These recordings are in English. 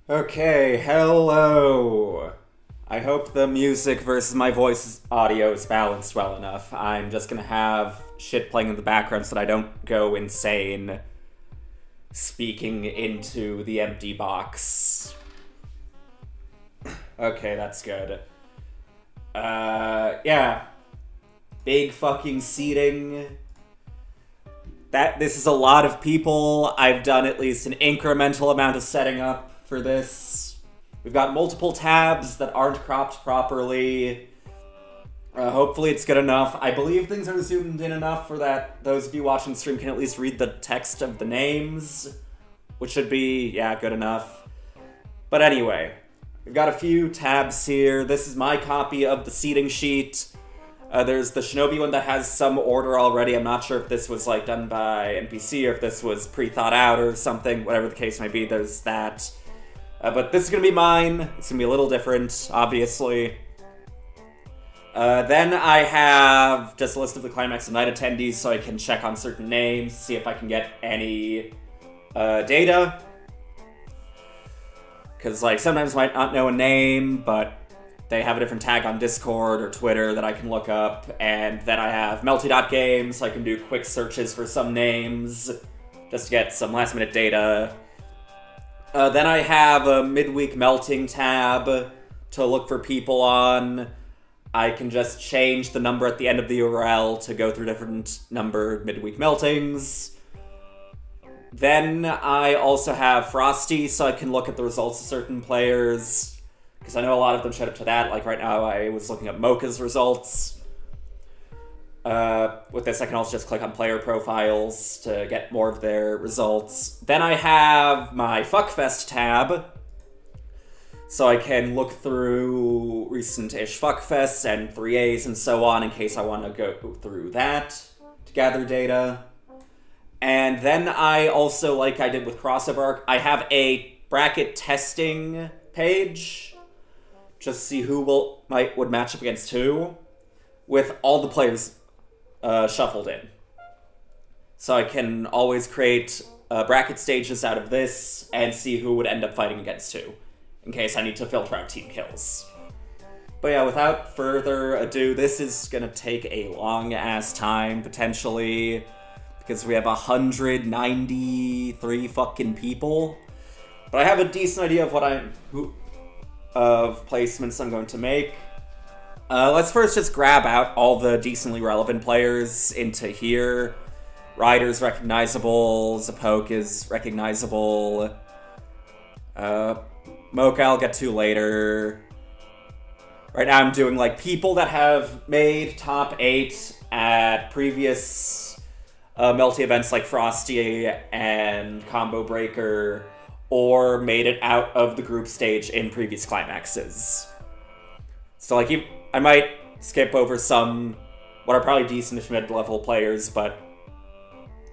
Okay, hello. I hope the music versus my voice audio is balanced well enough. I'm just gonna have shit playing in the background so that I don't go insane speaking into the empty box. Okay, that's good. Yeah. Big fucking seating. This is a lot of people. I've done at least an incremental amount of setting up for this. We've got multiple tabs that aren't cropped properly. Hopefully it's good enough. I believe things are zoomed in enough for that those of you watching the stream can at least read the text of the names, which should be, yeah, good enough. But anyway, we've got a few tabs here. This is my copy of the seating sheet. There's the Shinobi one that has some order already. I'm not sure if this was like done by NPC or if this was pre-thought out or something. Whatever the case may be, there's that. But this is going to be mine. It's going to be a little different, obviously. Then I have just a list of the Climax of Night attendees so I can check on certain names, see if I can get any data. Because like sometimes I might not know a name, but they have a different tag on Discord or Twitter that I can look up. And then I have melty.games, so I can do quick searches for some names just to get some last minute data. Then I have a midweek melting tab to look for people on. I can just change the number at the end of the URL to go through different numbered midweek meltings. Then I also have Frosty, so I can look at the results of certain players, because I know a lot of them showed up to that. Like right now I was looking at Mocha's results. With this I can also just click on player profiles to get more of their results. Then I have my Fuckfest tab, so I can look through recent-ish Fuckfests and 3As and so on in case I want to go through that to gather data. And then I also, like I did with Crossover, I have a bracket testing page, just to see who would match up against who, with all the players shuffled in. So I can always create bracket stages out of this and see who would end up fighting against who, in case I need to filter out team kills. But yeah, without further ado, this is gonna take a long-ass time, potentially, because we have 193 fucking people. But I have a decent idea of of placements I'm going to make. Let's first just grab out all the decently relevant players into here. Ryder's recognizable, Zapoke is recognizable. Mocha I'll get to later. Right now I'm doing like people that have made top 8 at previous Melty events like Frosty and Combo Breaker, or made it out of the group stage in previous climaxes. So like I might skip over some what are probably decent mid-level players, but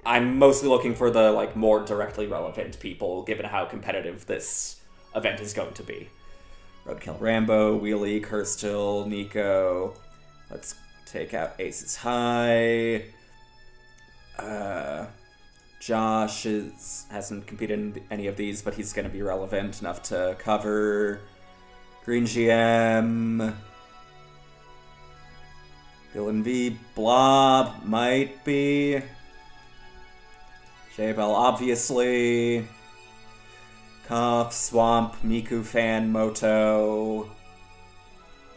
I'm mostly looking for the like more directly relevant people, given how competitive this event is going to be. Roadkill Rambo, Wheelie, Kirstil, Nico. Let's take out Aces High. Josh hasn't competed in any of these, but he's going to be relevant enough to cover. Green GM. Dylan V. Blob might be. J-Bell obviously. Cough, Swamp, Miku Fan, Moto.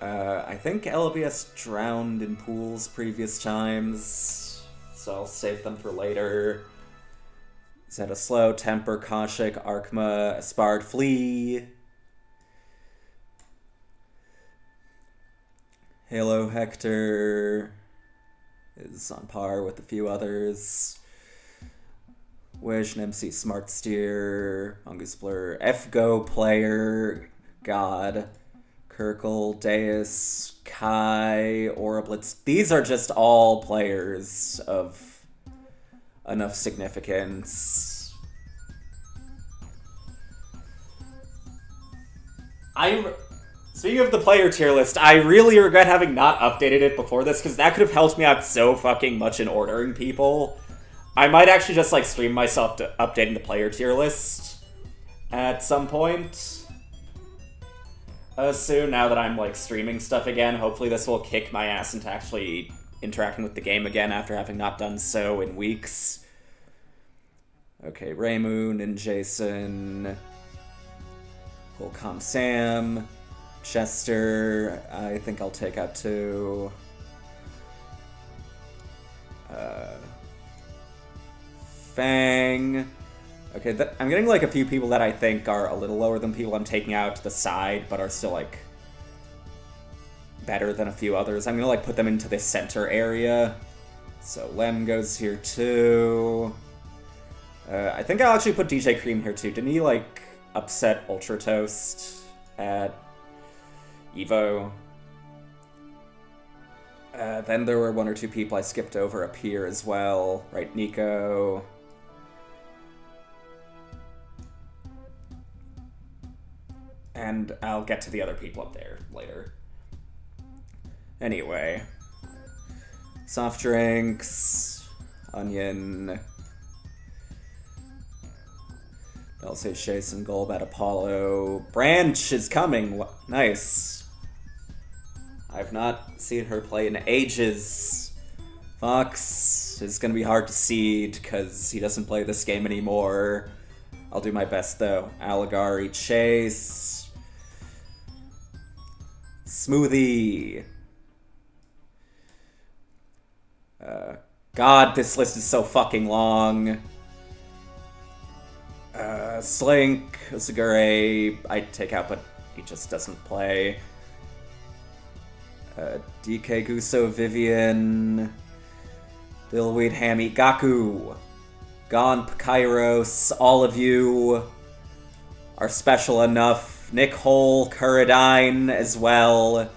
I think LBS drowned in pools previous times, so I'll save them for later. Zeta Slow, Temper, Koshik, Arkma, Aspard, Flea. Halo Hector is on par with a few others. Wish, MC Smart Steer, Mongoose Blur, F-Go Player, God, Kirkle, Deus, Kai, Orablitz. These are just all players of enough significance. Speaking of the player tier list, I really regret having not updated it before this, because that could have helped me out so fucking much in ordering people. I might actually just like stream myself to updating the player tier list at some point. soon, now that I'm, like, streaming stuff again. Hopefully this will kick my ass into actually interacting with the game again after having not done so in weeks. Okay, Raymoon and Jason. Holcom Sam. Chester, I think I'll take out too. Fang. Okay, I'm getting like a few people that I think are a little lower than people I'm taking out to the side, but are still like better than a few others. I'm gonna like put them into this center area. So Lem goes here too. I think I'll actually put DJ Cream here too. Didn't he like upset Ultra Toast at Evo? Then there were one or two people I skipped over up here as well. Right, Nico. And I'll get to the other people up there later. Anyway. Soft drinks. Onion. I'll say Jason Golbat Apollo. Branch is coming. Nice. I've not seen her play in ages. Fox is gonna be hard to seed because he doesn't play this game anymore. I'll do my best though. Alligari Chase. Smoothie. God, this list is so fucking long. Slink, Osagure, I'd take out, but he just doesn't play. DK Guso, Vivian, Dillweed, Hammy, Gaku, Gonp, Kairos, all of you are special enough. Nick Hole, Kuradine as well.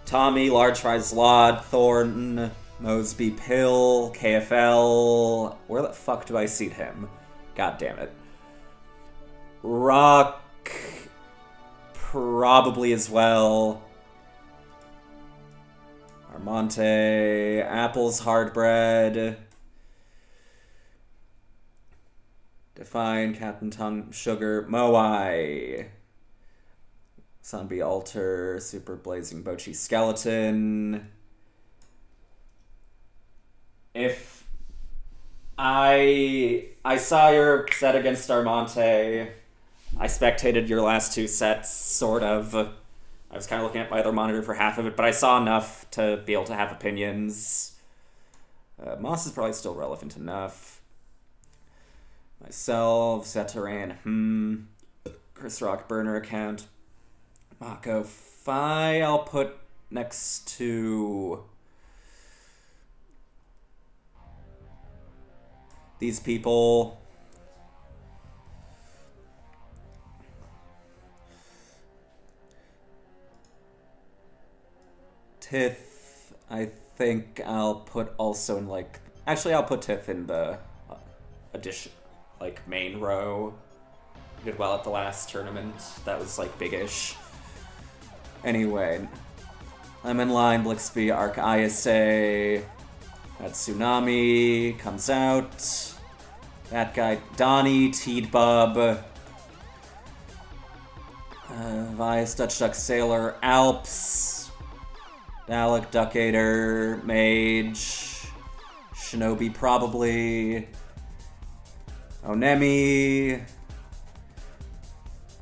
Tommy, Large Fries, Lod, Thornton, Mosby, Pill, KFL. Where the fuck do I seat him? God damn it. Rock, probably as well. Armonte, Apples, Hardbread. Define, Captain Tongue, Sugar, Moai. Sunbee Alter, Super Blazing Bochi Skeleton. If I saw your set against Armonte, I spectated your last two sets, sort of. I was kind of looking at my other monitor for half of it, but I saw enough to be able to have opinions. Moss is probably still relevant enough. Myself, Zetaran, Chris Rock burner account. Mako Fi, I'll put next to these people. Tith, I think I'll put also in like... Actually, I'll put Tith in the addition, like main row. Did well at the last tournament. That was like big-ish. Anyway, I'm in line. Blixby, Arc ISA. That Tsunami comes out. That guy, Donnie, Teed Bub. Vice, Dutch Duck Sailor, Alps. Dalek, Duckator, Mage. Shinobi, probably. Onemi.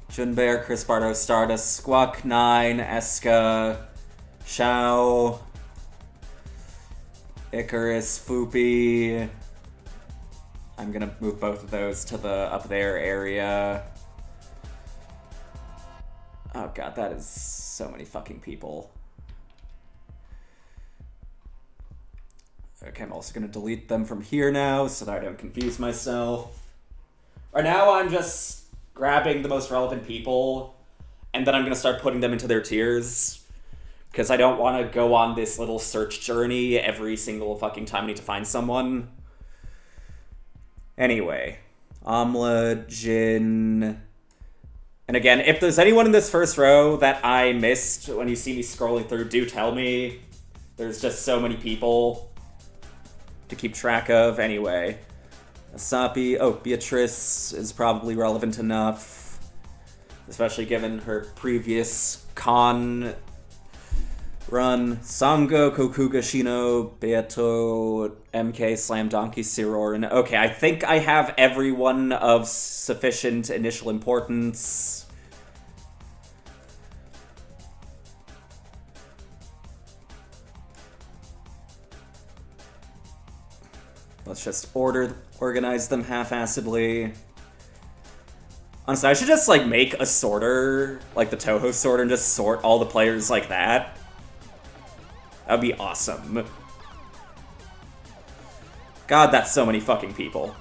Junbear, Chris Bardo, Stardust, Squawk 9, Eska, Shao, Icarus, Foopy. I'm gonna move both of those to the up there area. Oh god, that is so many fucking people. Okay, I'm also gonna delete them from here now so that I don't confuse myself. Or now I'm just grabbing the most relevant people, and then I'm gonna start putting them into their tiers. Because I don't want to go on this little search journey every single fucking time I need to find someone. Anyway. Amla, Jin. And again, if there's anyone in this first row that I missed when you see me scrolling through, do tell me. There's just so many people to keep track of. Anyway. Asapi. Oh, Beatrice is probably relevant enough. especially given her previous con run. Sango, Kokuga, Shino, Beato, MK, Slam Donkey, Sirorin. Okay, I think I have everyone of sufficient initial importance. Let's just organize them half-assedly. Honestly, I should just, like, make a sorter, like the Toho sorter, and just sort all the players like that. That'd be awesome. God, that's so many fucking people.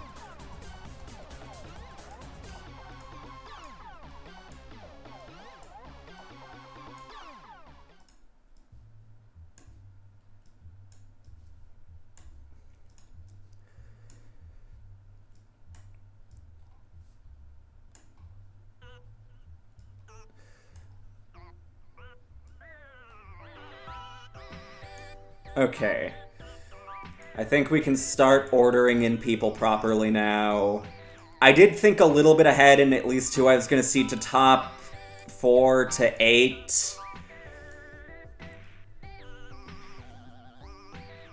Okay. I think we can start ordering in people properly now. I did think a little bit ahead in at least who I was going to seed to top 4 to 8.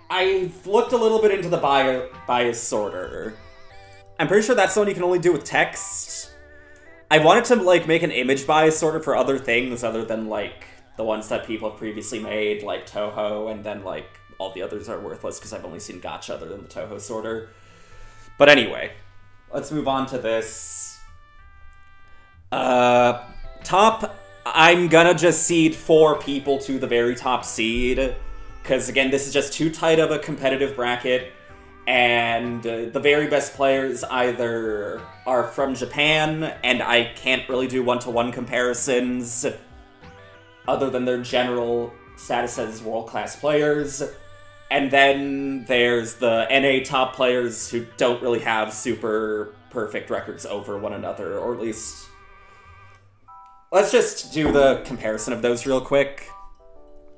I've looked a little bit into the bias sorter. I'm pretty sure that's the one you can only do with text. I wanted to, like, make an image bias sorter for other things other than, like, the ones that people have previously made, like Toho, and then, like, all the others are worthless because I've only seen Gacha other than the Toho sorter. But anyway, let's move on to this. Top, I'm gonna just seed 4 people to the very top seed, because, again, this is just too tight of a competitive bracket, and the very best players either are from Japan, and I can't really do one-to-one comparisons, other than their general status as world-class players. And then there's the NA top players who don't really have super perfect records over one another, or at least... Let's just do the comparison of those real quick.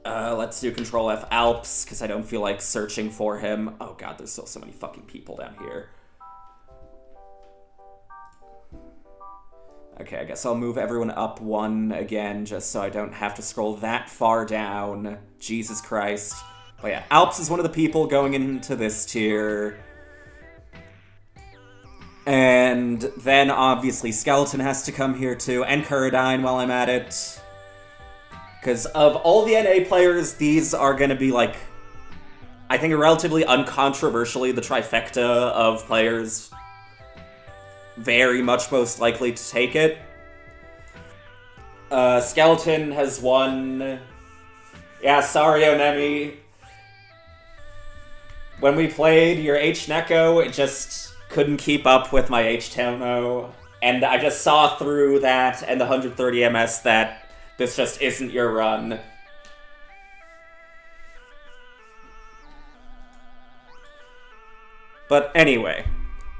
Let's do Control F Alps, because I don't feel like searching for him. Oh god, there's still so many fucking people down here. Okay, I guess I'll move everyone up 1 again, just so I don't have to scroll that far down. Jesus Christ. But yeah, Alps is one of the people going into this tier. And then, obviously, Skeleton has to come here too, and Kuradine while I'm at it. Because of all the NA players, these are going to be, like, I think relatively uncontroversially the trifecta of players very much most likely to take it. Skeleton has won. Yeah, sorry, Onemi. When we played your H-Neko, it just couldn't keep up with my H-Tono. And I just saw through that and the 130 MS that this just isn't your run. But anyway.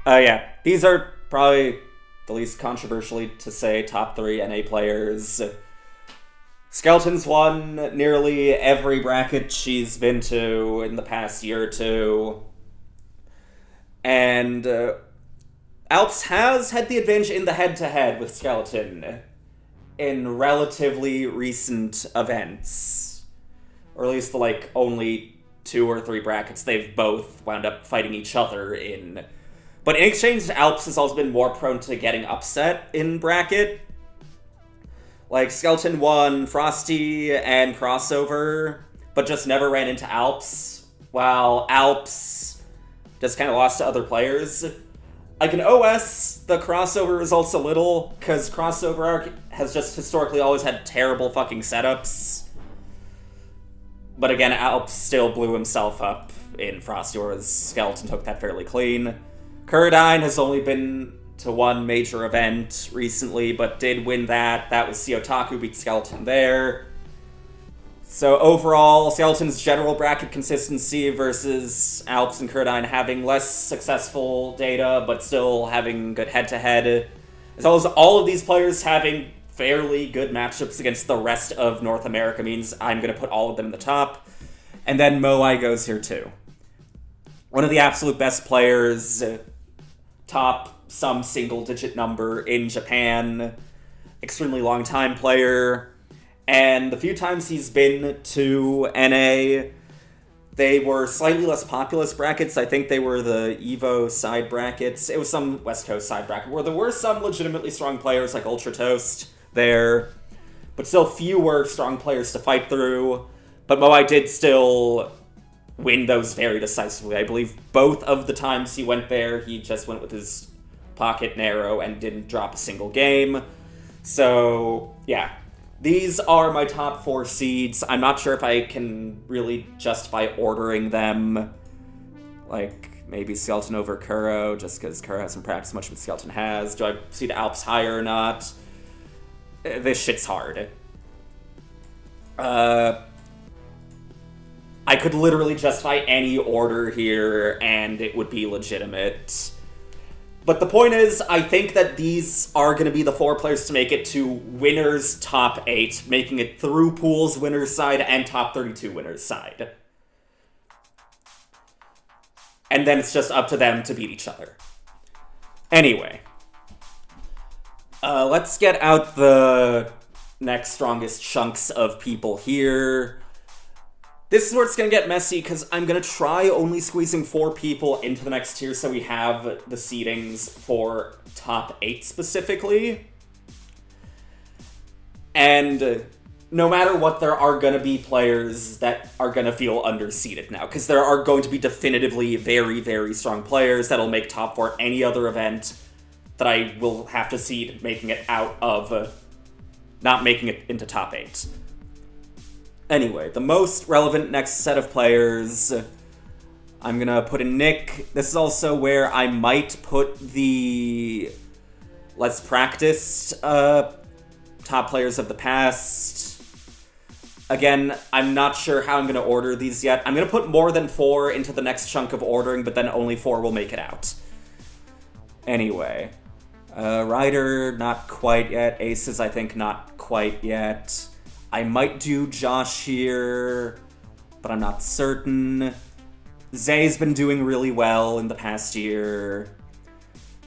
Yeah, these are probably the least controversially to say top 3 NA players. Skeleton's won nearly every bracket she's been to in the past year or two. And Alps has had the advantage in the head-to-head with Skeleton in relatively recent events. Or at least the, like, only 2 or 3 brackets they've both wound up fighting each other in. But in exchange, Alps has also been more prone to getting upset in bracket. Like, Skeleton won Frosty and Crossover, but just never ran into Alps, while Alps just kind of lost to other players. I can OS the Crossover results a little, because Crossover Arc has just historically always had terrible fucking setups. But again, Alps still blew himself up in Frosty, whereas Skeleton took that fairly clean. Kuradine has only been to one major event recently, but did win that. That was Siotaku beat Skeleton there. So overall, Skeleton's general bracket consistency versus Alps and Kuradine having less successful data, but still having good head-to-head. As well as all of these players having fairly good matchups against the rest of North America means I'm going to put all of them in the top. And then Moai goes here too. One of the absolute best players, top some single-digit number in Japan. extremely long time player, and the few times he's been to NA, they were slightly less populous brackets. I think they were the EVO side brackets. It was some West Coast side bracket where there were some legitimately strong players like Ultra Toast there, but still fewer strong players to fight through. But Moai did still win those very decisively. I believe both of the times he went there, he just went with his pocket narrow and didn't drop a single game. So, yeah. These are my top 4 seeds. I'm not sure if I can really justify ordering them. Like, maybe Skeleton over Kuro, just because Kuro hasn't practiced much what Skeleton has. Do I see the Alps higher or not? This shit's hard. I could literally justify any order here, and it would be legitimate. But the point is, I think that these are going to be the 4 players to make it to winners top 8, making it through pools winners side and top 32 winners side. And then it's just up to them to beat each other. Anyway. Let's get out the next strongest chunks of people here. This is where it's going to get messy, because I'm going to try only squeezing 4 people into the next tier so we have the seedings for top 8 specifically. And no matter what, there are going to be players that are going to feel underseeded now, because there are going to be definitively very, very strong players that'll make top 4 any other event that I will have to seed making it out of, not making it into top 8. Anyway, the most relevant next set of players, I'm gonna put in Nick. This is also where I might put the less practiced top players of the past. Again, I'm not sure how I'm gonna order these yet. I'm gonna put more than 4 into the next chunk of ordering, but then only 4 will make it out. Anyway, Ryder, not quite yet. Aces, I think, not quite yet. I might do Josh here, but I'm not certain. Zay's been doing really well in the past year.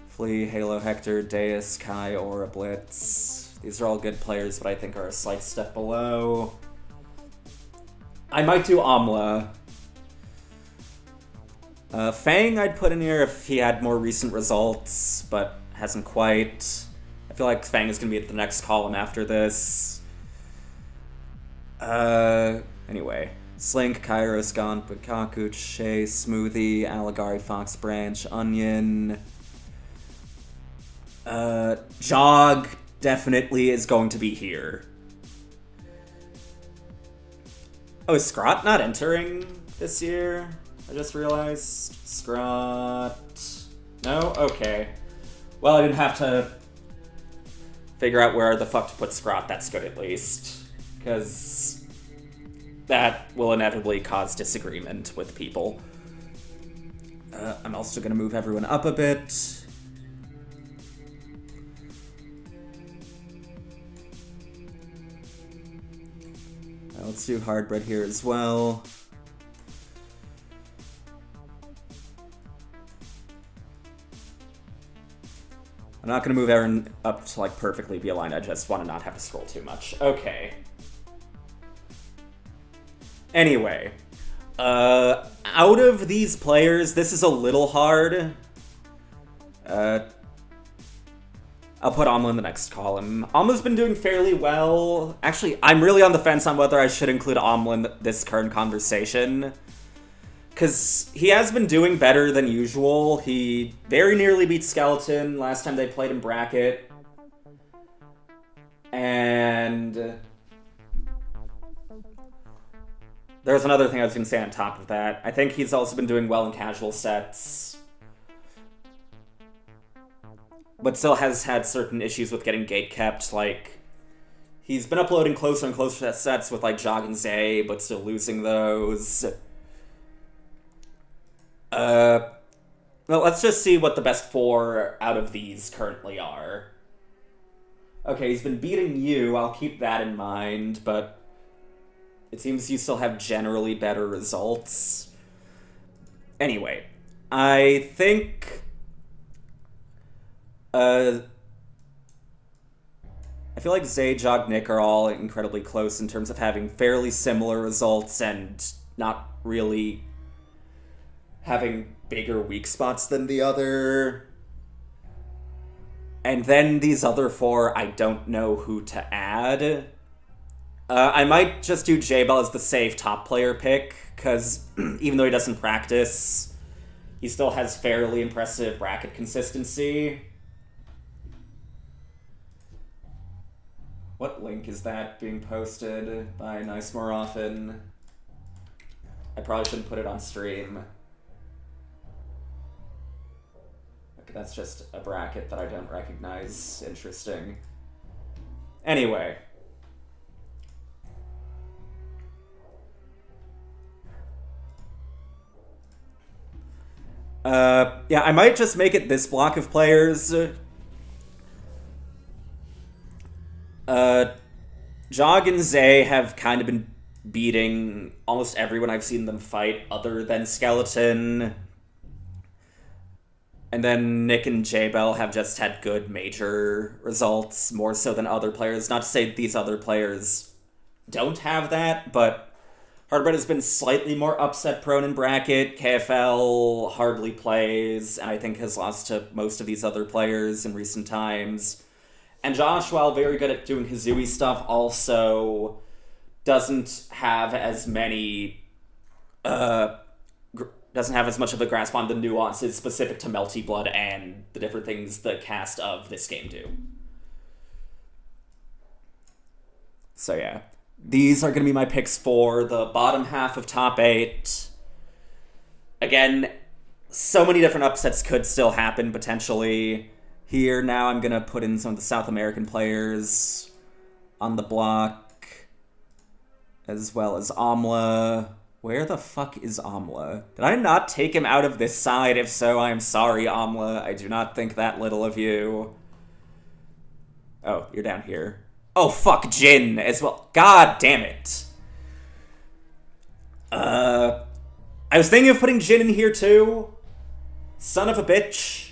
Flea, Halo, Hector, Deus, Kai, Aura, Blitz. These are all good players, but I think are a slight step below. I might do Amla. Fang I'd put in here if he had more recent results, but hasn't quite. I feel like Fang is going to be at the next column after this. Anyway. Slink, Kairos, Gaunt, Bukaku, Shay, Smoothie, Alligari, Fox Branch, Onion. Jog definitely is going to be here. Oh, is Scrot not entering this year? I just realized. Scrot. No? Okay. Well, I didn't have to figure out where the fuck to put Scrot. That's good, at least. Because that will inevitably cause disagreement with people. I'm also going to move everyone up a bit. Let's do Hardbread here as well. I'm not going to move everyone up to, like, perfectly be aligned. I just want to not have to scroll too much. Okay. Anyway. Out of these players, this is a little hard. I'll put Amla in the next column. Amla's been doing fairly well. Actually, I'm really on the fence on whether I should include Amla in this current conversation. Because he has been doing better than usual. He very nearly beat Skeleton last time they played in bracket. And there's another thing I was going to say on top of that. I think he's also been doing well in casual sets. But still has had certain issues with getting gate kept. Like, he's been uploading closer and closer sets with, like, Jog and Zay, but still losing those. Well, let's just see what the best 4 out of these currently are. Okay, he's been beating you. I'll keep that in mind, but it seems you still have generally better results. Anyway, I think... I feel like Zay, Jog, Nick are all incredibly close in terms of having fairly similar results and not really having bigger weak spots than the other. And then these other four, I don't know who to add. I might just do J-Bell as the safe top player pick, because even though he doesn't practice, he still has fairly impressive bracket consistency. What link is that being posted by Nice More Often? I probably shouldn't put it on stream. Okay, that's just a bracket that I don't recognize. Interesting. Anyway. Yeah, I might just make it this block of players. Jog and Zay have kind of been beating almost everyone I've seen them fight other than Skeleton. And then Nick and J-Bell have just had good major results, more so than other players. Not to say these other players don't have that, but Hardbread has been slightly more upset-prone in bracket. KFL hardly plays, and I think has lost to most of these other players in recent times. And Josh, while very good at doing Kazooie stuff, also doesn't have as many... doesn't have as much of a grasp on the nuances specific to Melty Blood and the different things the cast of this game do. So yeah. These are going to be my picks for the bottom half of top 8. Again, so many different upsets could still happen, potentially. Here, now I'm going to put in some of the South American players on the block, as well as Amla. Where the fuck is Amla? Did I not take him out of this side? If so, I'm sorry, Amla. I do not think that little of you. Oh, you're down here. Oh, fuck, Jin as well. God damn it. I was thinking of putting Jin in here, too. Son of a bitch.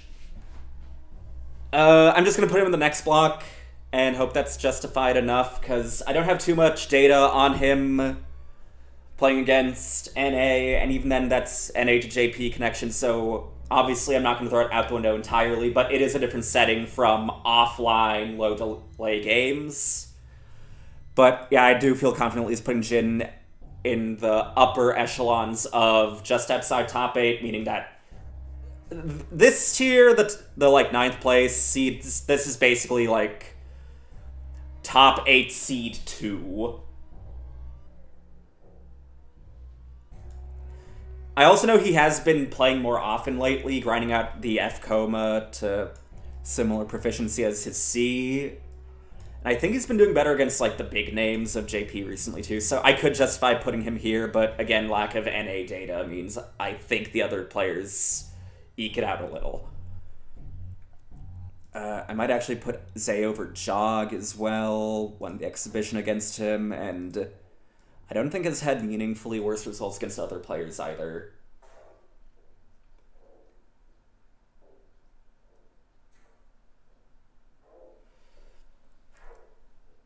I'm just gonna put him in the next block and hope that's justified enough, because I don't have too much data on him playing against NA, and even then that's NA to JP connection, so obviously I'm not going to throw it out the window entirely, but it is a different setting from offline, low-delay games. But yeah, I do feel confidently he's putting Jin in the upper echelons of just outside top 8, meaning that this tier, the like 9th place seeds, this is basically like top 8 seed 2. I also know he has been playing more often lately, grinding out the F coma to similar proficiency as his C. And I think he's been doing better against like the big names of JP recently too, so I could justify putting him here, but again, lack of NA data means I think the other players eke it out a little. I might actually put Zay over Jog as well, won the exhibition against him, and I don't think has had meaningfully worse results against other players either.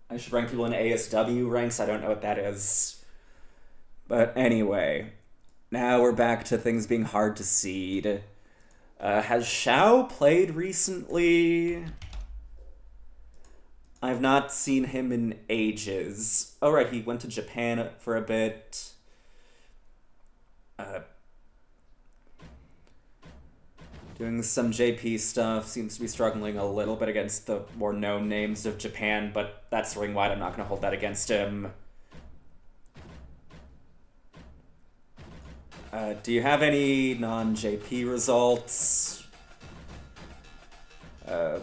I should rank people in ASW ranks, I don't know what that is. But anyway, now we're back to things being hard to seed. Has Xiao played recently? I've not seen him in ages. Oh, right, he went to Japan for a bit. Doing some JP stuff. Seems to be struggling a little bit against the more known names of Japan, but that's ring wide. I'm not going to hold that against him. Do you have any non-JP results?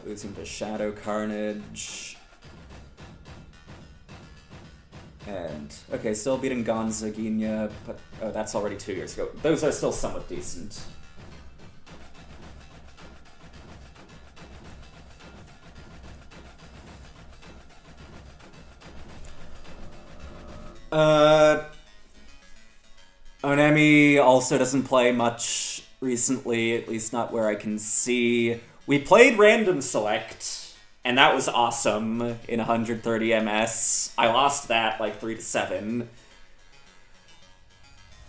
Losing to Shadow Carnage. And, okay, still beating Gonzaguinha, but that's already 2 years ago. Those are still somewhat decent. Onemi also doesn't play much recently, at least not where I can see. We played Random Select, And that was awesome in 130 MS. I lost that like 3-7.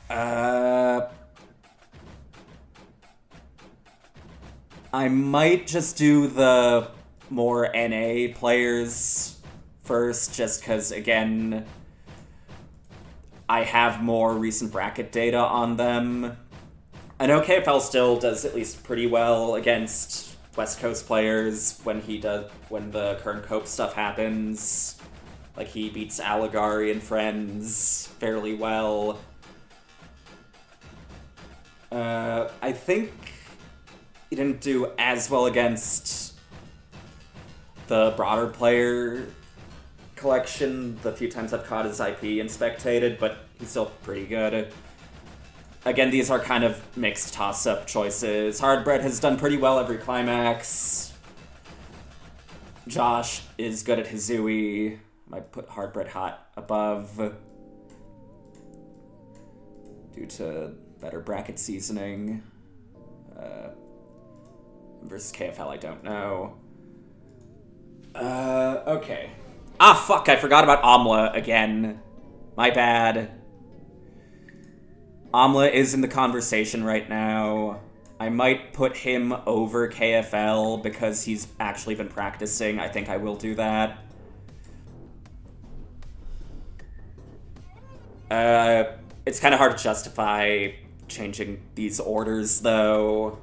I might just do the more NA players first, just because, again, I have more recent bracket data on them. I know KFL still does at least pretty well against West Coast players when the current Cope stuff happens. Like, he beats Allegari and friends fairly well. I think he didn't do as well against the broader player collection the few times I've caught his IP and spectated, but he's still pretty good. Again, these are kind of mixed toss-up choices. Hardbread has done pretty well every climax. Josh is good at Hizui. Might put Hardbread hot above due to better bracket seasoning. Versus KFL, I don't know. Okay. Ah, fuck, I forgot about Amla again. My bad. Amla is in the conversation right now. I might put him over KFL because he's actually been practicing. I think I will do that. It's kind of hard to justify changing these orders, though.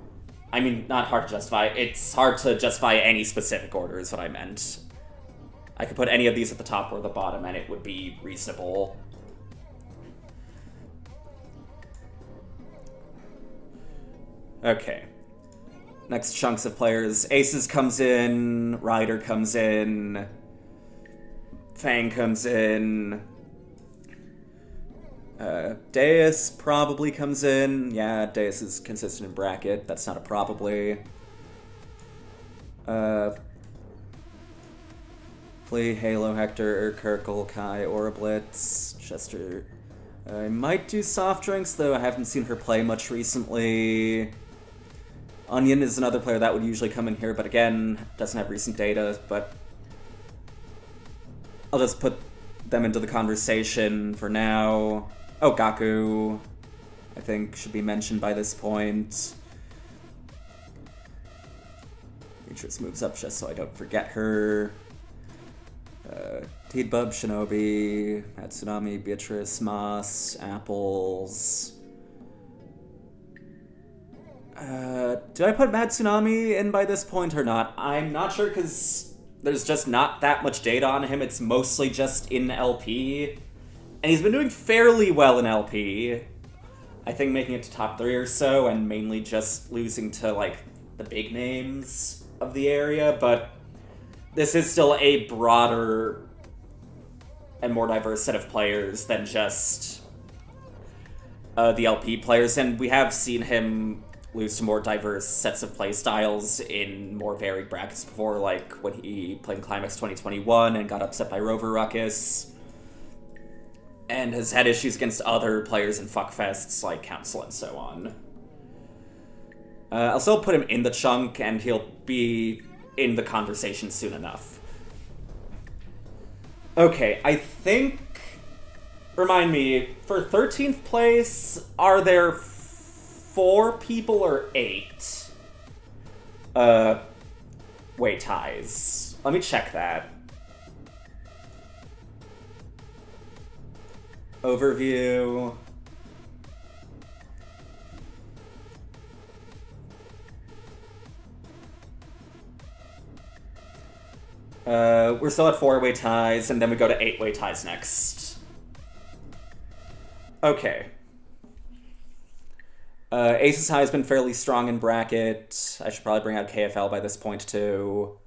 I mean, not hard to justify. It's hard to justify any specific order is what I meant. I could put any of these at the top or the bottom and it would be reasonable. Okay. Next chunks of players. Aces comes in, Ryder comes in, Fang comes in, Deus probably comes in. Yeah, Deus is consistent in bracket. That's not a probably. Flea, Halo, Hector, Kirkle, Kai, Orablitz, Chester. I might do soft drinks, though I haven't seen her play much recently. Onion is another player that would usually come in here, but again, doesn't have recent data, but I'll just put them into the conversation for now. Oh, Gaku, I think, should be mentioned by this point. Beatrice moves up just so I don't forget her. Teedbub, Shinobi, Matsunami, Beatrice, Moss, Apples. Do I put Matsunami in by this point or not? I'm not sure because there's just not that much data on him. It's mostly just in LP. And he's been doing fairly well in LP. I think making it to top 3 or so, and mainly just losing to, like, the big names of the area, but this is still a broader and more diverse set of players than just the LP players, and we have seen him lose to more diverse sets of play styles in more varied brackets before, like when he played in Climax 2021 and got upset by Rover Ruckus, and has had issues against other players in fuckfests like Council and so on. I'll still put him in the chunk, and he'll be in the conversation soon enough. Okay, I think... Remind me, for 13th place, are there 4 people or 8? Wait, ties. Let me check that. Overview. We're still at 4-way ties, and then we go to 8-way ties next. Okay. Aces High has been fairly strong in bracket. I should probably bring out KFL by this point, too.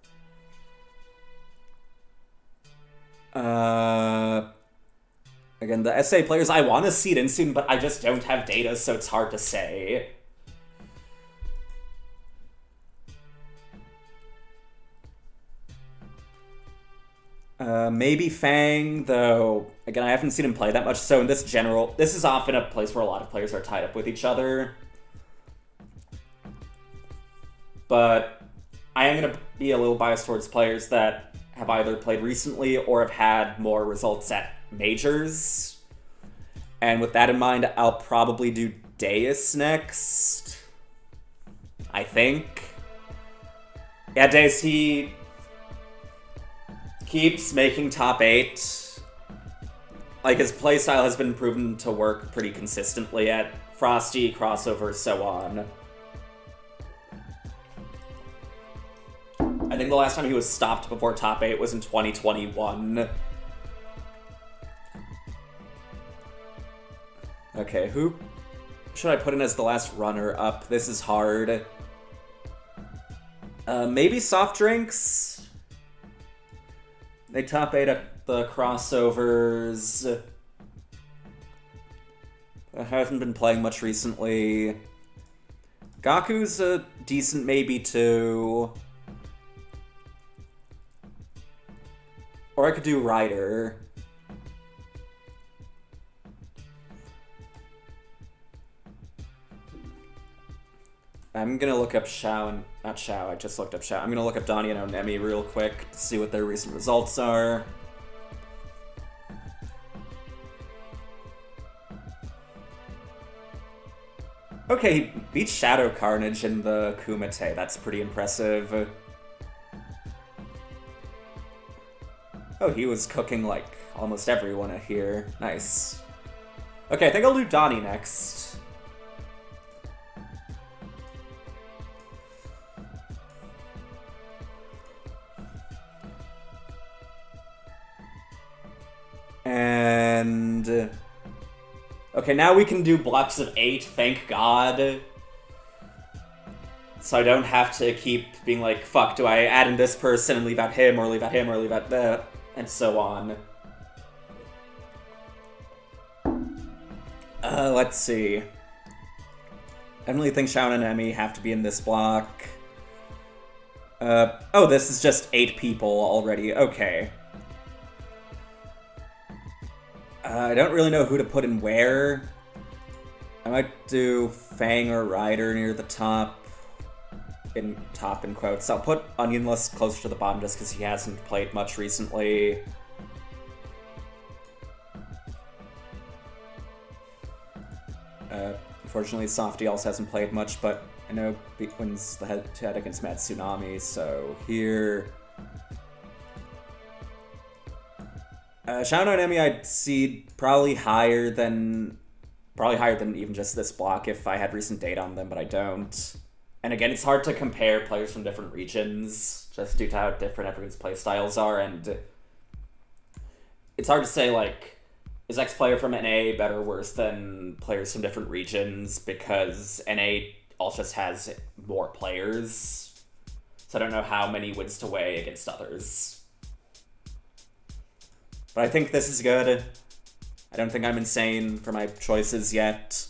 Again, the SA players, I want to seed in soon, but I just don't have data, so it's hard to say. Maybe Fang, though, again, I haven't seen him play that much, so in this is often a place where a lot of players are tied up with each other. But I am going to be a little biased towards players that have either played recently or have had more results at majors. And with that in mind, I'll probably do Deus next. I think. Yeah, Deus, he keeps making top 8. Like, his playstyle has been proven to work pretty consistently at Frosty, Crossover, so on. I think the last time he was stopped before top 8 was in 2021. Okay, who should I put in as the last runner-up? This is hard. Maybe Soft Drinks? They top 8 at the crossovers. Hasn't been playing much recently. Gaku's a decent maybe too. Or I could do Ryder. I'm gonna look up Xiao and... Not Xiao, I just looked up Xiao. I'm gonna look up Donnie and Onemi real quick to see what their recent results are. Okay, he beat Shadow Carnage in the Kumite. That's pretty impressive. Oh, he was cooking, like, almost everyone here. Nice. Okay, I think I'll do Donnie next. And... Okay, now we can do blocks of 8, thank God. So I don't have to keep being like, fuck, do I add in this person and leave out him, or leave out him, or leave out that, and so on. Let's see. I don't really think Xiao and Emi have to be in this block. Oh, this is just 8 people already, okay. I don't really know who to put in where. I might do Fang or Ryder near the top. In quotes. I'll put Onionless closer to the bottom just because he hasn't played much recently. Unfortunately, Softy also hasn't played much, but I know he wins the head-to-head against Mad Tsunami, so here... Xiao and Onemi I'd see probably higher than even just this block if I had recent data on them, but I don't. And again, it's hard to compare players from different regions, just due to how different everyone's playstyles are, and it's hard to say, like, is X player from NA better or worse than players from different regions, because NA also just has more players, so I don't know how many wins to weigh against others. But I think this is good. I don't think I'm insane for my choices yet.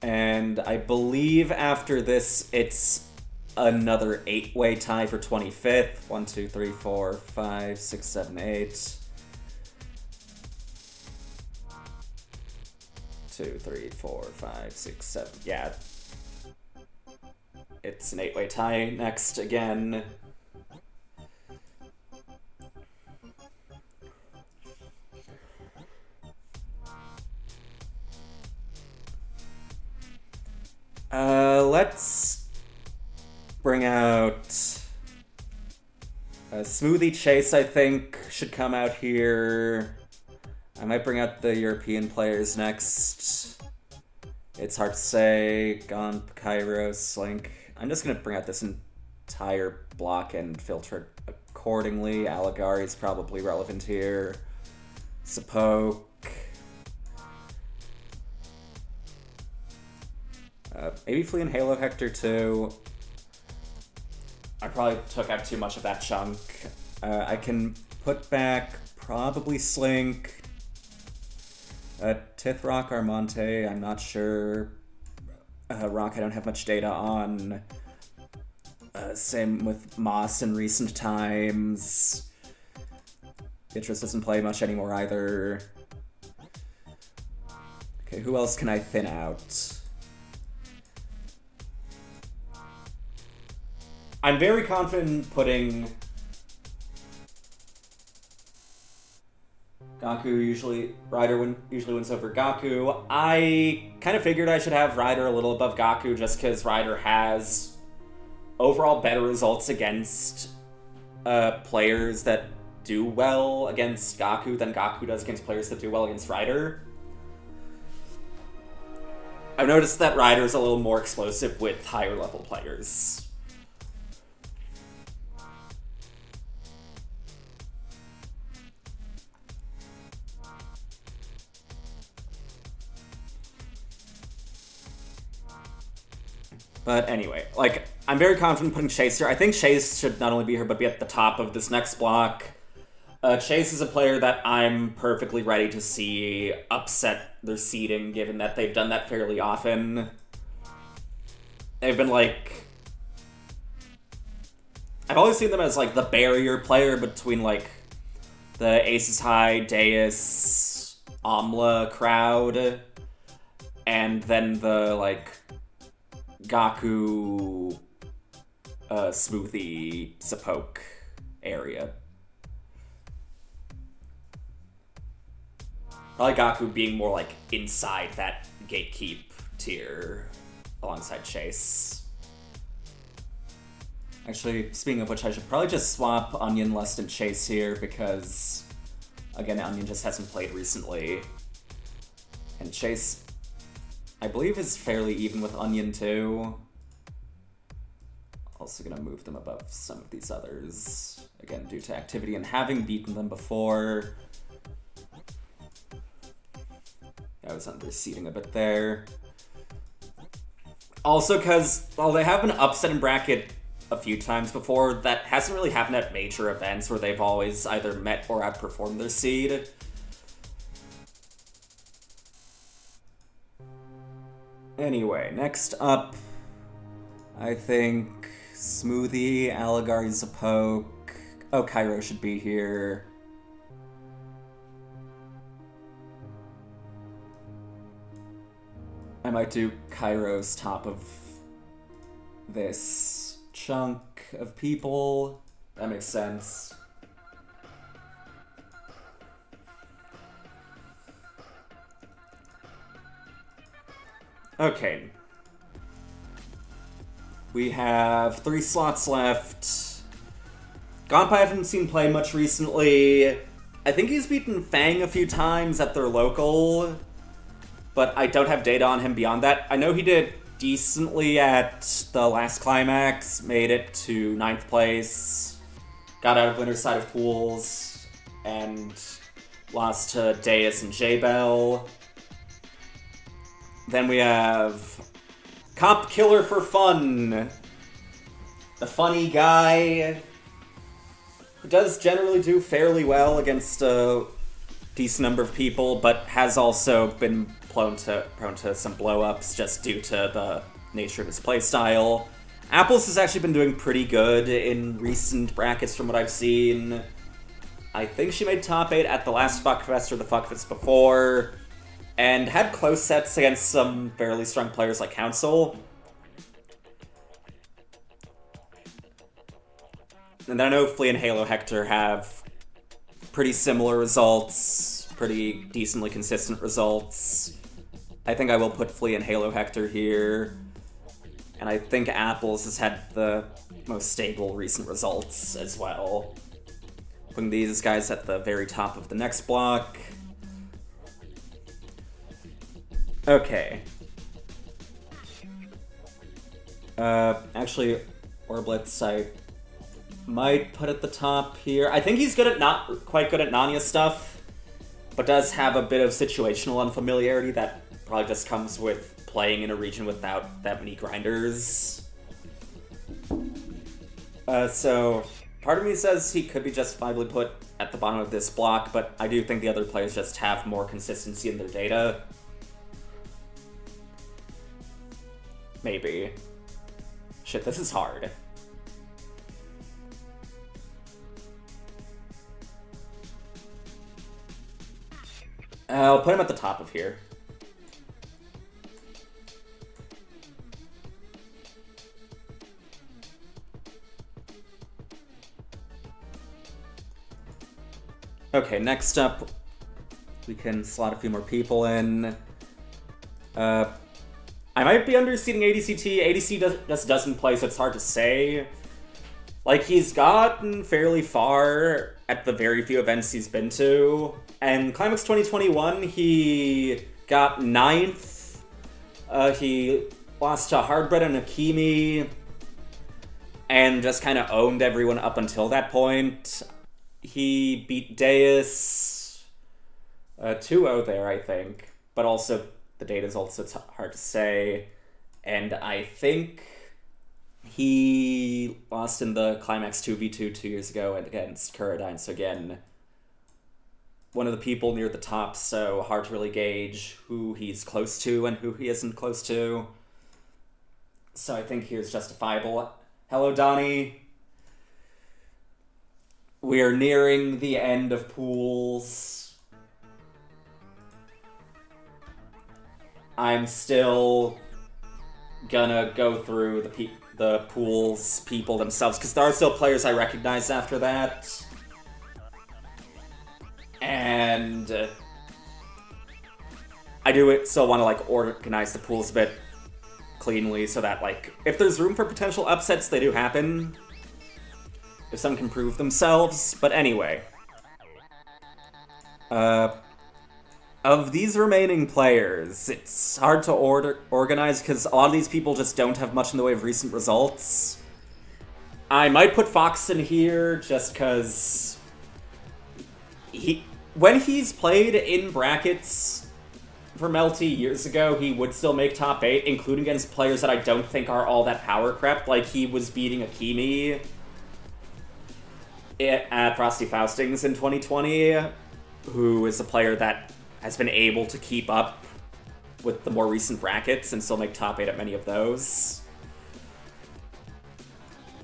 And I believe after this, it's another 8-way tie for 25th. 1, 2, 3, 4, 5, 6, 7, 8. 2, 3, 4, 5, 6, 7. Yeah. It's an 8-way tie next again. Let's bring out Smoothie Chase, I think, should come out here. I might bring out the European players next. It's hard to say. Gon, Cairo, Slink. I'm just going to bring out this entire block and filter it accordingly. Alligari is probably relevant here. Sapoke. Maybe Flea and Halo Hector too. I probably took out too much of that chunk. I can put back probably Slink. Tith Rock Armonte, I'm not sure. Rock I don't have much data on. Same with Moss in recent times. Beatrice doesn't play much anymore either. Okay, who else can I thin out? I'm very confident in putting Gaku. Ryder usually wins over Gaku. I kind of figured I should have Ryder a little above Gaku just because Ryder has overall better results against players that do well against Gaku than Gaku does against players that do well against Ryder. I've noticed that Ryder's a little more explosive with higher level players. But anyway, like, I'm very confident putting Chase here. I think Chase should not only be here, but be at the top of this next block. Chase is a player that I'm perfectly ready to see upset their seeding, given that they've done that fairly often. They've been, like... I've always seen them as, like, the barrier player between, like, the Aces High, Deus, Amla crowd, and then the, like... Gaku, Smoothie, Sapoke area. Probably Gaku being more like inside that gatekeep tier alongside Chase. Actually, speaking of which, I should probably just swap Onion, Lust, and Chase here because, again, Onion just hasn't played recently. And Chase, I believe, is fairly even with Onion, too. Also gonna move them above some of these others. Again, due to activity and having beaten them before. I was underseeding a bit there. Also, because while they have been upset in bracket a few times before, that hasn't really happened at major events where they've always either met or outperformed their seed. Anyway, next up, I think Smoothie, Alligari, Zapoke. Oh, Cairo should be here. I might do Cairo's top of this chunk of people. That makes sense. Okay. We have 3 slots left. Gonpai I haven't seen play much recently. I think he's beaten Fang a few times at their local, but I don't have data on him beyond that. I know he did decently at the last climax, made it to 9th place, got out of winner's side of pools, and lost to Deus and J-Bell. Then we have Comp Killer for Fun. The funny guy who does generally do fairly well against a decent number of people, but has also been prone to some blow-ups just due to the nature of his playstyle. Apples has actually been doing pretty good in recent brackets from what I've seen. I think she made top 8 at the last Fuckfest or the Fuckfest before, and had close sets against some fairly strong players like Council. And then I know Flea and Halo Hector have pretty similar results, pretty decently consistent results. I think I will put Flea and Halo Hector here. And I think Apples has had the most stable recent results as well. Putting these guys at the very top of the next block. Okay. Actually, Orblitz I might put at the top here. I think he's not quite good at Nanya stuff, but does have a bit of situational unfamiliarity that probably just comes with playing in a region without that many grinders. So part of me says he could be justifiably put at the bottom of this block, but I do think the other players just have more consistency in their data. Maybe. Shit, this is hard. I'll put him at the top of here. Okay, next up, we can slot a few more people in. I might be underseeding ADCT. ADC just doesn't play, so it's hard to say. Like, he's gotten fairly far at the very few events he's been to. And Climax 2021, he got 9th. He lost to Hardbread and Akimi. And just kind of owned everyone up until that point. He beat Deus 2-0 there, I think. But also, the data's also hard to say. And I think he lost in the Climax 2v2 2 years ago and against Kuradine. So again, one of the people near the top, so hard to really gauge who he's close to and who he isn't close to. So I think here's justifiable. Hello, Donnie. We are nearing the end of pools. I'm still gonna go through the pools people themselves, because there are still players I recognize after that. And I do still want to, like, organize the pools a bit cleanly so that, like, if there's room for potential upsets, they do happen. If some can prove themselves. But anyway. Of these remaining players, it's hard to organize because a lot of these people just don't have much in the way of recent results. I might put Fox in here just because when he's played in brackets for Melty years ago, he would still make top 8, including against players that I don't think are all that power crept. Like, he was beating Akimi at Frosty Faustings in 2020, who is a player that has been able to keep up with the more recent brackets and still make top 8 at many of those.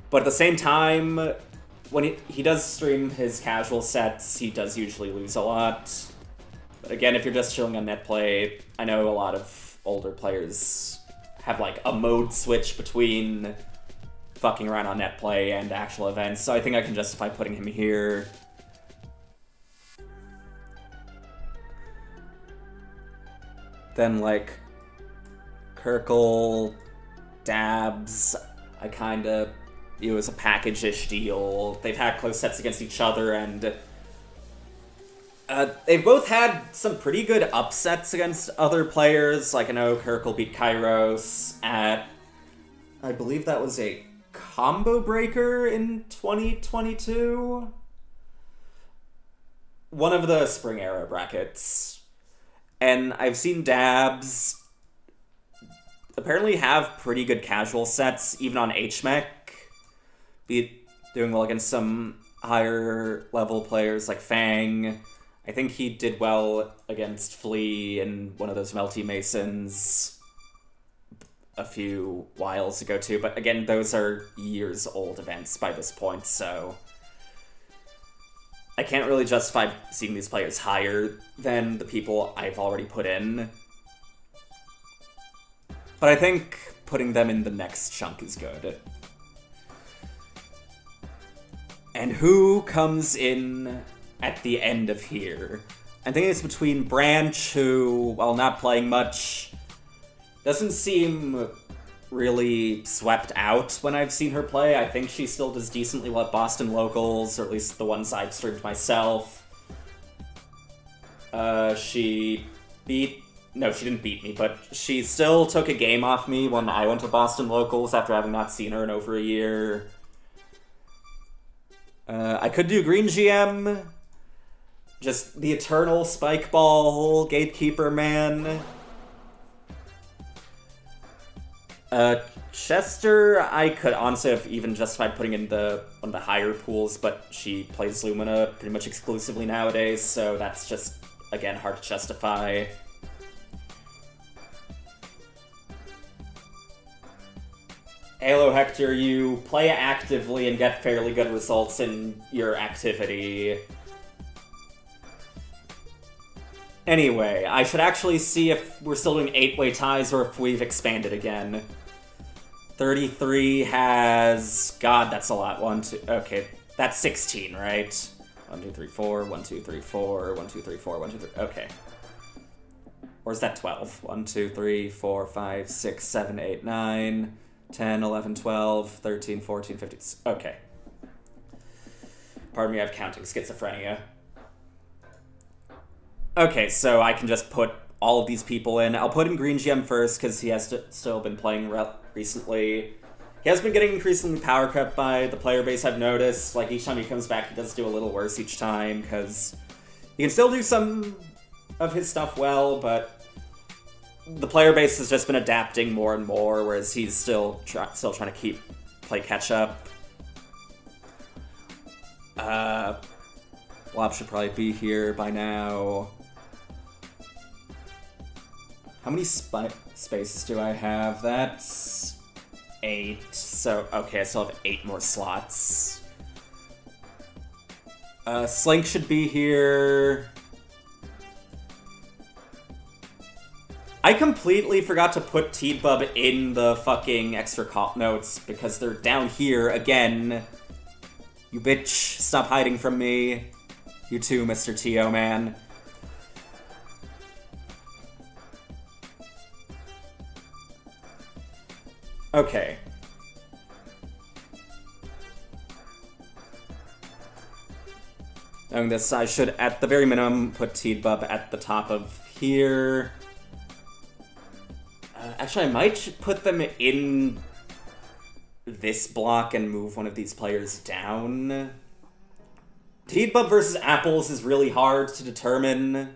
But at the same time, when he does stream his casual sets, he does usually lose a lot. But again, if you're just chilling on net play, I know a lot of older players have, like, a mode switch between fucking around on net play and actual events, so I think I can justify putting him here. Then, like, Kirkle, Dabs, I kinda view as a package-ish deal. They've had close sets against each other, and they've both had some pretty good upsets against other players. Like, I know Kirkle beat Kairos at, I believe that was a combo breaker in 2022? One of the spring era brackets. And I've seen Dabs apparently have pretty good casual sets, even on HMEC. Be doing well against some higher level players like Fang. I think he did well against Flea in one of those Melty Masons a few whiles ago too, but again, those are years old events by this point, so I can't really justify seeing these players higher than the people I've already put in. But I think putting them in the next chunk is good. And who comes in at the end of here? I think it's between Branch, who, while not playing much, doesn't seem really swept out when I've seen her play. I think she still does decently well at Boston Locals, or at least the ones I've streamed myself. She didn't beat me, but she still took a game off me when I went to Boston Locals after having not seen her in over a year. I could do Green GM. Just the eternal spike ball gatekeeper man. Chester, I could honestly have even justified putting in one of the higher pools, but she plays Lumina pretty much exclusively nowadays, so that's just, again, hard to justify. Halo Hector, you play actively and get fairly good results in your activity. Anyway, I should actually see if we're still doing 8-way ties or if we've expanded again. 33 has... God, that's a lot. Okay, that's 16, right? 1, 2, 3, 4, 1, 2, 3, 4, 1, 2, 3, 4, 1, 2, 3. Okay. Or is that 12? 1, 2, 3, 4, 5, 6, 7, 8, 9, 10, 11, 12, 13, 14, 15. Okay. Pardon me, I have counting schizophrenia. Okay, so I can just put all of these people in. I'll put in Green GM first, because he has still been playing recently. He has been getting increasingly power cut by the player base, I've noticed. Like, each time he comes back, he does do a little worse each time, because he can still do some of his stuff well, but the player base has just been adapting more and more, whereas he's still trying to play catch-up. Blob should probably be here by now. How many spaces do I have? That's 8. So, okay, I still have 8 more slots. Slink should be here. I completely forgot to put T-Bub in the fucking extra call notes because they're down here again. You bitch, stop hiding from me. You too, Mr. T.O. man. Okay. Knowing this, I should, at the very minimum, put T-Bub at the top of here. Actually, I might put them in this block and move one of these players down. T-Bub versus Apples is really hard to determine.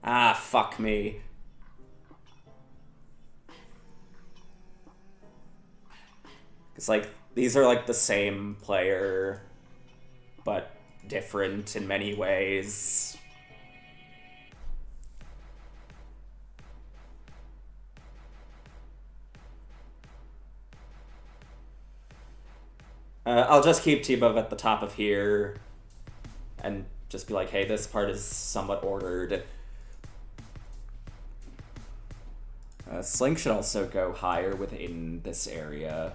Ah, fuck me. It's like, these are like the same player, but different in many ways. I'll just keep T-Bub at the top of here and just be like, hey, this part is somewhat ordered. Slink should also go higher within this area.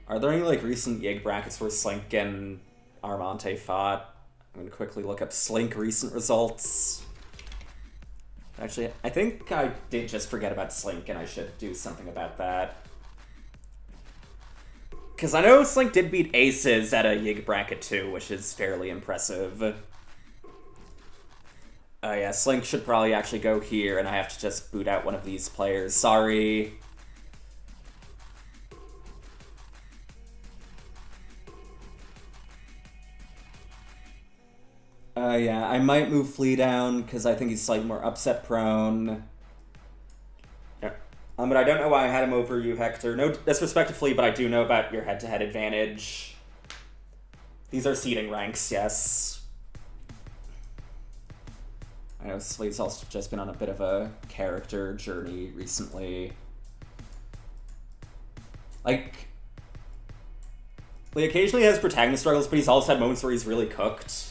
Are there any, like, recent Yig brackets where Slink and Armante fought? I'm gonna quickly look up Slink recent results. Actually, I think I did just forget about Slink, and I should do something about that. Because I know Slink did beat Aces at a Yig bracket too, which is fairly impressive. Yeah, Slink should probably actually go here, and I have to just boot out one of these players. Sorry. Yeah, I might move Flea down, because I think he's slightly more upset prone. Yeah. But I don't know why I had him over you, Hector. No disrespect to Flea, but I do know about your head-to-head advantage. These are seeding ranks, yes. I know Flea's also just been on a bit of a character journey recently. Like, Flea occasionally has protagonist struggles, but he's also had moments where he's really cooked.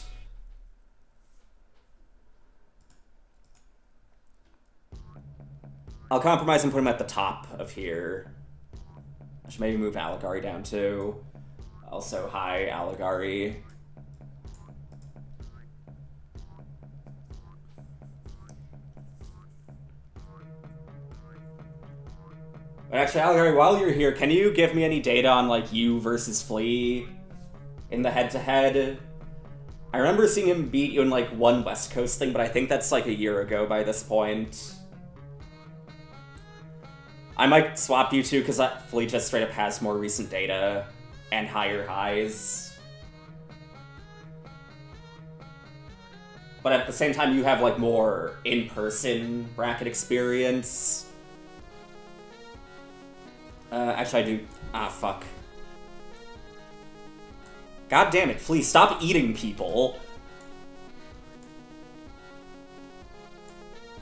I'll compromise and put him at the top of here. I should maybe move Alligari down too. Also, hi, Alligari. But actually, Alligari, while you're here, can you give me any data on, like, you versus Flea in the head-to-head? I remember seeing him beat you in, like, one West Coast thing, but I think that's, like, a year ago by this point. I might swap you two, because Flea just straight up has more recent data and higher highs. But at the same time, you have, like, more in-person bracket experience. Actually, I do. Ah, fuck. God damn it, Flea, stop eating people.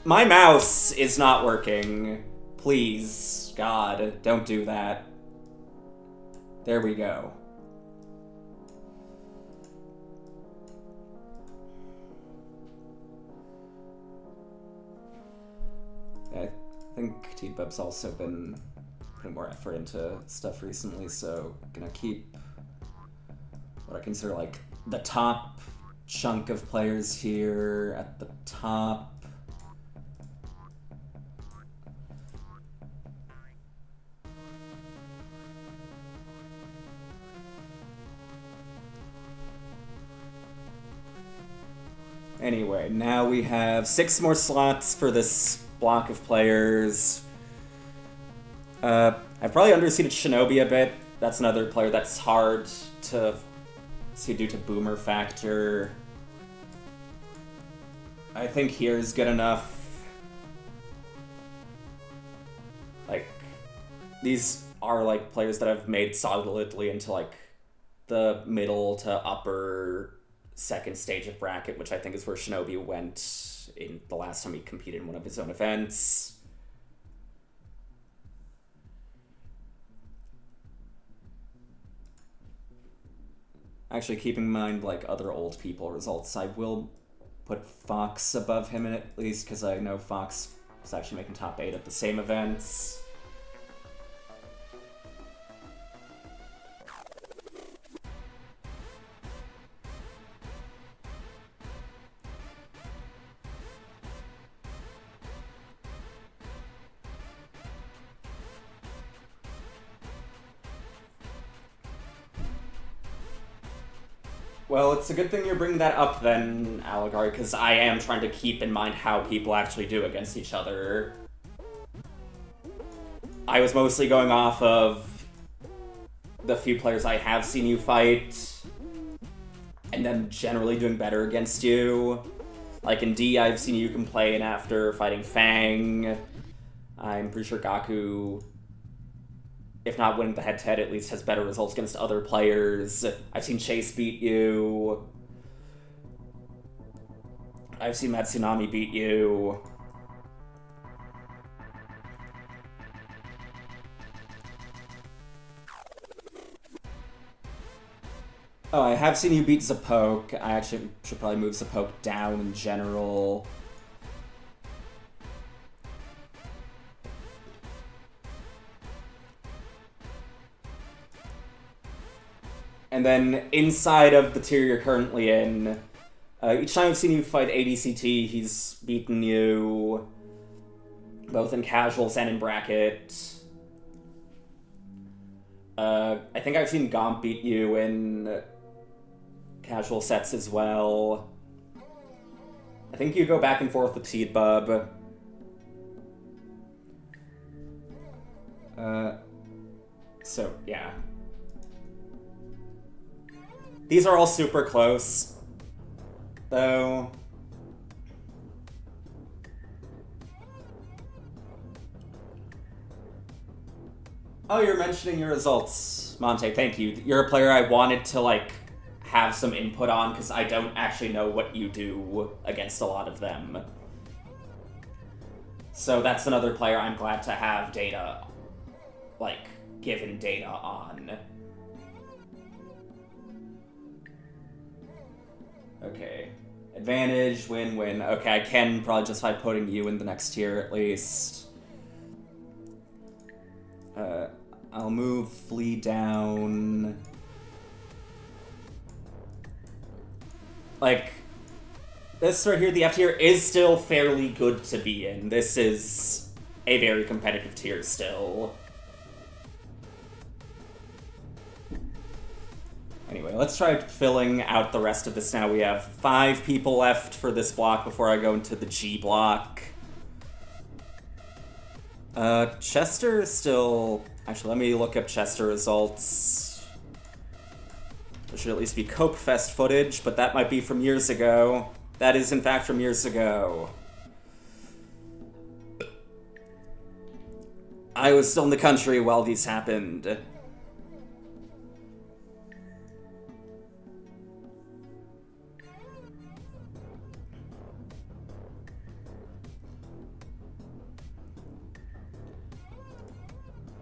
My mouse is not working. Please, God, don't do that. There we go. I think T-Bub's also been putting more effort into stuff recently, so gonna keep what I consider like the top chunk of players here at the top. Anyway, now we have 6 more slots for this block of players. I've probably underseeded Shinobi a bit. That's another player that's hard to see due to boomer factor. I think here's good enough. Like, these are like players that have made solidly into like the middle to upper second stage of bracket, which I think is where Shinobi went in the last time he competed in one of his own events. Actually, keeping in mind like other old people results, I will put Fox above him at least, because I know Fox was actually making top 8 at the same events. Well, it's a good thing you're bringing that up then, Allegari, because I am trying to keep in mind how people actually do against each other. I was mostly going off of the few players I have seen you fight, and them generally doing better against you. Like in D, I've seen you complain after fighting Fang. I'm pretty sure Gaku, if not winning the head-to-head, at least has better results against other players. I've seen Chase beat you. I've seen Matsunami beat you. Oh, I have seen you beat Zapoke. I actually should probably move Zapoke down in general. And then inside of the tier you're currently in, each time I've seen you fight ADCT, he's beaten you both in casuals and in bracket. I think I've seen Gomp beat you in casual sets as well. I think you go back and forth with Seedbub. So, yeah. These are all super close, though. Oh, you're mentioning your results, Monte. Thank you. You're a player I wanted to, like, have some input on, because I don't actually know what you do against a lot of them. So that's another player I'm glad to have data, like, given data on. Okay. Advantage, win. Okay, I can probably justify putting you in the next tier at least. I'll move Flea down. Like, this right here, the F tier, is still fairly good to be in. This is a very competitive tier still. Anyway, let's try filling out the rest of this now. We have 5 people left for this block before I go into the G block. Chester is still... Actually, let me look up Chester results. There should at least be Cope Fest footage, but that might be from years ago. That is, in fact, from years ago. I was still in the country while these happened.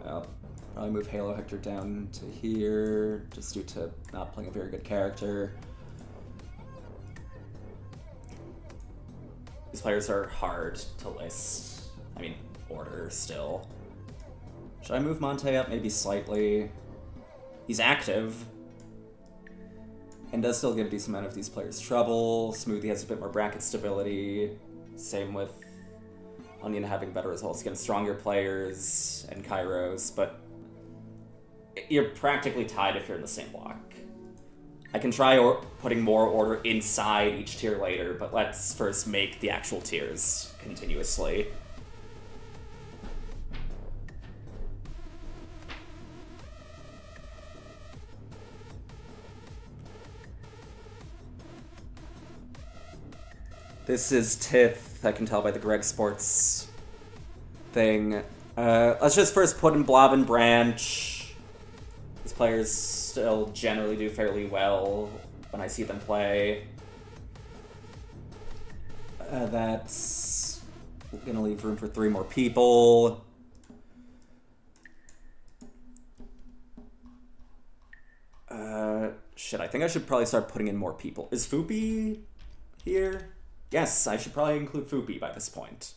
I'll probably move Halo Hector down to here, just due to not playing a very good character. These players are hard to list. I mean, order still. Should I move Monte up maybe slightly? He's active. And does still give a decent amount of these players trouble. Smoothie has a bit more bracket stability. Same with Onion having better results against stronger players and Kairos, but you're practically tied if you're in the same block. I can try putting more order inside each tier later, but let's first make the actual tiers continuously. This is Tith, I can tell by the Greg Sports thing. Let's just first put in Blob and Branch. These players still generally do fairly well when I see them play. That's gonna leave room for 3 more people. Shit, I think I should probably start putting in more people. Is Fupi here? Yes, I should probably include Fupi by this point.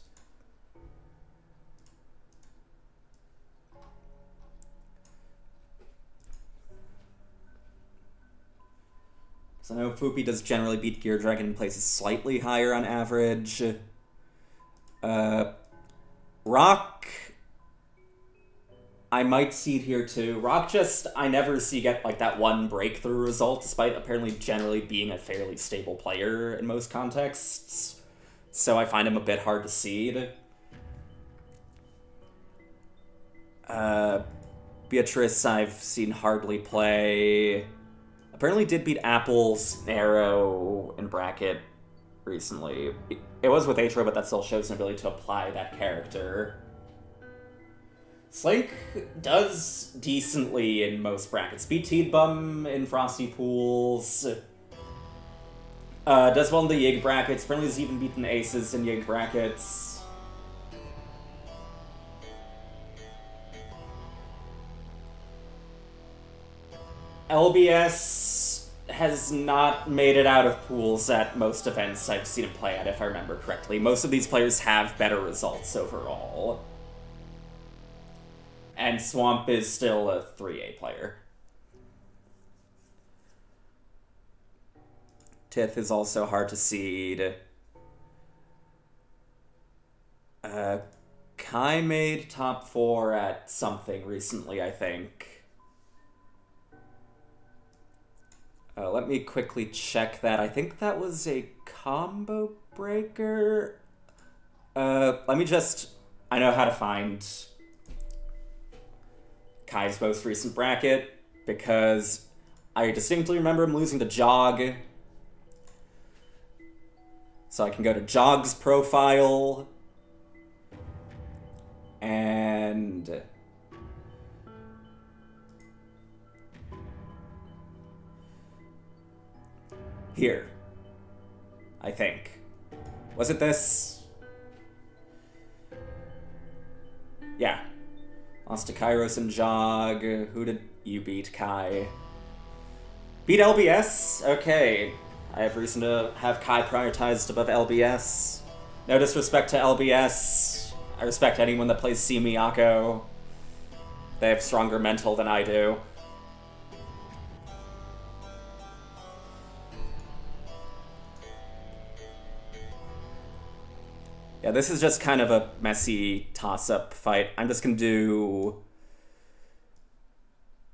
So I know Fupi does generally beat Gear Dragon in places slightly higher on average. Rock, I might seed here too. Rock I never see get like that one breakthrough result, despite apparently generally being a fairly stable player in most contexts. So I find him a bit hard to seed. Beatrice I've seen hardly play. Apparently did beat Apple's Narrow in bracket recently. It was with Atro, but that still shows an ability to apply that character. Slink does decently in most brackets. Beat Teedbum in Frosty Pools. Does well in the Yig brackets. Apparently has even beaten Aces in Yig brackets. LBS has not made it out of pools at most events I've seen him play at, if I remember correctly. Most of these players have better results overall. And Swamp is still a 3A player. Tith is also hard to seed. Kai made top 4 at something recently, I think. Let me quickly check that. I think that was a combo breaker. Let me just... I know how to find Kai's most recent bracket, because I distinctly remember him losing to Jog. So I can go to Jog's profile, and here, I think. Was it this? Yeah. Lost to Kairos and Jog. Who did you beat, Kai? Beat LBS? Okay. I have reason to have Kai prioritized above LBS. No disrespect to LBS. I respect anyone that plays C Miyako. They have stronger mental than I do. Yeah, this is just kind of a messy toss-up fight. I'm just gonna do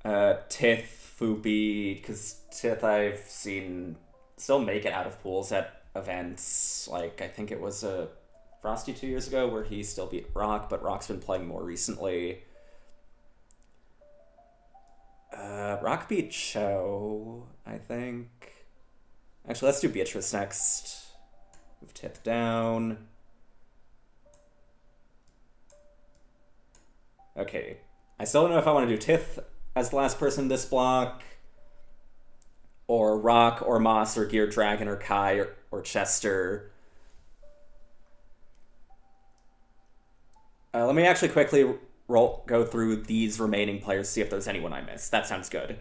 Tith, Fupi, because Tith I've seen still make it out of pools at events. Like, I think it was a Frosty 2 years ago where he still beat Rock, but Rock's been playing more recently. Rock beat Cho, I think. Actually, let's do Beatrice next. Move Tith down. Okay, I still don't know if I want to do Tith as the last person in this block, or Rock, or Moss, or Gear Dragon, or Kai, or Chester. Let me actually quickly go through these remaining players, see if there's anyone I missed. That sounds good.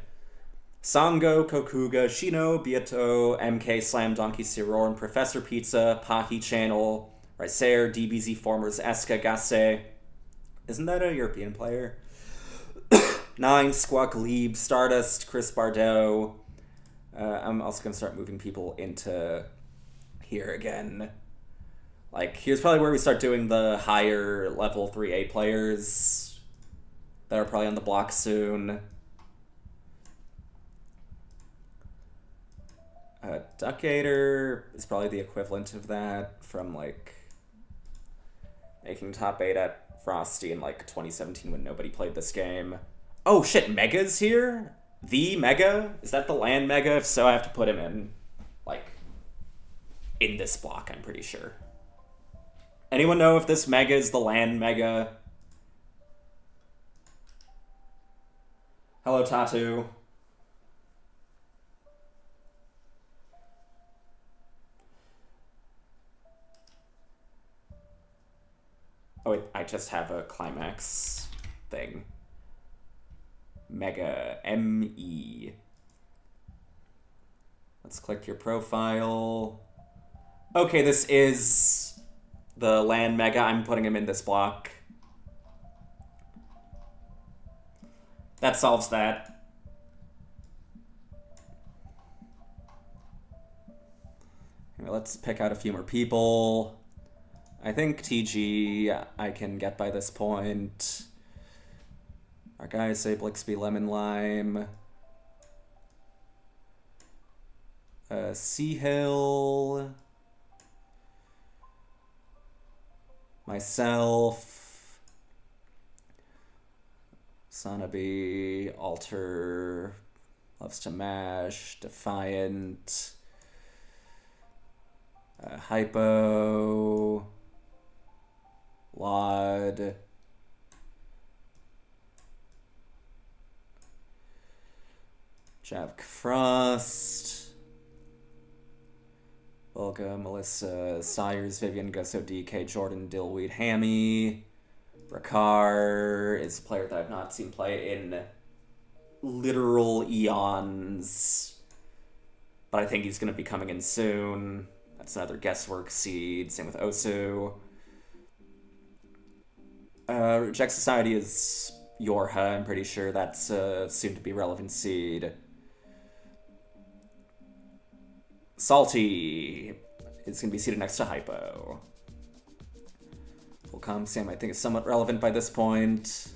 Sango, Kokuga, Shino, Bieto, MK, Slam Donkey, Siroran, Professor Pizza, Pahi Channel, Ricer, DBZ Formers, Eska, Gase. Isn't that a European player? 9, Squawk Lieb, Stardust, Chris Bardot. I'm also going to start moving people into here again. Like, here's probably where we start doing the higher level 3A players that are probably on the block soon. Duckgator is probably the equivalent of that from, like, making top 8 at Frosty in, like, 2017 when nobody played this game. Oh, shit, Mega's here? The Mega? Is that the land Mega? If so, I have to put him in, like, in this block, I'm pretty sure. Anyone know if this Mega is the land Mega? Hello, Tatu. Oh, wait, I just have a climax thing. Mega, M-E. Let's click your profile. Okay, this is the land Mega. I'm putting him in this block. That solves that. Anyway, let's pick out a few more people. I think TG I can get by this point. Our guys say Blixby Lemon Lime. Sea Hill. Myself. Sonabe. Alter. Loves to Mash. Defiant. Hypo. Lod. Jav Frost. Olga, Melissa, Sires, Vivian, Gusso, DK, Jordan, Dillweed, Hammy. Rakar is a player that I've not seen play in literal eons. But I think he's going to be coming in soon. That's another guesswork seed. Same with Osu. Reject Society is Yorha. I'm pretty sure that's a soon-to-be relevant seed. Salty is going to be seated next to Hypo. Volcom Sam, I think, is somewhat relevant by this point.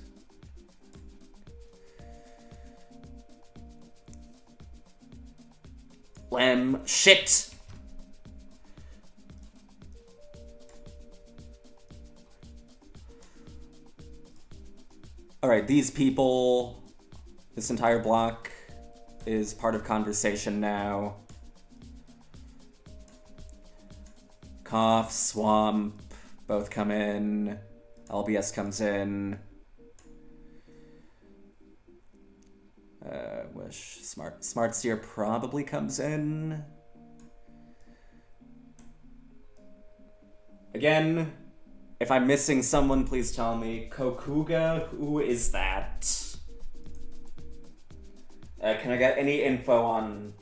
Lem. Shit! Alright, these people, this entire block is part of conversation now. Cough, Swamp, both come in. LBS comes in. Wish, Smart Steer probably comes in. Again, if I'm missing someone, please tell me. Kokuga, who is that? Can I get any info on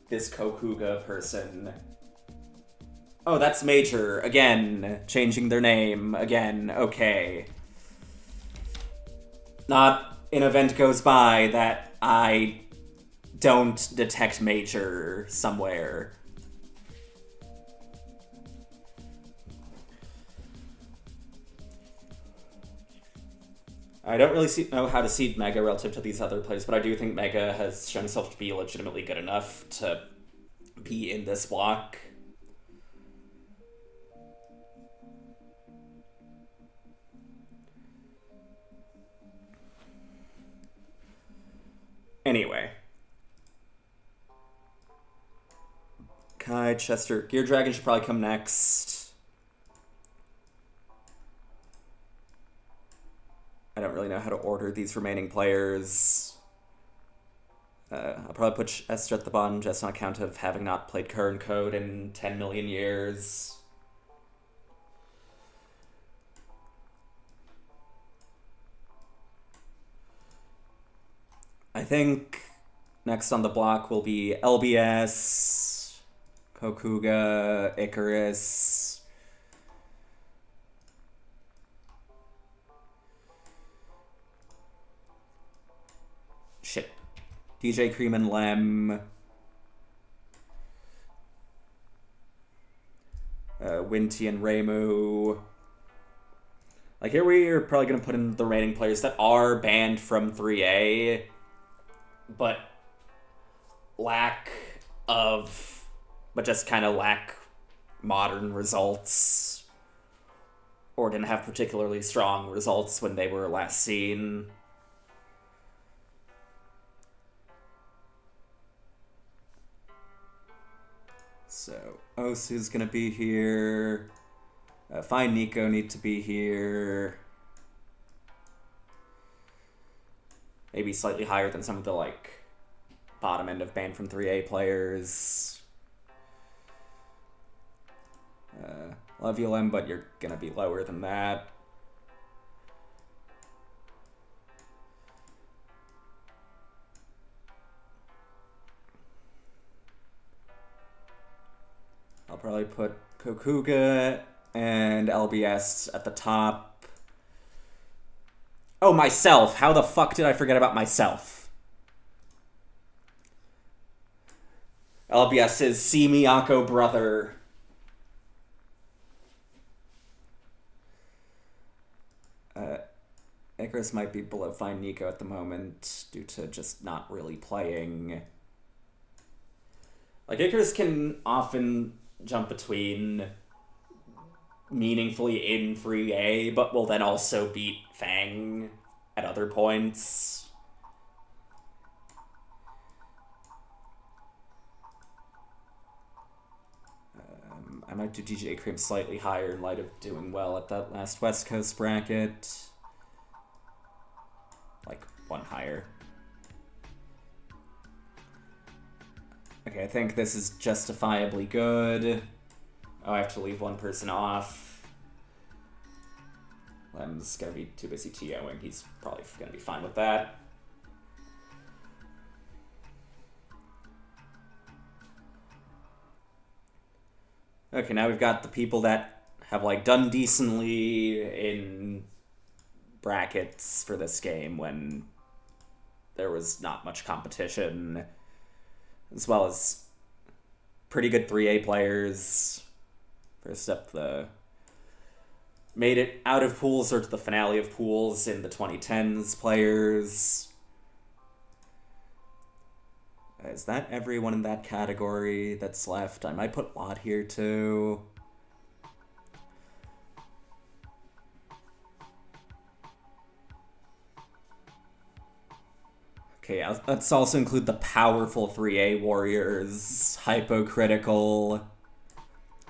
this Kokuga person? Oh, that's Major. Again, changing their name. Again, okay. Not an event goes by that I don't detect Major somewhere. I don't really know how to seed Mega relative to these other players, but I do think Mega has shown himself to be legitimately good enough to be in this block. Anyway. Kai, Chester, Gear Dragon should probably come next. I don't really know how to order these remaining players. I'll probably put Esther at the bottom just on account of having not played current code in 10 million years. I think next on the block will be LBS, Kokuga, Icarus. shit. DJ Cream and Lem. Winty and Reimu. Like, here we are probably going to put in the remaining players that are banned from 3A, but just kind of lack modern results, or didn't have particularly strong results when they were last seen. So, Osu's gonna be here. Fine Nico need to be here. Maybe slightly higher than some of the, like, bottom end of banned from 3A players. Love you, Lem, but you're gonna be lower than that. I'll probably put Kokuga and LBS at the top. Oh, myself. How the fuck did I forget about myself? LBS's C. Miyako brother. Icarus might be below Fine Nico at the moment due to just not really playing. Like, Icarus can often jump between meaningfully in 3A, but will then also beat Fang at other points. I might do DJ Cream slightly higher in light of doing well at that last West Coast bracket. Like, one higher. Okay, I think this is justifiably good. Oh, I have to leave one person off. Lem's gonna be too busy TOing. He's probably gonna be fine with that. Okay, now we've got the people that have, like, done decently in brackets for this game when there was not much competition, as well as pretty good 3A players. First up, made it out of pools or to the finale of pools in the 2010s players. Is that everyone in that category that's left? I might put Lot here too. Okay, let's also include the powerful 3A warriors. Hypocritical,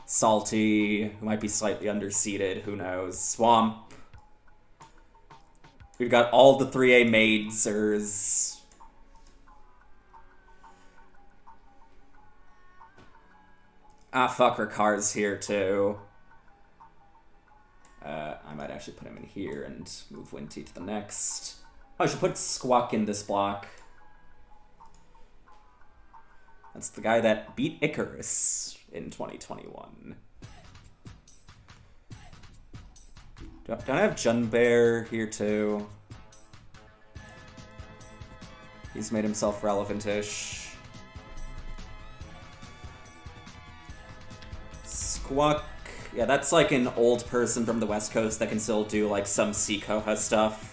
Salty, who might be slightly underseeded, who knows. Swamp. We've got all the 3A maidsers. Ah, fuck, Ricar's here too. I might actually put him in here and move Winty to the next. Oh, I should put Squawk in this block. That's the guy that beat Icarus in 2021. Don't I have Junbear here too? He's made himself relevant-ish. Squawk. Yeah, that's like an old person from the West Coast that can still do like some Sikoha stuff.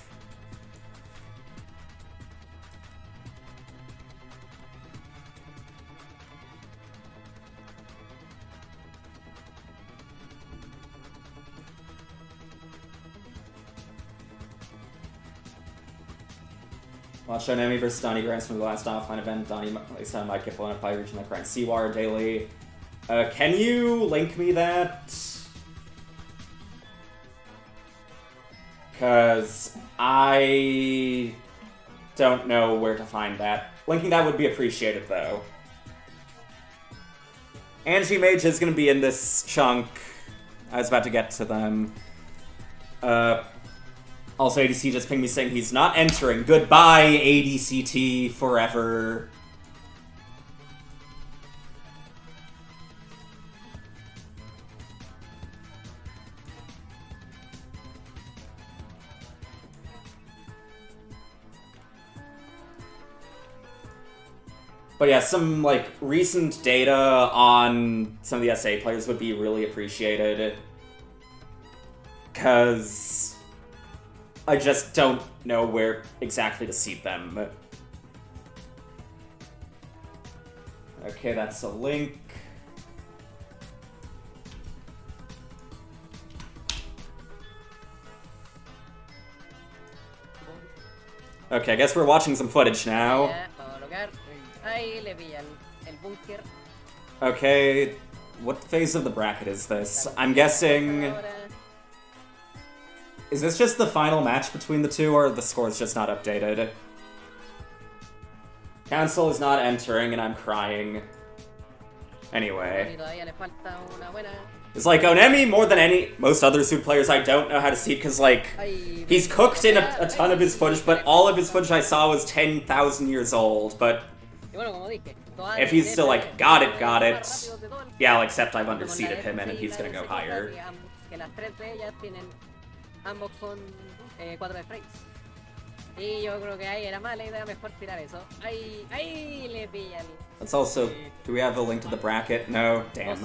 Watch Dynami versus Donnie Grimes from the last offline event. Donnie might get blown up by reaching that grind Seawar daily. Can you link me that? Because I don't know where to find that. Linking that would be appreciated, though. Angie Mage is going to be in this chunk. I was about to get to them. Also, ADC just pinged me saying he's not entering. Goodbye, ADCT, forever. But yeah, some, like, recent data on some of the SA players would be really appreciated. Because I just don't know where exactly to seat them. Okay, that's a link. Okay, I guess we're watching some footage now. Okay, what phase of the bracket is this? I'm guessing... Is this just the final match between the two, or are the scores just not updated? Council is not entering, and I'm crying. Anyway. It's like, Onemi, more than most other Suit players, I don't know how to seed, because, like, he's cooked in a ton of his footage, but all of his footage I saw was 10,000 years old, but if he's still like, got it, yeah, I'll accept I've underseeded him, and he's gonna go higher. Let's also... Do we have a link to the bracket? No? Damn.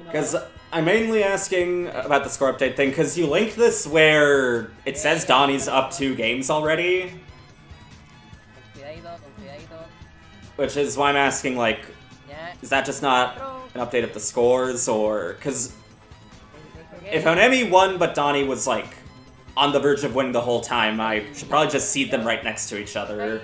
Because I'm mainly asking about the score update thing, because you linked this where it says Donnie's up 2 games already. Which is why I'm asking, like, is that just not an update of the scores, or... Because if Onemi won but Donnie was, like, on the verge of winning the whole time, I should probably just seed them right next to each other.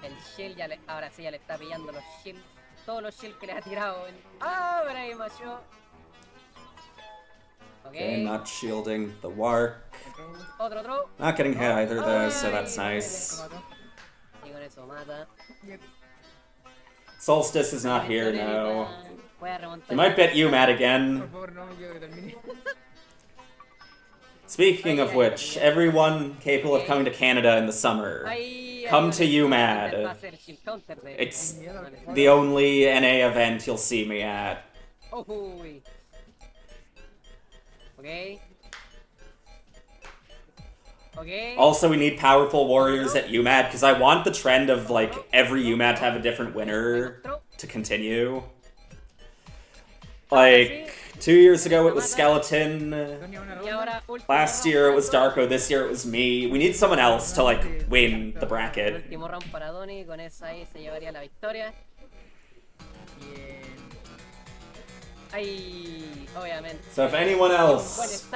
El shield ya le... Ahora sí ya le está pillando los shields. Todos los shields que le ha tirado. ¡Ah! Pero ahí macho. Okay, not shielding the Wark. Otro. Not getting hit either though, so that's nice. Solstice is not here now. He might bet you, Matt, again. Speaking of which, everyone capable of coming to Canada in the summer, come to UMAD. It's the only NA event you'll see me at. Also, we need powerful warriors at UMAD, because I want the trend of, like, every UMAD to have a different winner to continue. Like... 2 years ago it was Skeleton, last year it was Darko, this year it was me. We need someone else to, like, win the bracket. So if anyone else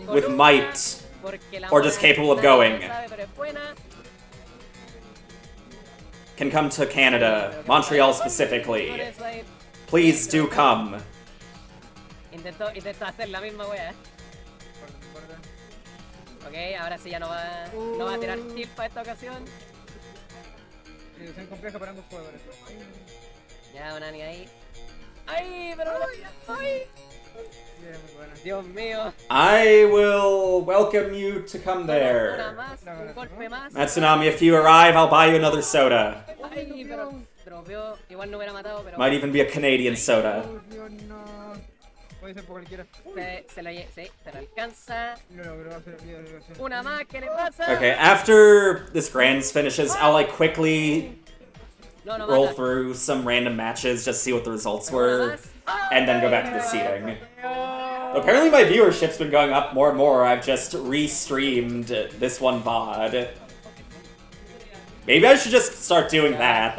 with might, or just capable of going, can come to Canada, Montreal specifically, please do come. Intentó hacer la misma wea. Ok, ahora sí ya no va a tirar chip para esta ocasión. Situación compleja para ambos jugadores. Ya, Onani ahí. ¡Ay, pero ¡ay! Dios mío. I will welcome you to come there. Un golpe más. Matsunami, if you arrive, I'll buy you another soda. Ay, pero dropeó. Igual no hubiera matado, pero... Might even be a Canadian soda. Puede ser por cualquiera. Se lo alcanza. Una más, ¿qué le pasa? Okay, after this Grands finishes, I'll, like, quickly roll through some random matches, just see what the results were, and then go back to the seating. Apparently my viewership's been going up more and more. I've just re-streamed this one VOD. Maybe I should just start doing that.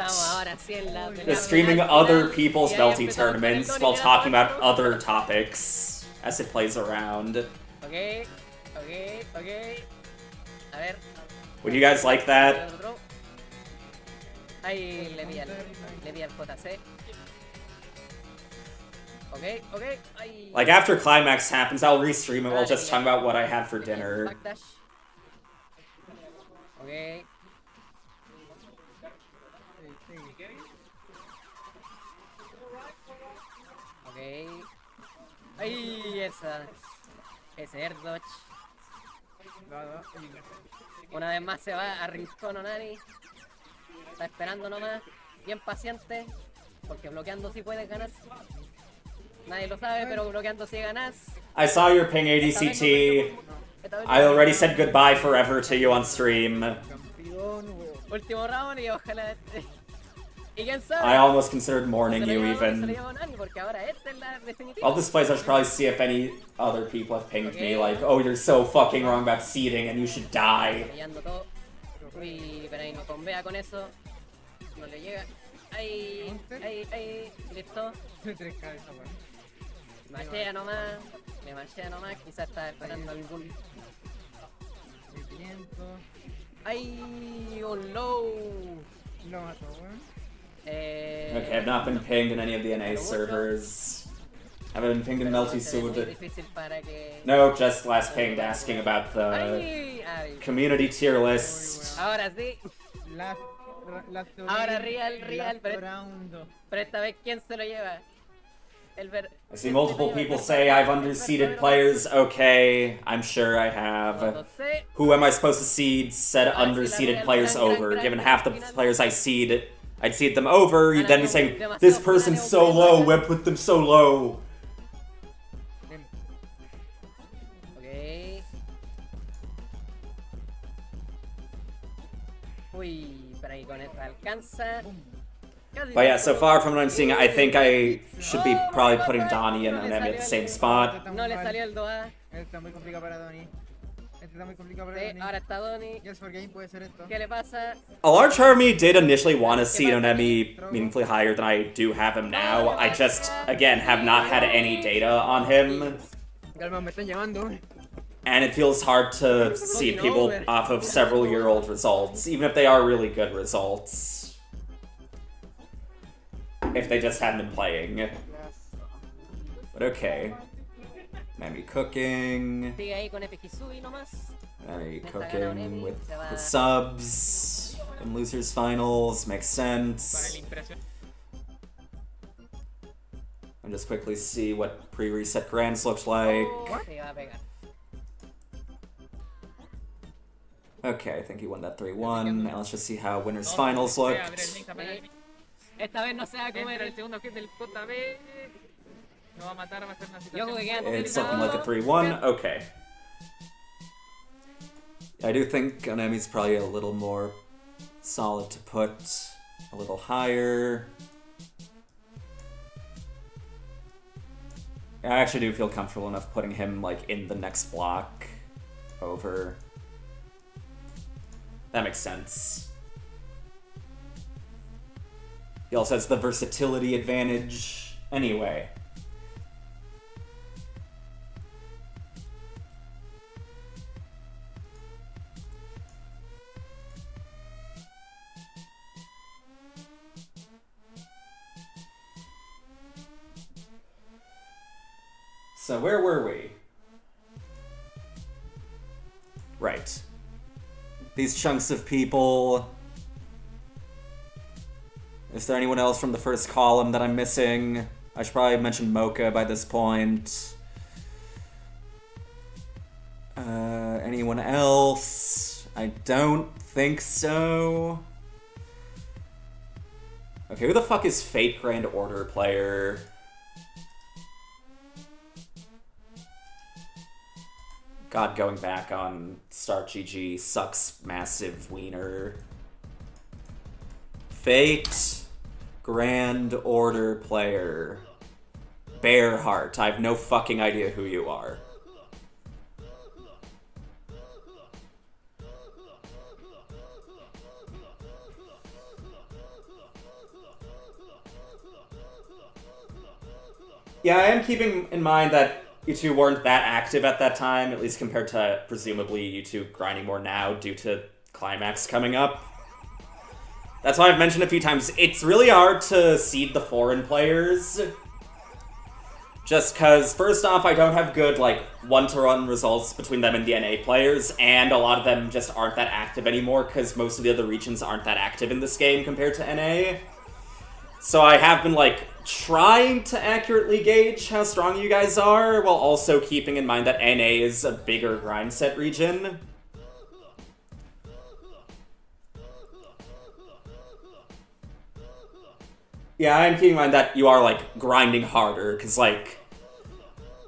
Just streaming other people's Melty tournaments while talking about other topics as it plays around. Okay. Would you guys like that? Like, after Climax happens, I'll re-stream it while just talking about what I had for dinner. Okay. Ok. ¡Ay, esa! Ese air dodge. Una vez más se va a Rincón Onani. Está esperando nomás. Bien paciente. Porque bloqueando sí puedes ganar. Nadie lo sabe, pero bloqueando sí ganas. I saw your ping ADCT. I already said goodbye forever to you on stream. Último round y ojalá... ¿Y quién sabe? I almost considered mourning you even. All this place I should probably see if any other people have pinged me like, oh, you're so fucking wrong about seeding and you should die. Uy, pero ahí no convea con eso. No le llega. Ahí, listo. Machea nomás. Me machea nomás. Quizás está esperando algún... ¡Ay! ¡Un low! Lo mató, weón. Okay, I've not been pinged in any of the NA servers. I haven't been pinged in Melty Sud. No, just last pinged asking about the community tier list. Ahora sí. Ahora real, pero esta vez ¿quién se lo lleva? I see multiple people say I've underseeded players. Okay, I'm sure I have. Who am I supposed to seed? Said underseeded players over. Given half the players I'd seed them over. You'd then be saying, this person's so low, we put them so low. Okay. Uy, pero ahí con esto alcanza. But yeah, so far from what I'm seeing, I think I should be probably putting Donnie and Onemi at the same spot. No le salió el 2A. Está muy complicado para Donnie. Está muy complicado para Donnie. Ahora está Donnie. Yes, for game puede ser esto. ¿Qué le pasa? A large part of me did initially want to see Onemi meaningfully higher than I do have him now. I just, again, have not had any data on him. Calma, me están llamando. And it feels hard to see people off of several-year-old results, even if they are really good results. If they just hadn't been playing. But okay. Maybe cooking. Maybe cooking with the subs in losers finals. Makes sense. And just quickly see what pre-reset grands looked like. Okay, I think he won that 3-1. Now let's just see how winners finals looked. Esta vez no se va a comer el segundo hit del JB. No va a matar, va a ser una situación. It's something like a 3-1. Okay. I do think Onemi's probably a little more solid to put a little higher. I actually do feel comfortable enough putting him like in the next block over. That makes sense. He also has the versatility advantage anyway. So where were we? Right. These chunks of people. Is there anyone else from the first column that I'm missing? I should probably mention Mocha by this point. Anyone else? I don't think so. Okay, who the fuck is Fate Grand Order player? God, going back on Start GG sucks massive wiener. Fate Grand Order player. Bearheart. I have no fucking idea who you are. Yeah, I am keeping in mind that you two weren't that active at that time, at least compared to, presumably, you two grinding more now due to Climax coming up. That's why I've mentioned a few times, it's really hard to seed the foreign players. Just because, first off, I don't have good, like, one-to-one results between them and the NA players, and a lot of them just aren't that active anymore, because most of the other regions aren't that active in this game compared to NA. So I have been, like, trying to accurately gauge how strong you guys are, while also keeping in mind that NA is a bigger grind set region. Yeah, I'm keeping in mind that you are, like, grinding harder, because, like,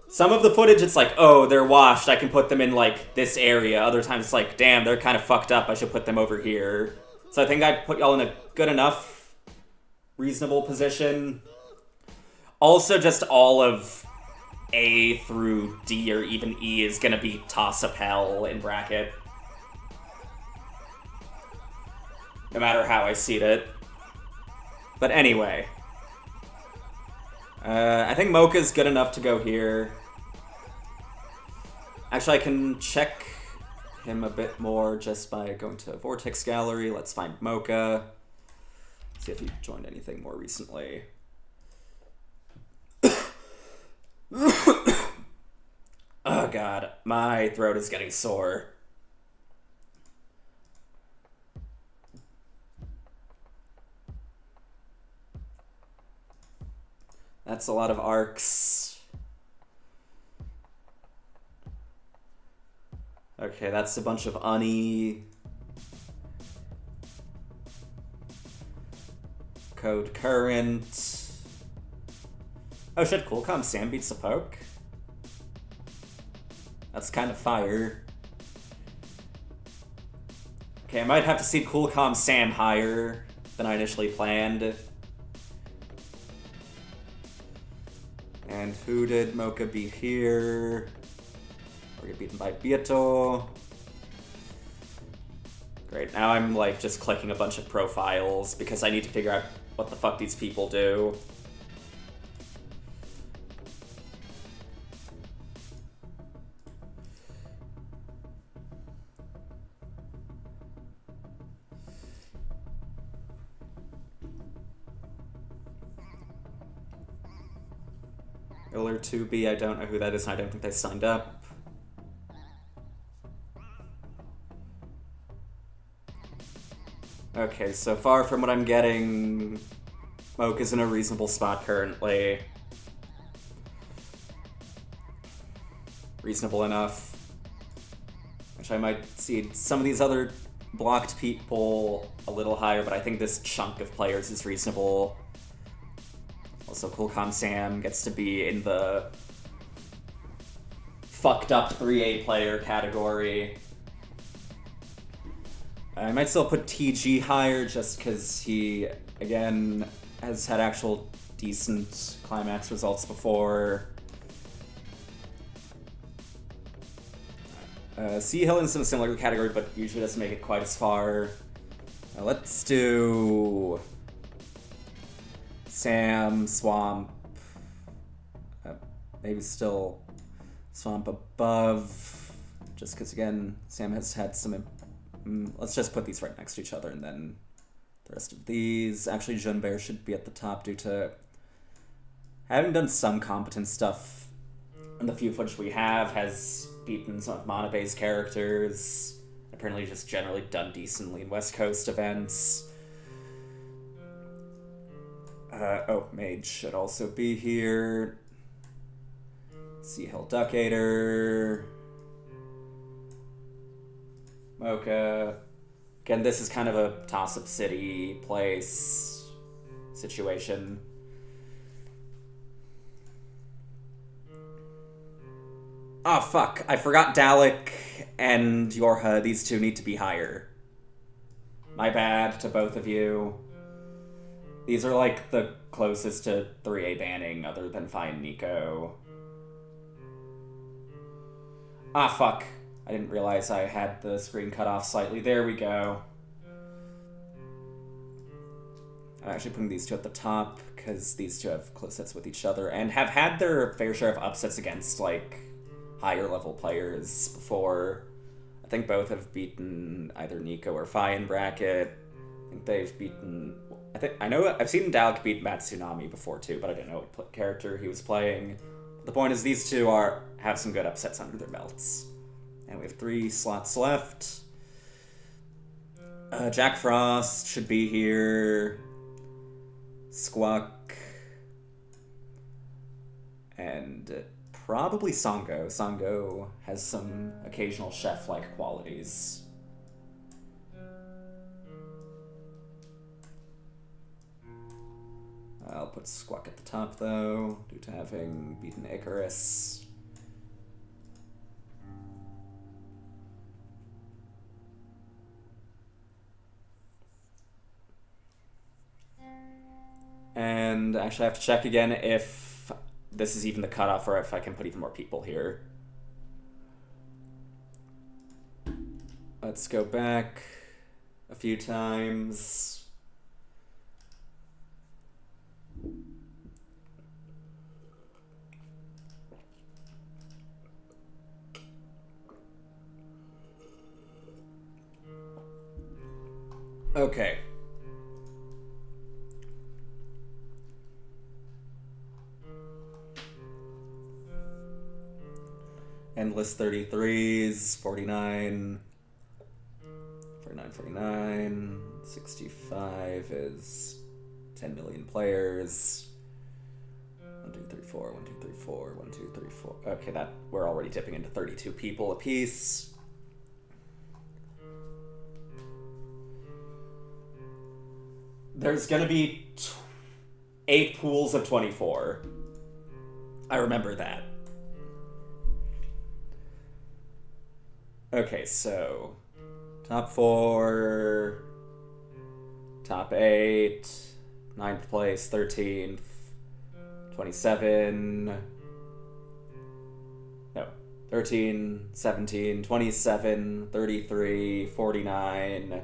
some of the footage, it's like, oh, they're washed, I can put them in, like, this area. Other times it's like, damn, they're kind of fucked up, I should put them over here. So I think I put y'all in a good enough, reasonable position. Also, just all of A through D or even E is gonna be toss-up hell in bracket. No matter how I seed it. But anyway. I think Mocha's good enough to go here. Actually, I can check him a bit more just by going to Vortex Gallery. Let's find Mocha. See if he joined anything more recently. Oh god, my throat is getting sore. That's a lot of arcs. Okay, that's a bunch of Uni. Code Current. Oh shit, Coolcom Sam beats the poke? That's kind of fire. Okay, I might have to see Coolcom Sam higher than I initially planned. And who did Mocha beat here? Or get beaten by Bieto. Great, now I'm like just clicking a bunch of profiles because I need to figure out what the fuck these people do. Iller 2B, I don't know who that is, and I don't think they signed up. Okay, so far from what I'm getting, Mocha's in a reasonable spot currently. Reasonable enough. Which I might see some of these other blocked people a little higher, but I think this chunk of players is reasonable. Also, Coolcom Sam gets to be in the fucked up 3A player category. I might still put TG higher just because he, again, has had actual decent climax results before. Sea Hill is in a similar category, but usually doesn't make it quite as far. Let's do Sam, Swamp, maybe still Swamp above, just because, again, Sam has had some... let's just put these right next to each other, and then the rest of these. Actually, Junbear should be at the top due to having done some competent stuff in the few footage we have, has beaten some of Manabe's characters, apparently just generally done decently in West Coast events. Oh, Mage should also be here. Sea Hill Duckator. Mocha. Again, this is kind of a toss-up city place situation. Oh, fuck. I forgot Dalek and Yorha. These two need to be higher. My bad to both of you. These are like the closest to 3A banning other than Fine Nico. Ah, fuck. I didn't realize I had the screen cut off slightly. There we go. I'm actually putting these two at the top because these two have close sets with each other and have had their fair share of upsets against, like, higher level players before. I think both have beaten either Nico or Fi in bracket. I think they've beaten... I've seen Dalek beat Matsunami before too, but I didn't know what character he was playing. But the point is these two have some good upsets under their belts. And we have 3 slots left. Jack Frost should be here. Squawk, and probably Songo. Songo has some occasional chef-like qualities. I'll put Squawk at the top, though, due to having beaten Icarus. And actually I have to check again if this is even the cutoff or if I can put even more people here. Let's go back a few times. Okay. Endless 33s, 49, 65 is 10 million players. 1, 2, 3, 4, 1, 2, 3, 4, 1, 2, 3, 4. Okay, that we're already dipping into 32 people apiece. There's gonna be 8 pools of 24. I remember that. Okay, so top 4, top 8, 9th place, 13th, 27, no, 13, 17, 27, 33, 49.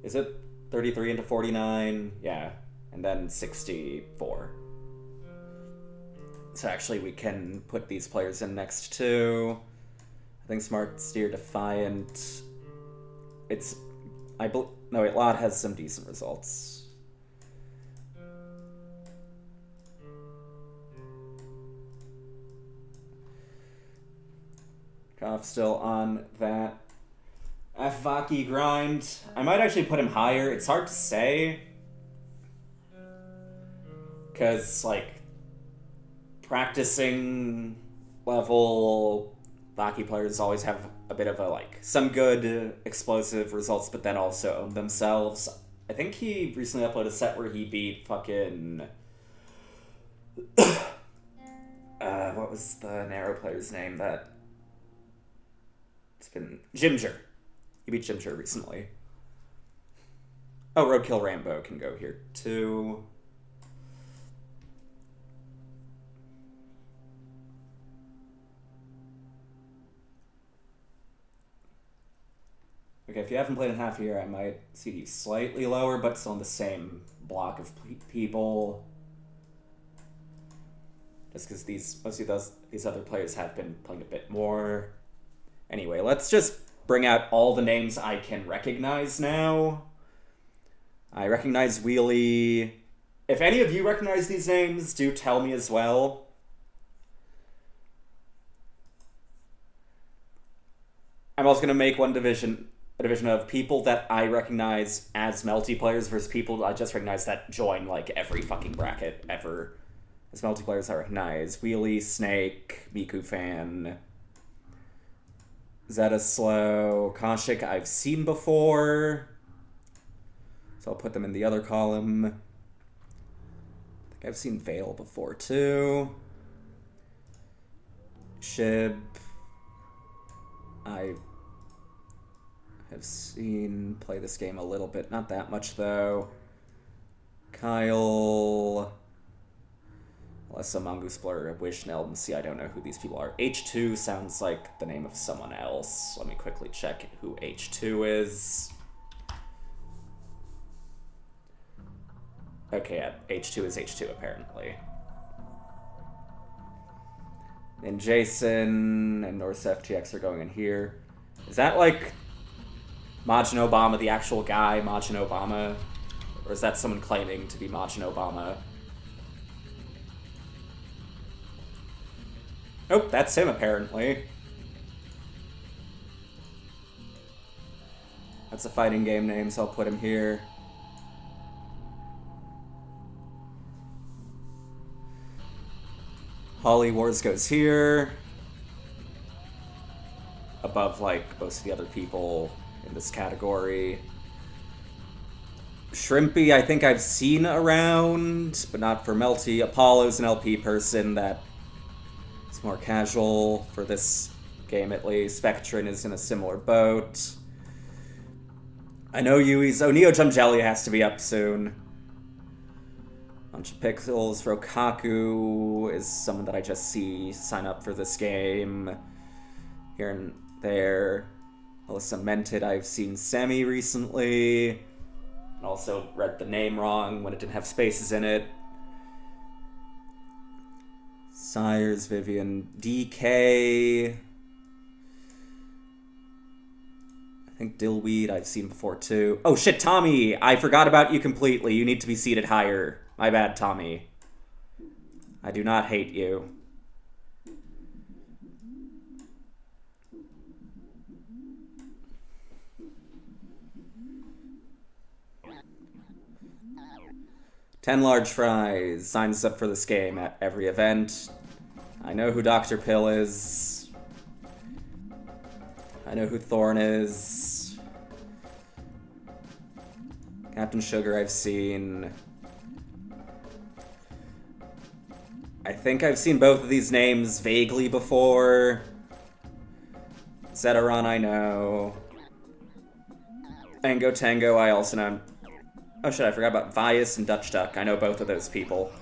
Is it 33 into 49? Yeah, and then 64. So actually we can put these players in next to... I think Smart Steer Defiant. It's... no, wait, Lot has some decent results. Koff still on that Afvaki grind. I might actually put him higher. It's hard to say. Because, like, practicing level... Vaki players always have a bit of a, like, some good explosive results, but then also own themselves. I think he recently uploaded a set where he beat fucking... what was the Narrow player's name that... It's been... Ginger. He beat Ginger recently. Oh, Roadkill Rambo can go here, too. Okay, if you haven't played in half a year, I might see you slightly lower, but still in the same block of people. Just because most of these other players have been playing a bit more. Anyway, let's just bring out all the names I can recognize now. I recognize Wheelie. If any of you recognize these names, do tell me as well. I'm also going to make a division of people that I recognize as Melty players versus people I just recognize that join, like, every fucking bracket ever. As Melty players I recognize Wheelie, Snake, Miku Fan, Zeta Slow, Kashik I've seen before, so I'll put them in the other column. I think I've seen Vale before too. Shib, I have seen play this game a little bit, not that much though. Kyle, Alessa, Mongoose Blur, Wishneld, see, I don't know who these people are. H2 sounds like the name of someone else. Let me quickly check who H2 is. Okay, yeah, H2 is H2 apparently. And Jason and Norse FTX are going in here. Is that like Majin Obama, the actual guy, Majin Obama? Or is that someone claiming to be Majin Obama? Nope, that's him apparently. That's a fighting game name, so I'll put him here. Holly Wars goes here. Above, like, most of the other people in this category. Shrimpy, I think I've seen around, but not for Melty. Apollo's an LP person that is more casual for this game, at least. Spectrin is in a similar boat. I know Yui's... Oh, Neo Jump Jelly has to be up soon. Bunch of Pixels. Rokaku is someone that I just see sign up for this game. Here and there. Alyssa Mented, I've seen Semi recently. And also read the name wrong when it didn't have spaces in it. Sires, Vivian, DK. I think Dillweed I've seen before too. Oh shit, Tommy! I forgot about you completely. You need to be seated higher. My bad, Tommy. I do not hate you. $10 large fries. Signs up for this game at every event. I know who Dr. Pill is. I know who Thorn is. Captain Sugar I've seen. I think I've seen both of these names vaguely before. Zetaron I know. Tango Tango I also know. Oh shit, I forgot about Vias and Dutch Duck. I know both of those people.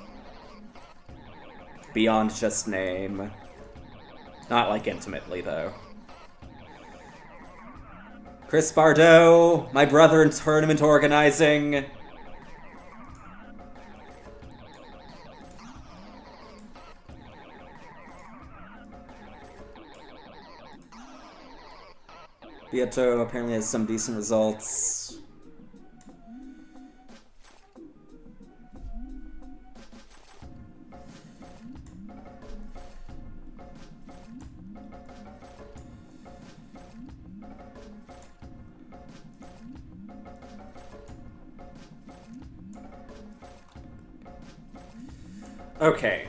Beyond just name. Not like intimately, though. Chris Bardot, my brother in tournament organizing. Beato apparently has some decent results. Okay.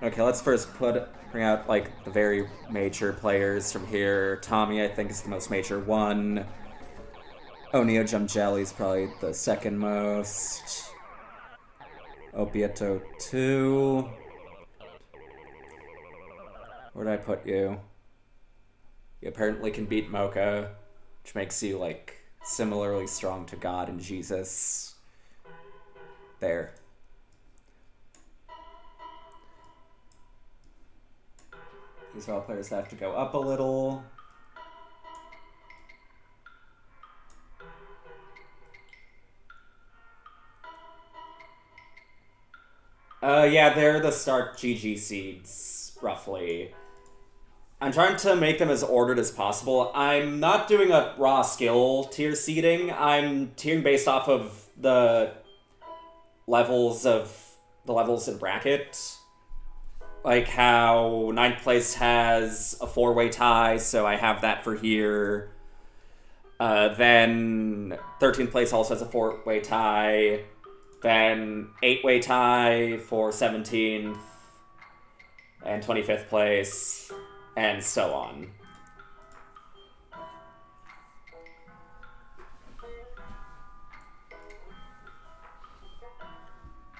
Okay, let's first bring out, like, the very major players from here. Tommy, I think, is the most major one. Oh, Neo Jump Jelly is probably the second most. Obieto 2. Where did I put you? You apparently can beat Mocha, which makes you, like, similarly strong to God and Jesus. There. These are all players that have to go up a little. Yeah, they're the start GG seeds, roughly. I'm trying to make them as ordered as possible. I'm not doing a raw skill tier seeding. I'm tiering based off of the levels in bracket. Like how 9th place has a 4-way tie, so I have that for here. Then 13th place also has a 4-way tie. Then 8-way tie for 17th and 25th place, and so on.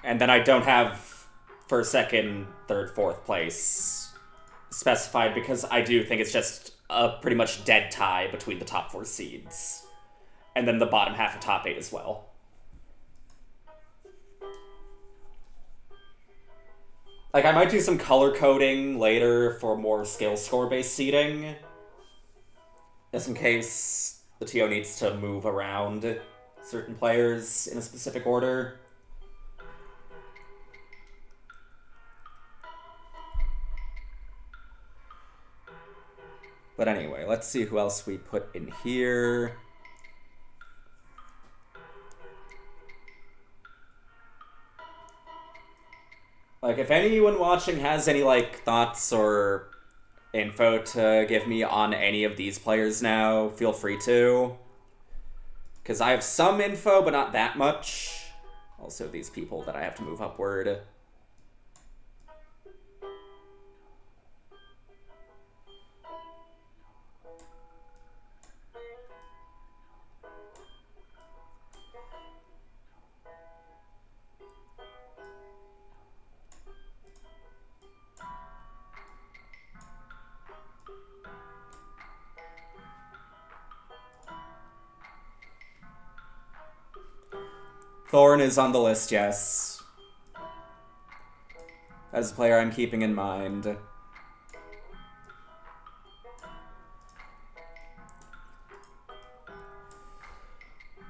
And then I don't have first, second, third, fourth place specified because I do think it's just a pretty much dead tie between the top 4 seeds. And then the bottom half of top 8 as well. Like, I might do some color coding later for more skill score-based seeding. Just in case the TO needs to move around certain players in a specific order. But anyway, let's see who else we put in here. Like, if anyone watching has any, like, thoughts or info to give me on any of these players now, feel free to. Because I have some info, but not that much. Also, these people that I have to move upward. Thorn is on the list, yes. As a player I'm keeping in mind.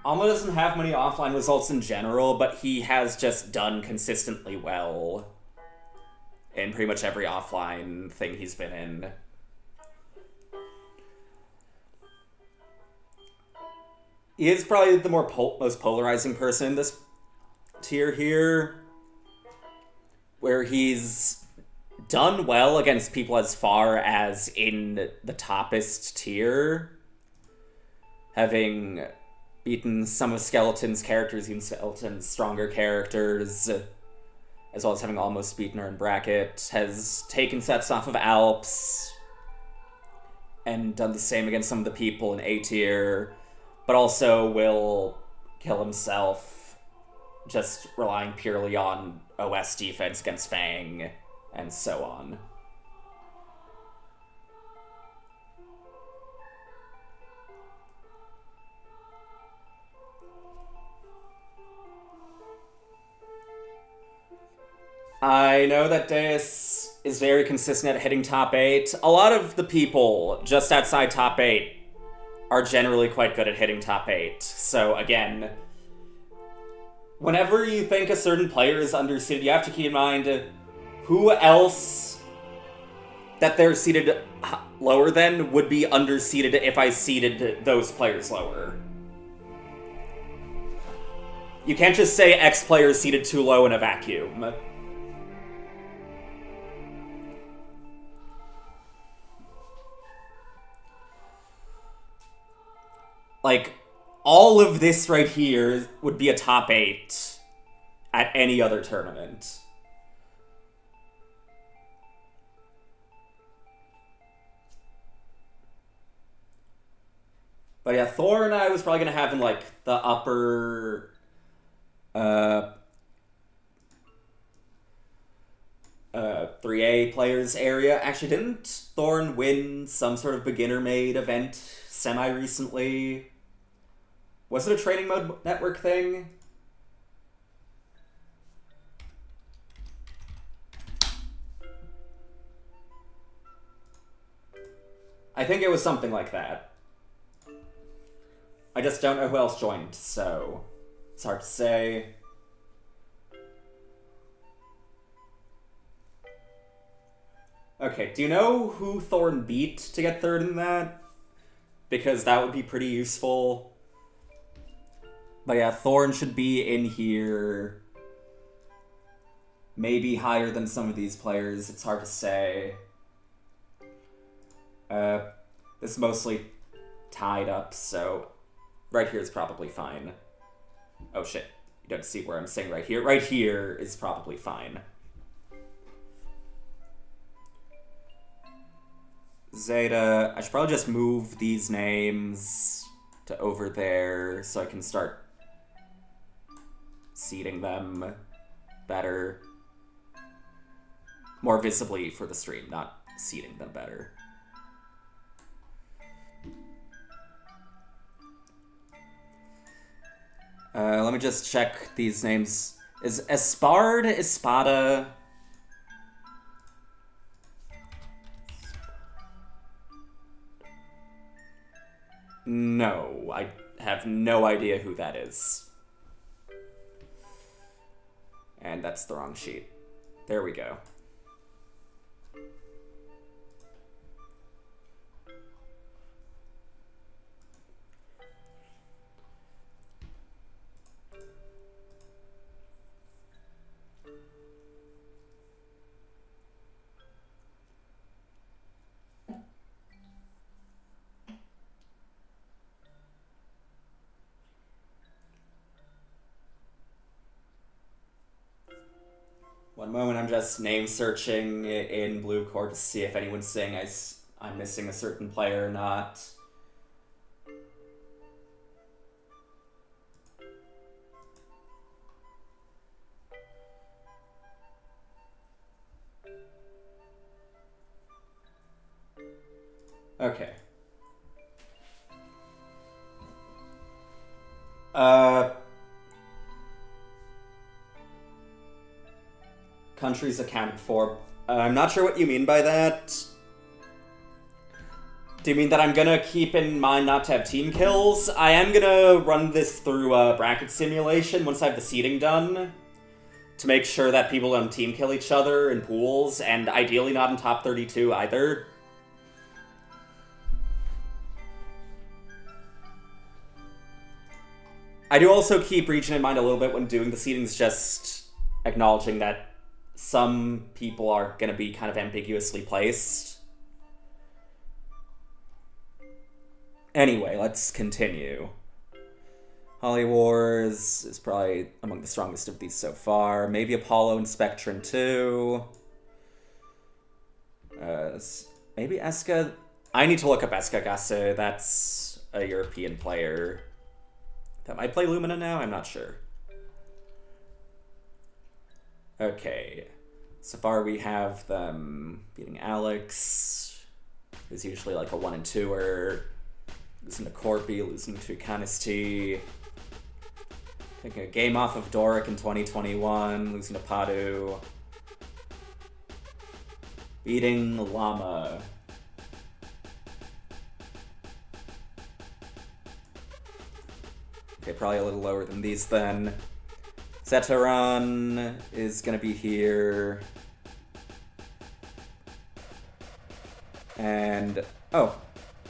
Alma doesn't have many offline results in general, but he has just done consistently well in pretty much every offline thing he's been in. He is probably the most polarizing person in this tier here, where he's done well against people as far as in the toppest tier, having beaten some of Skeleton's characters, even Skeleton's stronger characters, as well as having almost beaten her in bracket, has taken sets off of Alps, and done the same against some of the people in A tier, but also will kill himself just relying purely on OS defense against Fang, and so on. I know that Deus is very consistent at hitting top 8. A lot of the people just outside top 8 are generally quite good at hitting top 8. So again, whenever you think a certain player is underseeded, you have to keep in mind who else that they're seated lower than would be underseeded if I seeded those players lower. You can't just say X player is seated too low in a vacuum. Like, all of this right here would be a top 8 at any other tournament. But yeah, Thorn I was probably going to have in, like, the upper... 3A players area. Actually, didn't Thorn win some sort of beginner-made event semi-recently? Was it a training mode network thing? I think it was something like that. I just don't know who else joined, so it's hard to say. Okay, do you know who Thorn beat to get third in that? Because that would be pretty useful. But yeah, Thorn should be in here. Maybe higher than some of these players. It's hard to say. This is mostly tied up, so right here is probably fine. Oh shit, you don't see where I'm saying right here. Right here is probably fine. Zeta, I should probably just move these names to over there so I can start seeding them better. More visibly for the stream, not seeding them better. Let me just check these names. Is Espard, Espada... No, I have no idea who that is. And that's the wrong sheet. There we go. One moment, I'm just name searching in Blue Core to see if anyone's saying I'm missing a certain player or not. Okay. Countries accounted for. I'm not sure what you mean by that. Do you mean that I'm gonna keep in mind not to have team kills? I am gonna run this through a bracket simulation once I have the seeding done, to make sure that people don't team kill each other in pools, and ideally not in top 32 either. I do also keep region in mind a little bit when doing the seedings, just acknowledging that some people are going to be kind of ambiguously placed. Anyway, let's continue. Holly Wars is probably among the strongest of these so far. Maybe Apollo and Spectrum too. Maybe Eska. I need to look up Eska Gasse. That's a European player that might play Lumina now. I'm not sure. Okay. So far we have them beating Alex, who's usually like a 1 and 2er, losing to Corpy, losing to Canisty, taking a game off of Doric in 2021, losing to Padu, beating Llama. Okay, probably a little lower than these then. Zeteran is gonna be here. And, oh,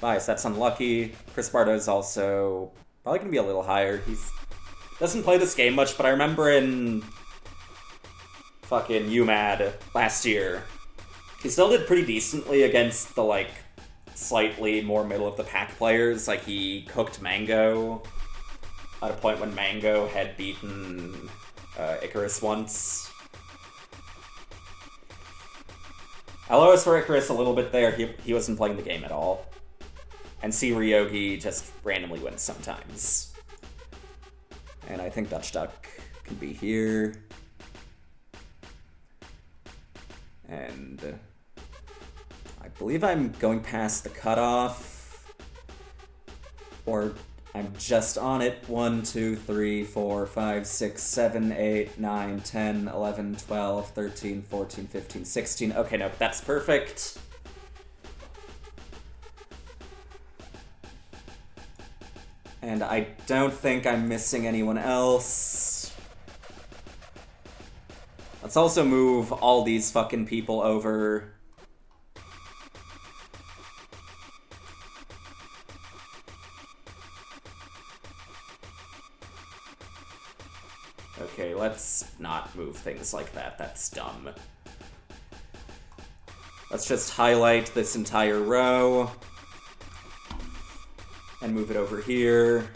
nice, that's unlucky. Chris Bardo is also probably gonna be a little higher. He doesn't play this game much, but I remember in fucking UMAD last year, he still did pretty decently against the, like, slightly more middle-of-the-pack players. Like, he cooked Mango at a point when Mango had beaten Icarus once. LOS for Icarus a little bit there. He wasn't playing the game at all. And C. Ryogi just randomly wins sometimes. And I think Dutch Duck can be here. And I believe I'm going past the cutoff. Or I'm just on it. 1, 2, 3, 4, 5, 6, 7, 8, 9, 10, 11, 12, 13, 14, 15, 16. Okay, no, that's perfect. And I don't think I'm missing anyone else. Let's also move all these fucking people over. Okay, let's not move things like that. That's dumb. Let's just highlight this entire row and move it over here.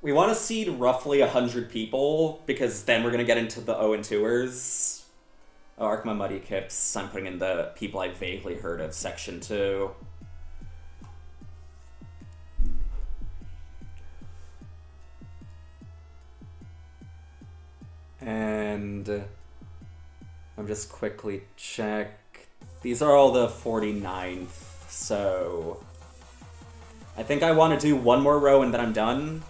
We want to seed roughly 100 people, because then we're going to get into the 0 and 2ers. Oh, Arkma Muddy Kips. I'm putting in the people I vaguely heard of section 2. And I'm just quickly check. These are all the 49th, so I think I want to do one more row and then I'm done.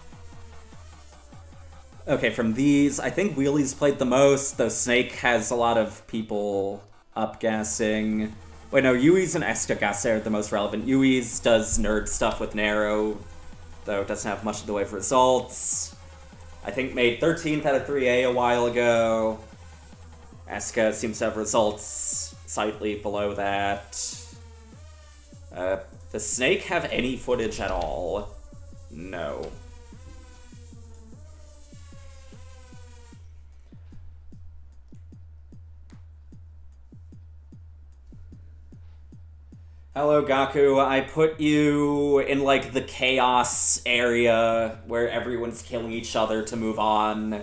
Okay, from these, I think Wheelie's played the most, though Snake has a lot of people upgassing. Wait, no, Yui's and Eska are the most relevant. Yui's does nerd stuff with Narrow, though it doesn't have much of the way of results. I think made 13th out of 3A a while ago. Eska seems to have results slightly below that. Does Snake have any footage at all? No. Hello, Gaku. I put you in, like, the chaos area where everyone's killing each other to move on.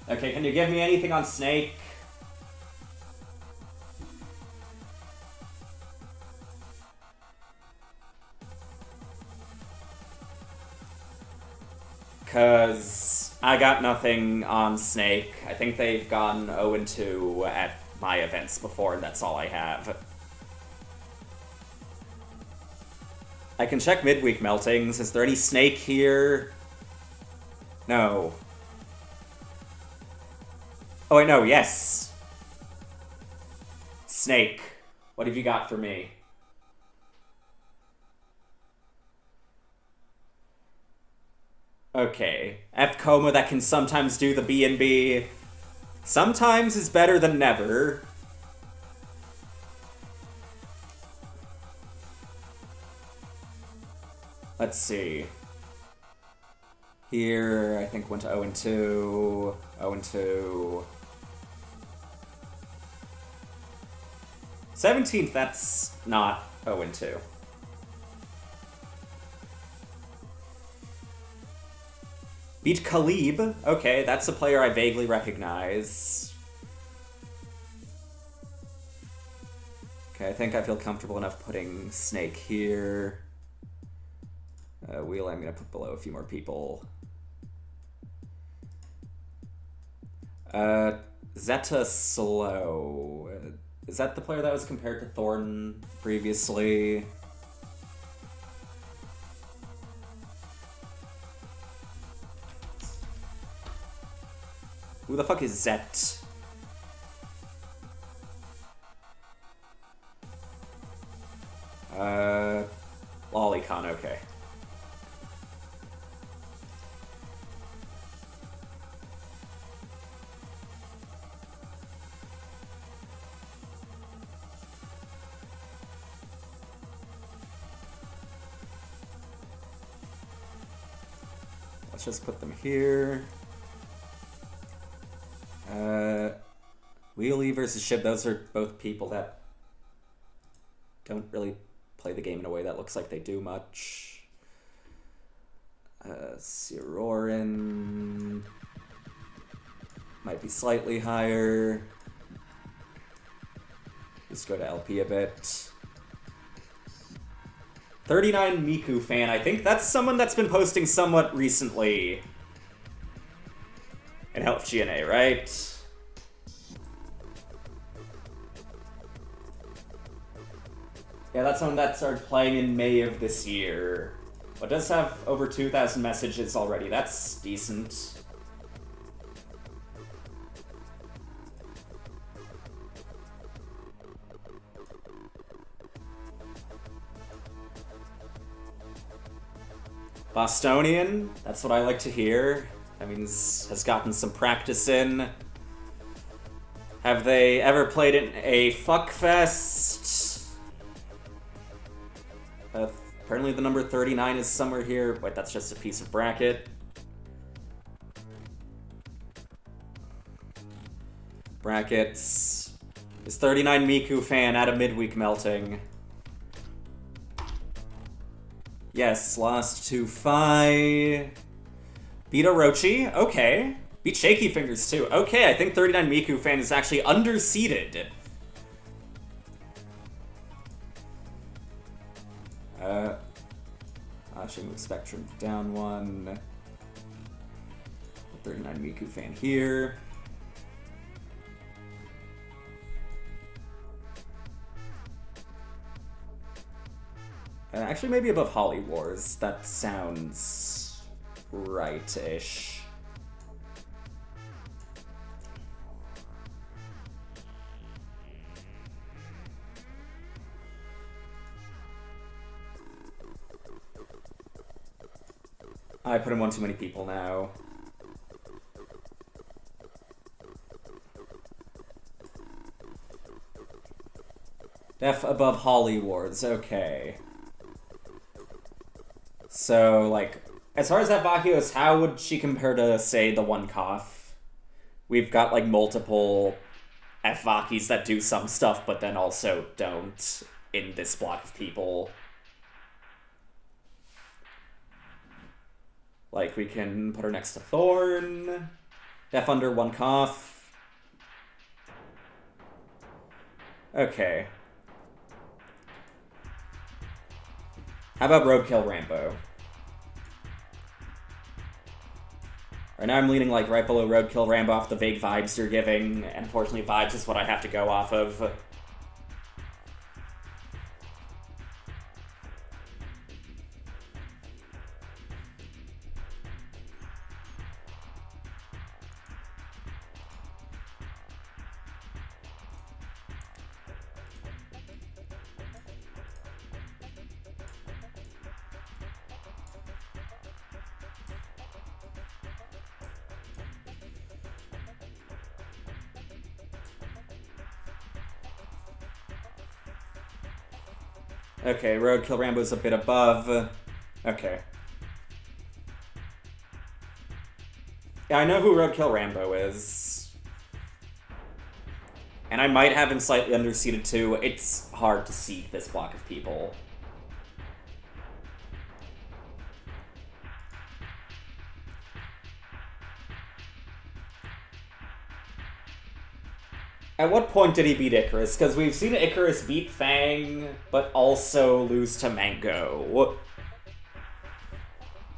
Okay, can you give me anything on Snake? Because I got nothing on Snake. I think they've gone 0-2 at my events before, and that's all I have. I can check midweek meltings. Is there any Snake here? No. Oh, wait, no, yes. Snake. What have you got for me? Okay. F Coma that can sometimes do the B&B. Sometimes is better than never. Let's see. Here, I think went to 0-2. 0-2. 17th, that's not 0-2. Beat Clim. Okay, that's a player I vaguely recognize. Okay, I think I feel comfortable enough putting Snake here. Wheel I'm gonna put below a few more people. Zeta Slow. Is that the player that was compared to Thornton previously? Who the fuck is Zet? Lolicon, okay. Let's just put them here. Wheelie versus Shib, those are both people that don't really play the game in a way that looks like they do much. Sirorin might be slightly higher. Just go to LP a bit. 39 Miku fan, I think that's someone that's been posting somewhat recently in Health GNA, right? Yeah, that's someone that started playing in May of this year. But does have over 2,000 messages already. That's decent. Bostonian, that's what I like to hear. That means has gotten some practice in. Have they ever played in a fuckfest? Apparently the number 39 is somewhere here. Wait, that's just a piece of bracket. Brackets. Is 39 Miku fan at a midweek melting? Yes, lost to Phi. Beat Orochi, okay. Beat Shaky Fingers too. Okay, I think 39 Miku fan is actually underseeded. Ashing Spectrum down one. 39 Miku fan here. Actually, maybe above Holly Wars. That sounds right-ish. I put him on too many people now. Def above Holly Wars, okay. So, like, as far as that Baki goes, how would she compare to, say, the One Cough? We've got, like, multiple Vakis that do some stuff, but then also don't in this block of people. Like, we can put her next to Thorn. Def under 1 cough. Okay. How about Roadkill Rambo? Right now I'm leaning like right below Roadkill Rambo off the vague vibes you're giving, and unfortunately vibes is what I have to go off of. Okay, Roadkill Rambo's a bit above. Okay. Yeah, I know who Roadkill Rambo is. And I might have him slightly underseeded too. It's hard to seed this block of people. At what point did he beat Icarus? Because we've seen Icarus beat Fang, but also lose to Mango.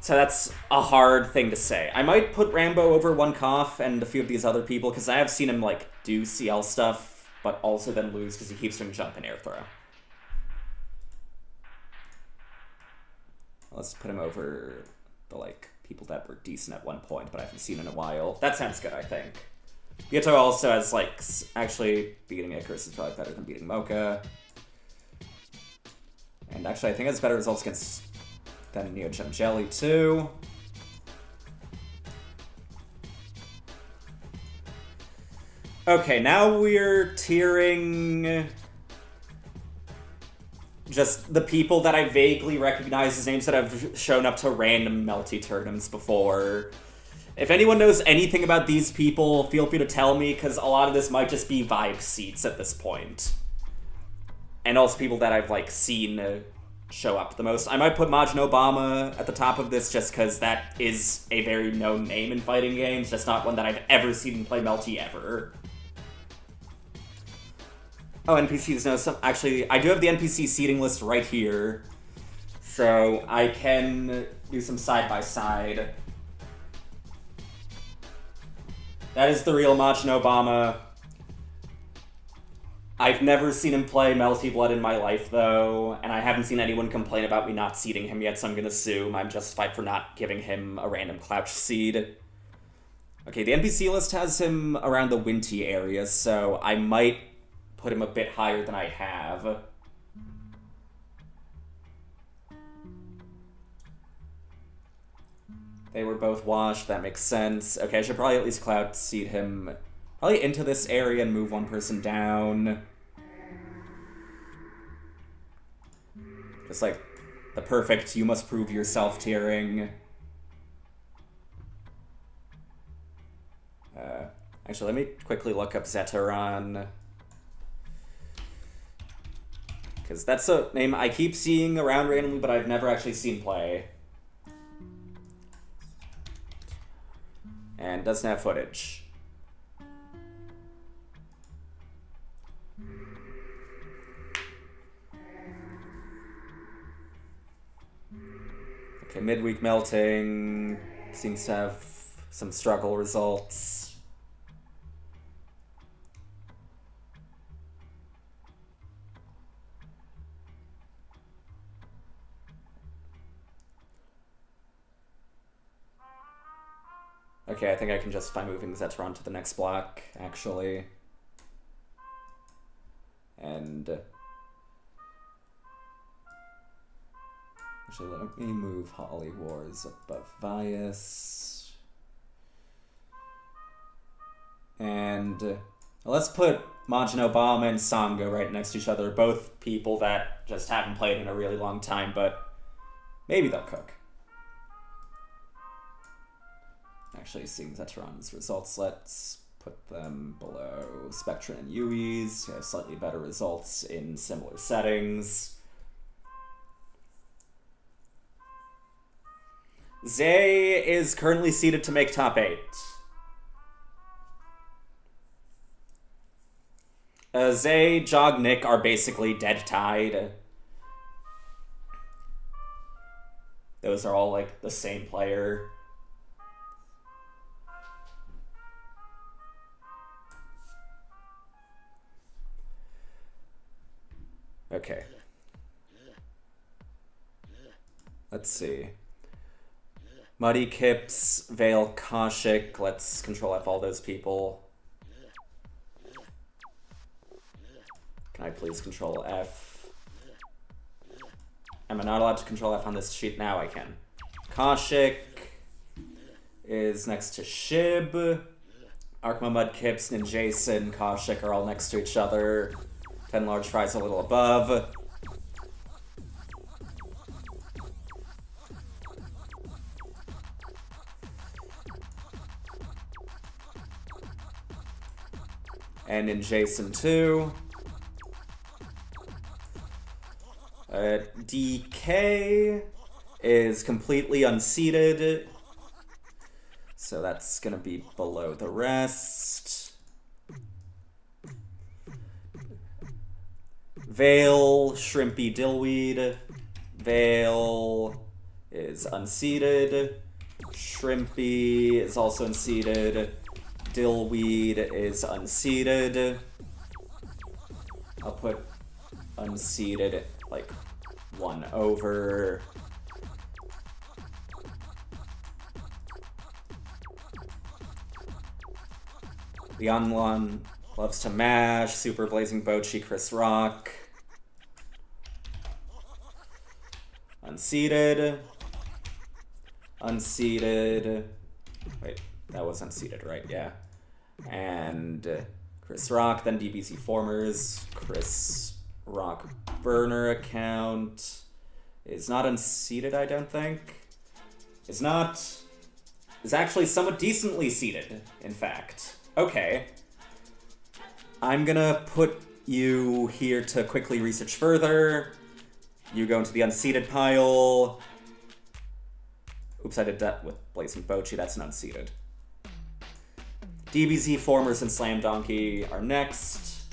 So that's a hard thing to say. I might put Rambo over 1 cough and a few of these other people, because I have seen him, like, do CL stuff, but also then lose because he keeps doing jump and air throw. Let's put him over the, like, people that were decent at one point, but I haven't seen in a while. That sounds good, I think. Gito also has, like, actually beating Icarus is probably better than beating Mocha. And actually, I think it has better results against than Neo Gem Jelly, too. Okay, now we're tiering just the people that I vaguely recognize as names that have shown up to random Melty tournaments before. If anyone knows anything about these people, feel free to tell me, because a lot of this might just be vibe seats at this point. And also people that I've, like, seen show up the most. I might put Majin Obama at the top of this just because that is a very known name in fighting games, just not one that I've ever seen play Melty ever. Oh, NPCs know some... Actually, I do have the NPC seating list right here, so I can do some side-by-side. That is the real Majin Obama. I've never seen him play Melty Blood in my life, though, and I haven't seen anyone complain about me not seeding him yet, so I'm gonna assume I'm justified for not giving him a random Clouch seed. Okay, the NPC list has him around the Winty area, so I might put him a bit higher than I have. They were both washed, that makes sense. Okay, I should probably at least Cloud seed him probably into this area and move 1 person down. Just like the perfect you must prove yourself tiering. Actually, let me quickly look up Zeteran, because that's a name I keep seeing around randomly, but I've never actually seen play. And doesn't have footage. Okay, midweek melting seems to have some struggle results. Okay, I think I can justify moving Zeteran to the next block, actually. And... actually, let me move Holly Wars above Vias. And let's put Majin Obama and Sangha right next to each other. Both people that just haven't played in a really long time, but maybe they'll cook. Actually, seeing Zeteran's results, let's Put them below Spectrum and Yui's. Have slightly better results in similar settings. Zay is currently seeded to make top 8. Zay, Jog, Nick are basically dead tied. Those are all like the same player. Okay. Let's see. Muddy, Kips, Vale, Kaushik. Let's control F all those people. Can I please control F? Am I not allowed to control F on this sheet? Now I can. Kaushik is next to Shib. Arkma, Mud, Kips, and Jason, Kaushik are all next to each other. 10 large fries a little above. And in Jason too. DK is completely unseated. So that's gonna be below the rest. Vale, Shrimpy, Dillweed. Vale is unseated. Shrimpy is also unseated. Dillweed is unseated. I'll put unseated like 1 over. Lianlon loves to mash. Super Blazing Bochi, Chris Rock. Unseated. Unseated. Wait, that was unseated, right? Yeah. And Chris Rock, then DBZ Formers. Chris Rock burner account is not unseated, I don't think. Is not. Is actually somewhat decently seated, in fact. Okay. I'm gonna put you here to quickly research further. You go into the unseated pile. Oops, I did that with Blazing Bochi. That's an unseated. DBZ, Formers, and Slam Donkey are next.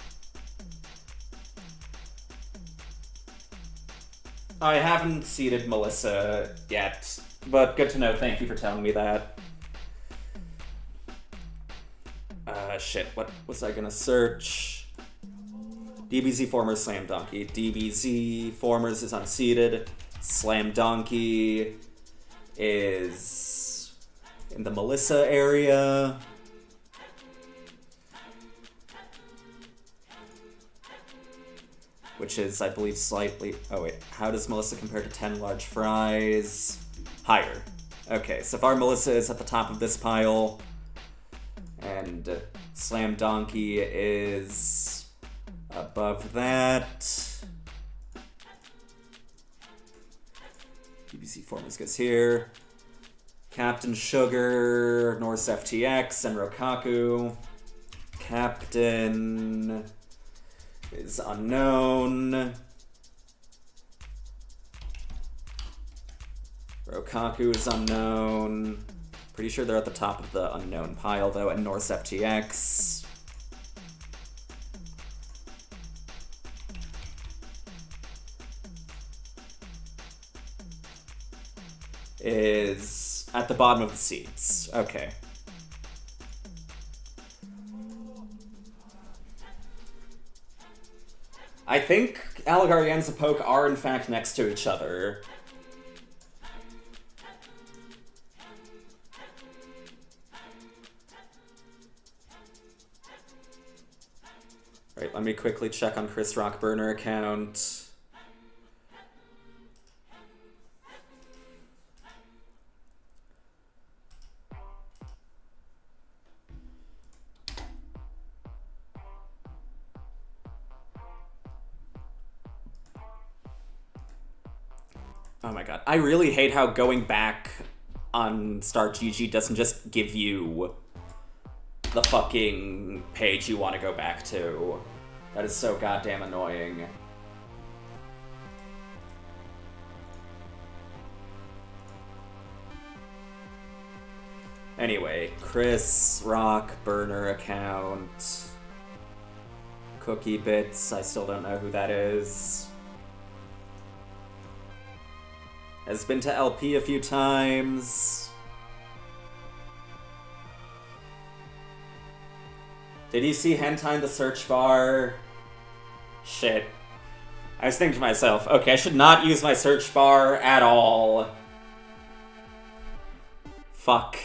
I haven't seated Melissa yet, but good to know. Thank you for telling me that. Shit, what was I gonna search? DBZ, Formers, Slam Donkey. DBZ, Formers is unseated. Slam Donkey is in the Melissa area. Which is, I believe, slightly... Oh, wait. How does Melissa compare to 10 large fries? Higher. Okay, so far Melissa is at the top of this pile. And Slam Donkey is above that. BBC Formers goes here. Captain Sugar, Norse FTX, and Rokaku. Captain is unknown. Rokaku is unknown. Pretty sure they're at the top of the unknown pile, though, and Norse FTX. Is at the bottom of the seeds. Okay. I think Alligar and Zapoke are in fact next to each other. Right, let me quickly check on Chris Rock burner account. Oh my god. I really hate how going back on Start GG doesn't just give you the fucking page you want to go back to. That is so goddamn annoying. Anyway, Chris, Rock, burner account. Cookie Bits, I still don't know who that is. Has been to LP a few times. Did you see hentai in the search bar? Shit. I was thinking to myself, okay, I should not use my search bar at all. Fuck.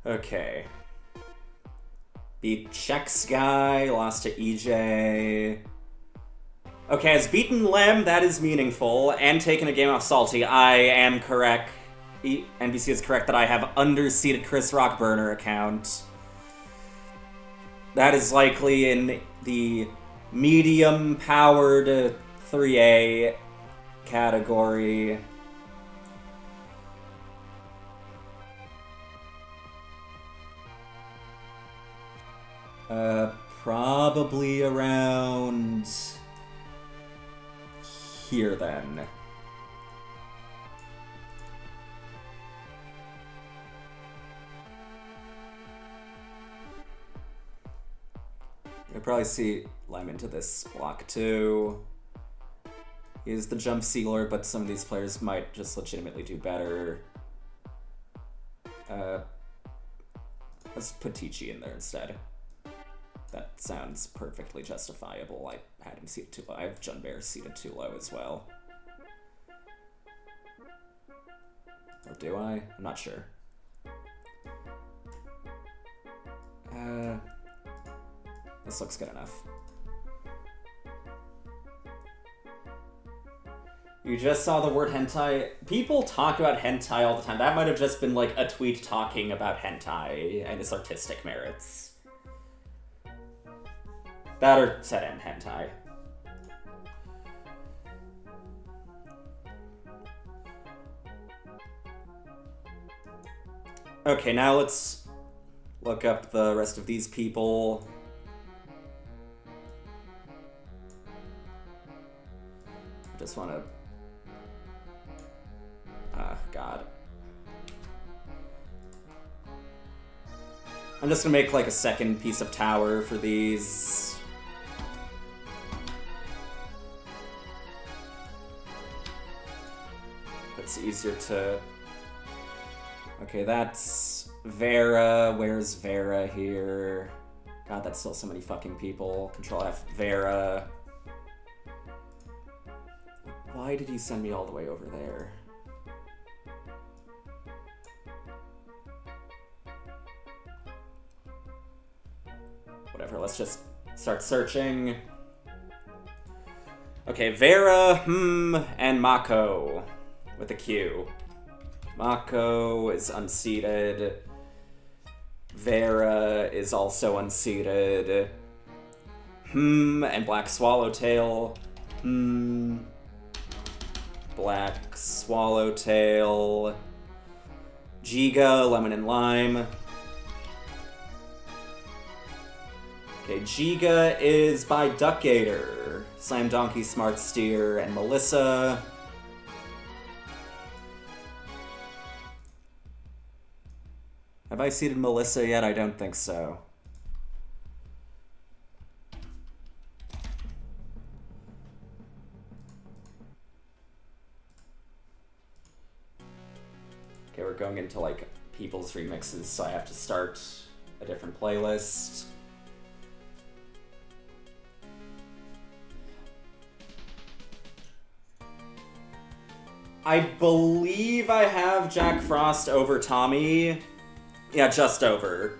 Okay. Beat Chex Guy, lost to EJ. Okay, has beaten Lem, that is meaningful, and taken a game off Salty. I am correct. NBC is correct that I have underseated Chris Rock burner account. That is likely in the medium-powered 3A category. Probably around here then. You'll probably see Lem into this block too. He is the jump sealer, but some of these players might just legitimately do better. Let's put Tichi in there instead. That sounds perfectly justifiable. I had him seated too low. I have Jun Bear seated too low as well. Or do I? I'm not sure. This looks good enough. You just saw the word hentai. People talk about hentai all the time. That might have just been like a tweet talking about hentai and its artistic merits. That or set in hentai. Okay, now let's look up the rest of these people. I just want to... God. I'm just gonna make like a second piece of tower for these. It's easier to... Okay, that's Vera. Where's Vera here? God, that's still so many fucking people. Control F, Vera. Why did you send me all the way over there? Whatever, let's just start searching. Okay, Vera, and Mako with a Q. Mako is unseated. Vera is also unseated. And Black Swallowtail. Black Swallowtail. Giga, Lemon and Lime. Okay, Giga is by Duckgator. Slam Donkey, Smart Steer, and Melissa. Have I seated Melissa yet? I don't think so. Okay, we're going into like people's remixes, so I have to start a different playlist. I believe I have Jack Frost over Tommy. Yeah, just over.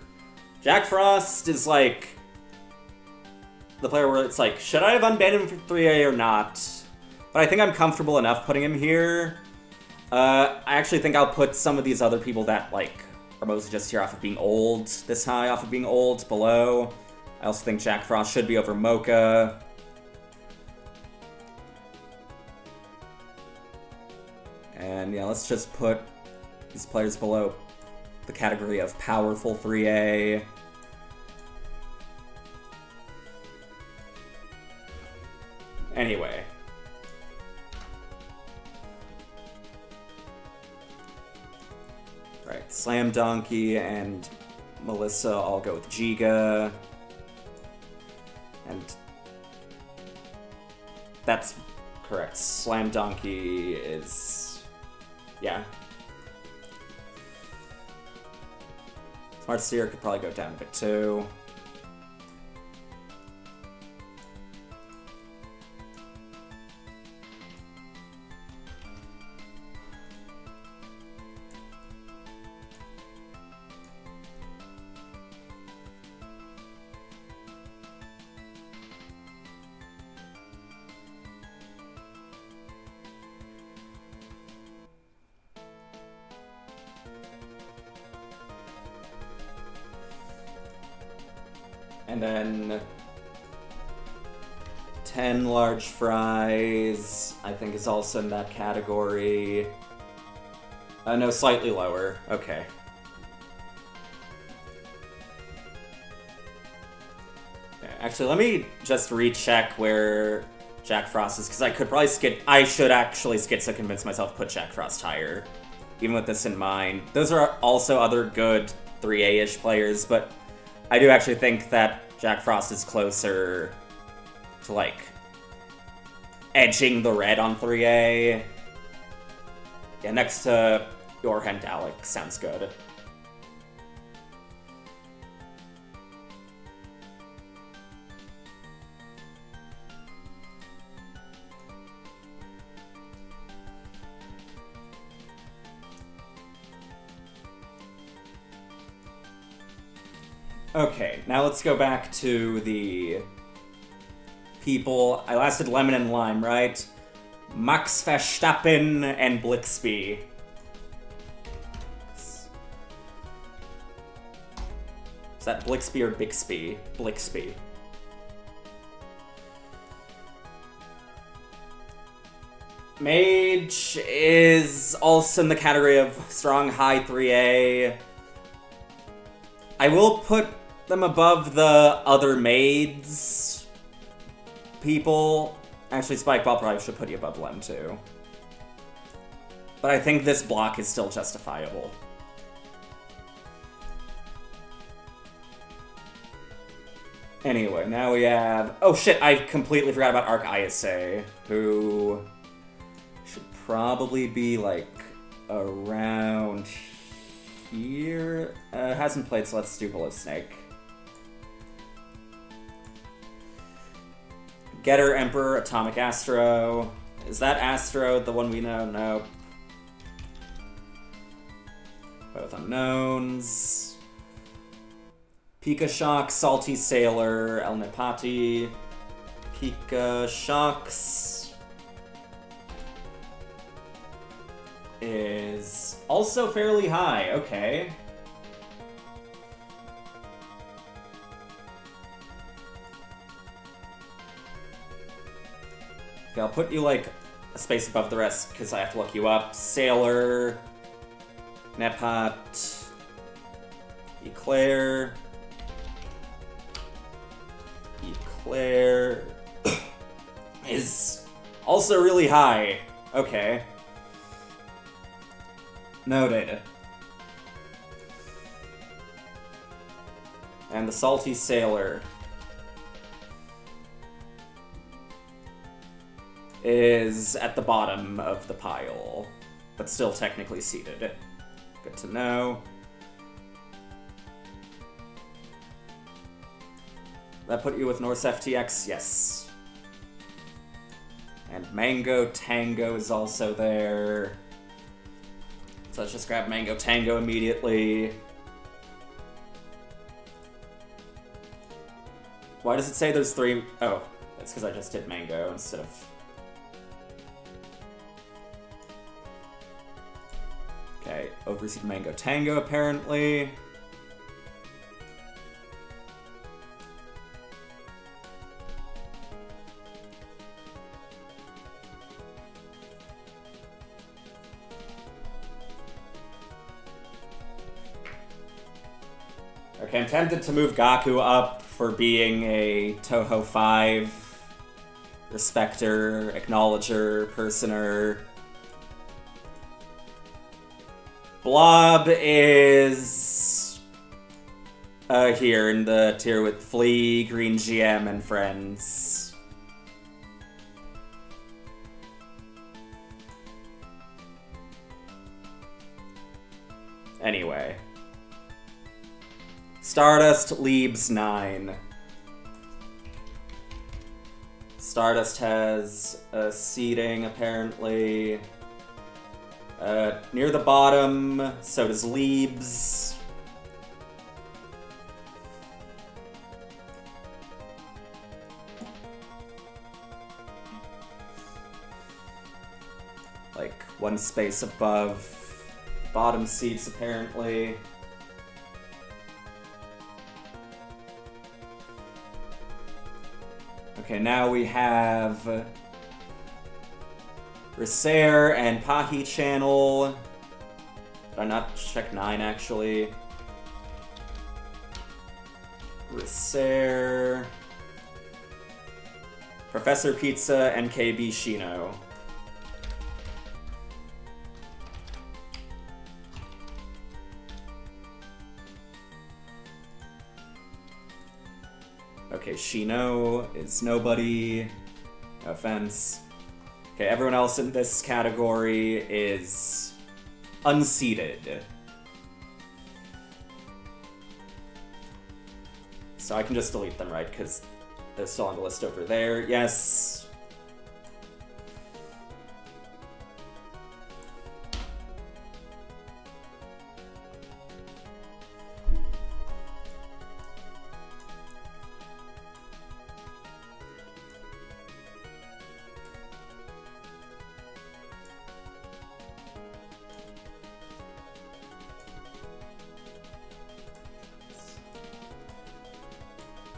Jack Frost is like the player where it's like, should I have unbanned him from 3A or not? But I think I'm comfortable enough putting him here. I actually think I'll put some of these other people that like are mostly just here off of being old, this high off of being old, below. I also think Jack Frost should be over Mocha. And yeah, let's just put these players below the category of powerful 3A. Anyway. Right, Slam Donkey and Melissa all go with Giga. And that's correct. Slam Donkey is... yeah. Smart Steer could probably go down a bit too. And then 10 large fries, I think, is also in that category. No, slightly lower. Okay. Actually, let me just recheck where Jack Frost is, because I could probably I should actually convince myself to put Jack Frost higher, even with this in mind. Those are also other good 3A-ish players, but I do actually think that Jack Frost is closer to, like, edging the red on 3A. Yeah, next to Yorha and Dalek sounds good. Okay, now let's go back to the people. I lasted Lemon and Lime, right? Max Verstappen and Blixby. Is that Blixby or Bixby? Blixby. Mage is also in the category of strong high 3A. I will put them above the other maids people. Actually, Spikeball probably should put you above Lem too. But I think this block is still justifiable. Anyway, now we have... oh shit, I completely forgot about Arc ISA, who should probably be, like, around here. Hasn't played, so let's do Bullet Snake. Getter, Emperor, Atomic Astro. Is that Astro the one we know? Nope. Both unknowns. Pika Shock, Salty Sailor, El Nepati. Pika Shocks is also fairly high. Okay. Okay, I'll put you, like, a space above the rest, because I have to look you up. Sailor, Nepot, Eclair, is also really high. Okay. Noted. And the Salty Sailor is at the bottom of the pile, but still technically seated. Good to know. That put you with Norse FTX? Yes. And Mango Tango is also there. So let's just grab Mango Tango immediately. Why does it say there's 3? Oh, that's because I just did Mango instead of... okay, overseed Mango Tango apparently. Okay, I'm tempted to move Gaku up for being a Toho 5 respecter, acknowledger, personer. Blob is here in the tier with Flea, Green GM, and friends. Anyway. Stardust Leaves 9. Stardust has a seating, apparently. Near the bottom, so does Leaves. Like, one space above bottom seats, apparently. Okay, now we have Resair and Pahi channel. Did I not check 9, actually? Resair, Professor Pizza, and KB Shino. Okay, Shino is nobody. No offense. Okay, everyone else in this category is unseated. So I can just delete them, right? Because they're still on the list over there. Yes.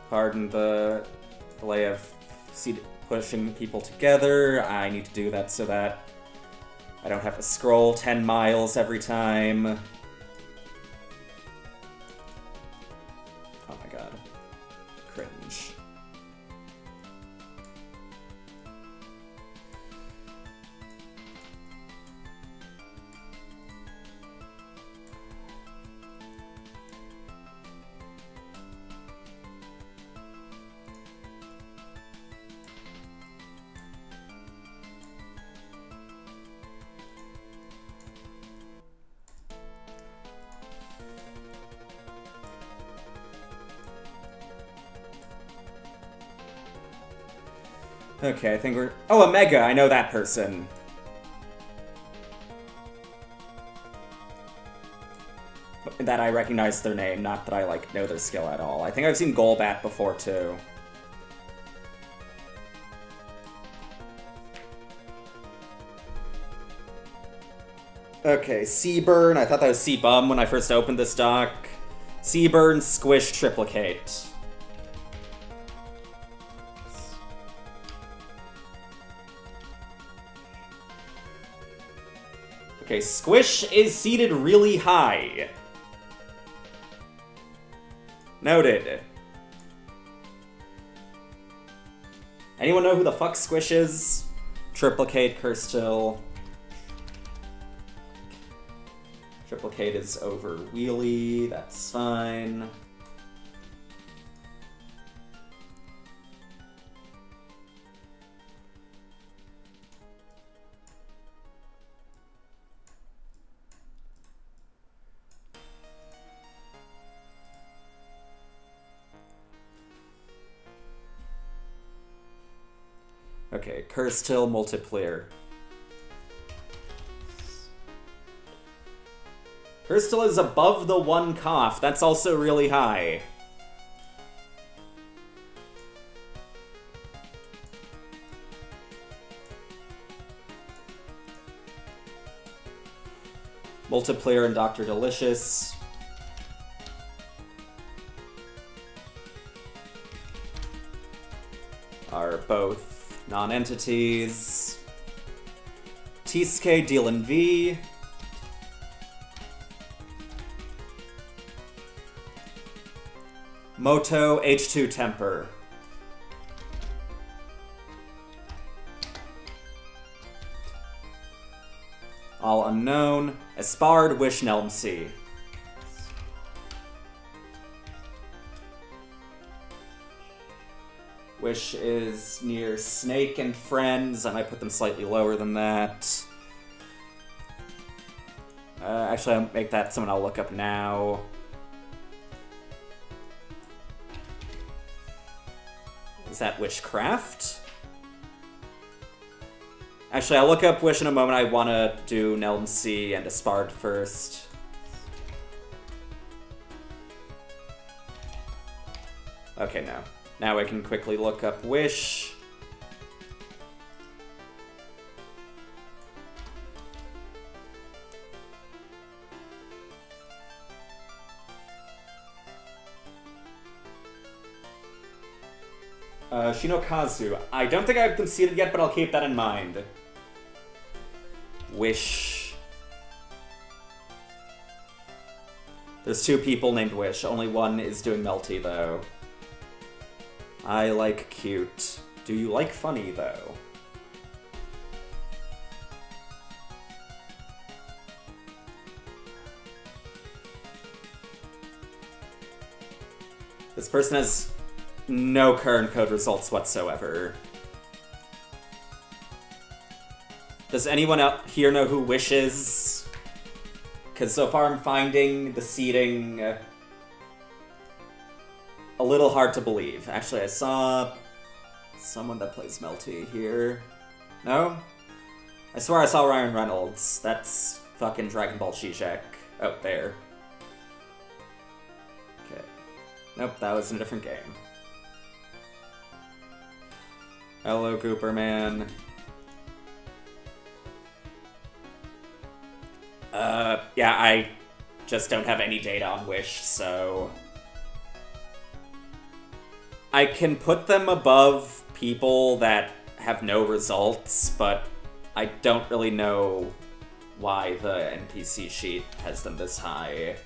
Pardon the delay of pushing people together. I need to do that so that I don't have to scroll 10 miles every time. Oh my god. Cringe. Okay, I think we're... Oh, Omega! I know that person. That I recognize their name, not that I, like, know their skill at all. I think I've seen Golbat before, too. Okay, Seaburn. I thought that was Seabum when I first opened this doc. Seaburn, Squish, Triplicate. Okay, Squish is seated really high. Noted. Anyone know who the fuck Squish is? Triplicate, Curstill. Triplicate is over Wheelie, that's fine. Okay, Curstill, Multiplier. Curstill is above the 1 cough. That's also really high. Multiplier and Dr. Delicious. Are both non-entities. Tisuke, Dylan V. Moto H2 Temper. All unknown. Espard Wish Nelmsea. Wish is near Snake and Friends. I might put them slightly lower than that. Actually, I'll make that someone I'll look up now. Is that Wishcraft? Actually, I'll look up Wish in a moment. I want to do Nelmsea and Espard first. Okay, no. Now I can quickly look up Wish. Shinokazu. I don't think I've conceded yet, but I'll keep that in mind. Wish. There's 2 people named Wish. Only one is doing Melty, though. I like cute. Do you like funny, though? This person has no current code results whatsoever. Does anyone out here know who Wish is? Because so far I'm finding the seeding a little hard to believe. Actually, I saw someone that plays Melty here. No? I swear I saw Ryan Reynolds. That's fucking Dragon Ball Zizek. Oh, there. Okay. Nope, that was in a different game. Hello, Gooperman. Yeah, I just don't have any data on Wish, so... I can put them above people that have no results, but I don't really know why the NPC sheet has them this high.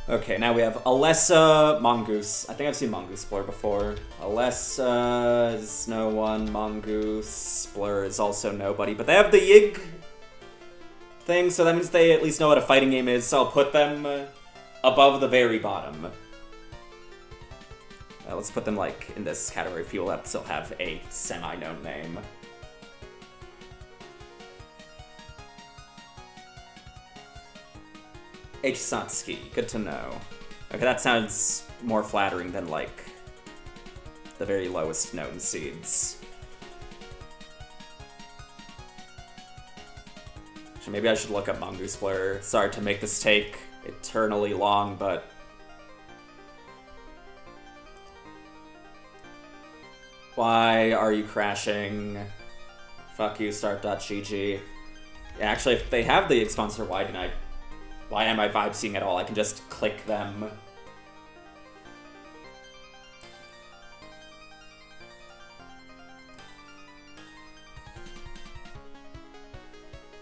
Okay, now we have Alessa, Mongoose. I think I've seen Mongoose Blur before. Alessa is no one. Mongoose Blur is also nobody. But they have the Yig thing, so that means they at least know what a fighting game is, so I'll put them above the very bottom. Let's put them, like, in this category of people that still have a semi-known name. H. Satsuki, good to know. Okay, that sounds more flattering than, like, the very lowest known seeds. So maybe I should look up Mongoose Blur. Sorry to make this take eternally long, but... Why are you crashing? Fuck you, start.gg. Yeah, actually, if they have the sponsor, why am I vibe seeing at all? I can just click them.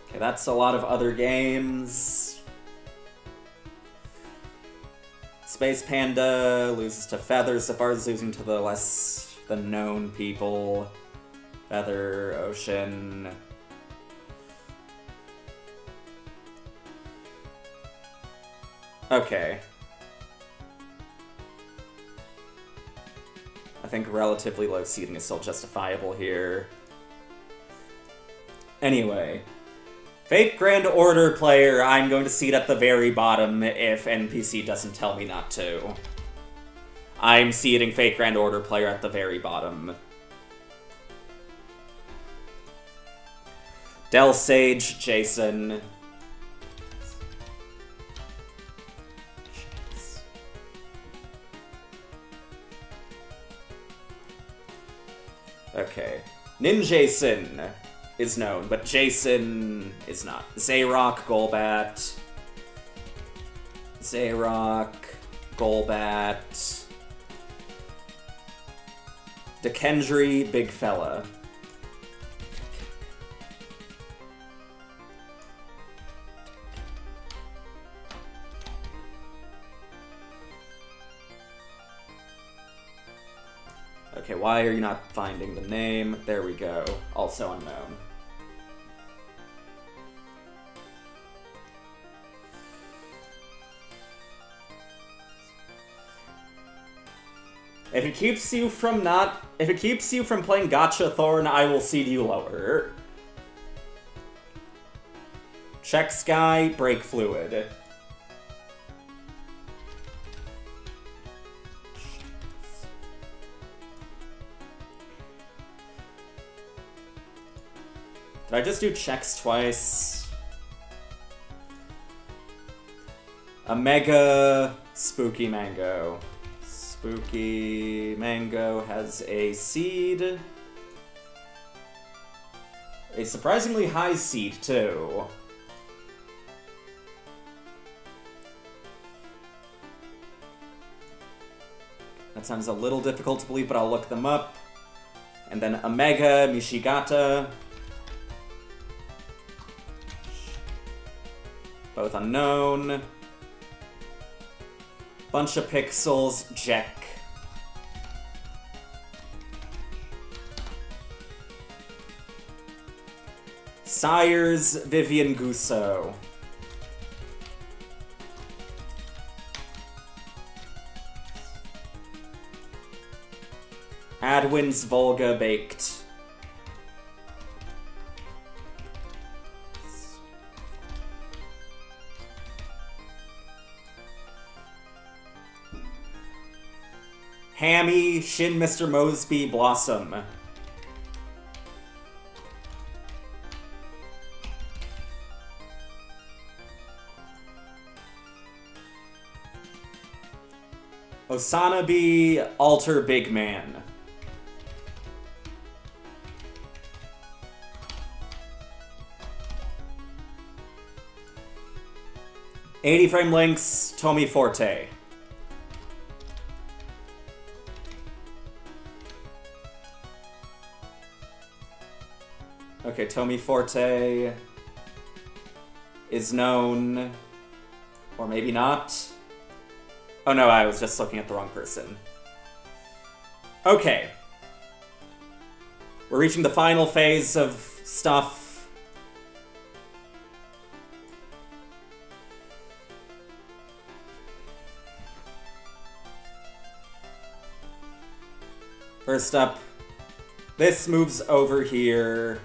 Okay, that's a lot of other games. Space Panda loses to Feather. Safar's losing to the less than known people. Feather, Ocean. Okay. I think relatively low seeding is still justifiable here. Anyway. Fate Grand Order player, I'm going to seed at the very bottom if NPC doesn't tell me not to. I'm seeding Fate Grand Order player at the very bottom. Del Sage, Jason. Okay. Ninjason is known, but Jason is not. Zayrok, Golbat. Zayrok, Golbat. Dekendry, Big Fella. Okay, why are you not finding the name? There we go. Also unknown. If it keeps you from playing Gotcha Thorn, I will seed you lower. Check Sky, break Fluid. Did I just do checks twice? A Mega Spooky Mango. Spooky Mango has a seed. A surprisingly high seed, too. That sounds a little difficult to believe, but I'll look them up. And then Omega Mishigata. Both unknown. Bunch of pixels, Jack. Sires, Vivian Gusso. Adwin's Volga Baked. Hammy, Shin Mr. Mosby, Blossom. Osanabe, Alter Big Man. $80 frame links, Tomi Forte. Okay, Tomi Forte is known, or maybe not. Oh no, I was just looking at the wrong person. Okay. We're reaching the final phase of stuff. First up, this moves over here.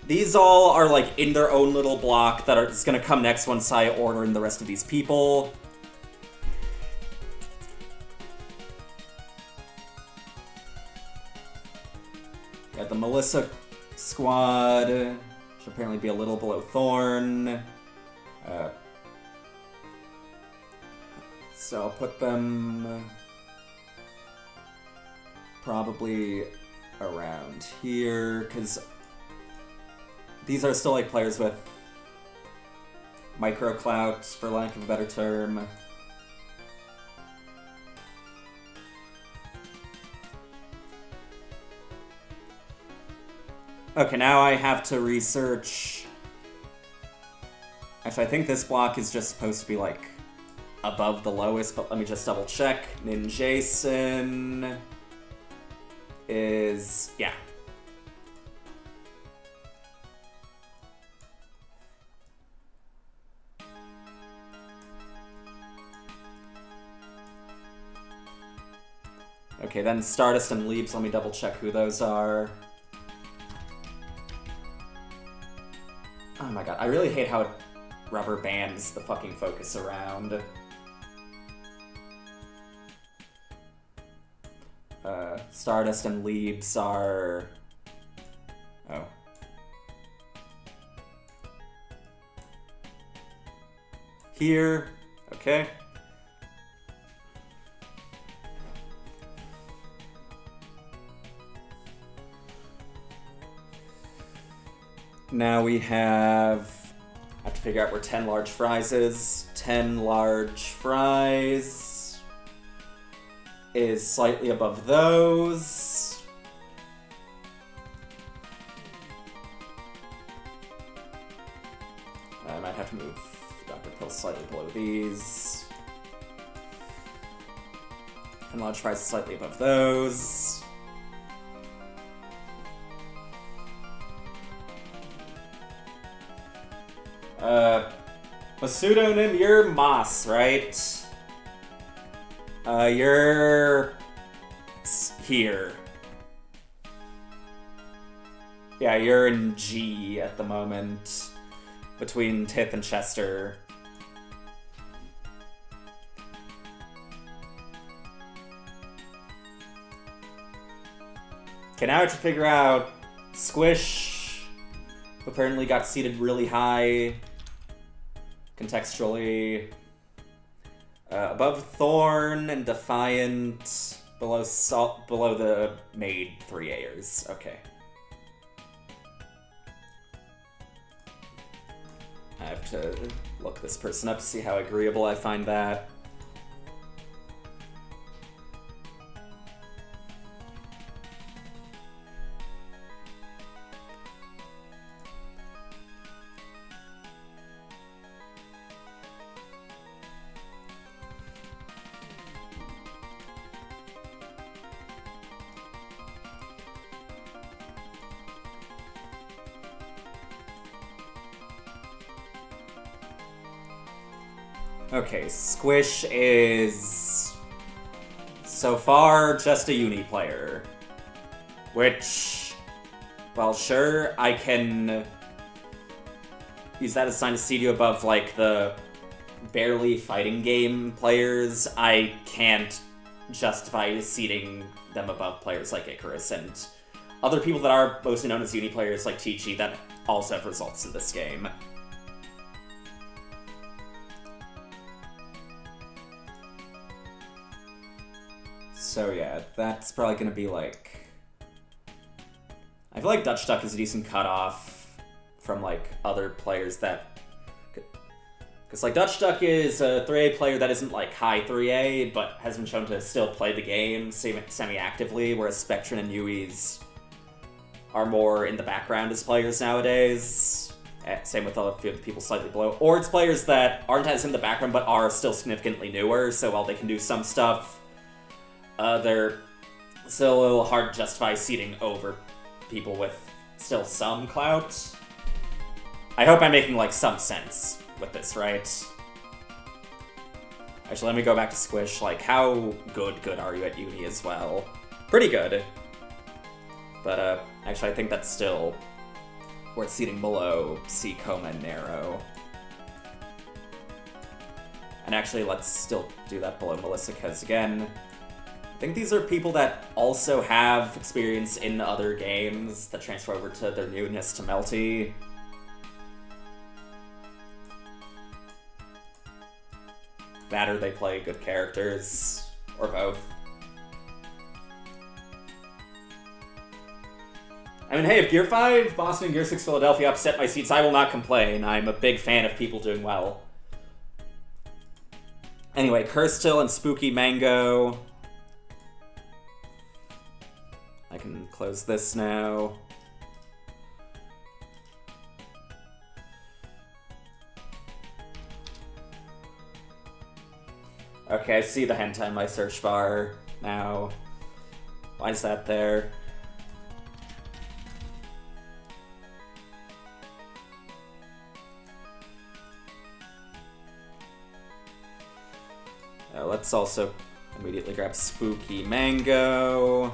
These all are, like, in their own little block that are just gonna come next once I order in the rest of these people. Got the Melissa squad. Should apparently be a little below Thorn. So I'll put them probably around here, because these are still, like, players with micro clout, for lack of a better term. Okay, now I have to research. Actually, I think this block is just supposed to be, like, above the lowest, but let me just double check. Ninjason is, yeah. Okay, then Stardust and Leaps, let me double check who those are. Oh my god, I really hate how it rubber bands the fucking focus around. Stardust and Leaps are... Oh. Here, okay. Now we have to figure out where 10 large fries is. 10 large fries is slightly above those. I might have to move slightly below these. And large fries slightly above those. A pseudonym, you're Moss, right? You're here. Yeah, you're in G at the moment, between Tith and Chester. Okay, now I have to figure out Squish, who apparently got seated really high, contextually. Above Thorn and Defiant, below the Maid 3A'ers. Okay. I have to look this person up to see how agreeable I find that. Okay, Squish is so far just a uni player, which, well, sure, I can use that as a sign to seed you above, like, the barely fighting game players. I can't justify seeding them above players like Icarus and other people that are mostly known as uni players like Chi-Chi that also have results in this game. So yeah, that's probably gonna be like... I feel like Dutch Duck is a decent cutoff from like other players that... Because like Dutch Duck is a 3A player that isn't like high 3A, but has been shown to still play the game semi-actively, whereas Spectrin and Yui's are more in the background as players nowadays. Same with a few of the people slightly below. Or it's players that aren't as in the background but are still significantly newer, so while they can do some stuff, they're still a little hard to justify seating over people with still some clout. I hope I'm making, like, some sense with this, right? Actually, let me go back to Squish. Like, how good are you at uni as well? Pretty good. But, actually, I think that's still worth seating below C, Coma, and Narrow. And actually, let's still do that below Melissa, because, again, I think these are people that also have experience in other games that transfer over to their newness to Melty. That or they play good characters, or both. I mean, hey, if Gear 5, Boston, and Gear 6, Philadelphia upset my seats, I will not complain. I'm a big fan of people doing well. Anyway, Curstill and Spooky Mango. I can close this now. Okay, I see the hentai in my search bar now. Why is that there? Let's also immediately grab Spooky Mango.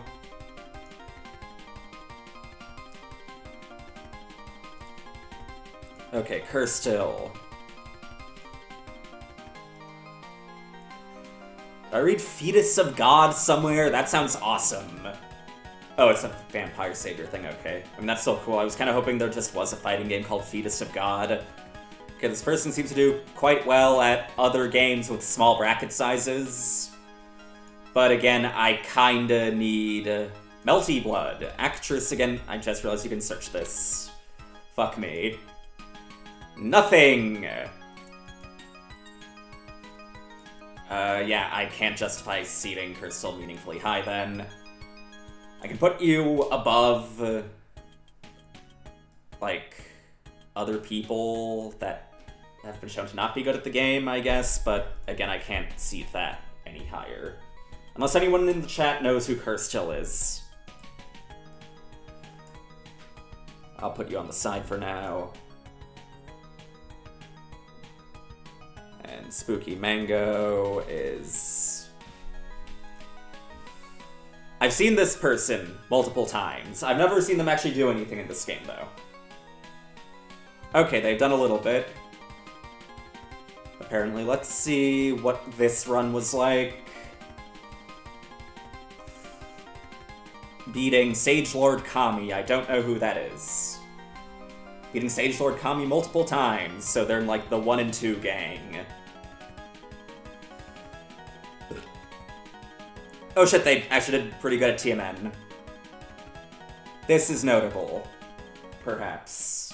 Okay, Curstill. Did I read Fetus of God somewhere? That sounds awesome. Oh, it's a Vampire Savior thing, okay. I mean, that's so cool. I was kind of hoping there just was a fighting game called Fetus of God. Okay, this person seems to do quite well at other games with small bracket sizes. But again, I kinda need Melty Blood. Actress, again, I just realized you can search this. Fuck me. Nothing! Yeah, I can't justify seating Curstill meaningfully high then. I can put you above, like, other people that have been shown to not be good at the game, I guess, but again, I can't seed that any higher. Unless anyone in the chat knows who Curstill is. I'll put you on the side for now. And Spooky Mango is... I've seen this person multiple times. I've never seen them actually do anything in this game, though. Okay, they've done a little bit. Apparently, let's see what this run was like. Beating Sage Lord Kami. I don't know who that is. Beating Sage Lord Kami multiple times, so they're in like the 1 and 2 gang. Oh shit, they actually did pretty good at TMN. This is notable. Perhaps.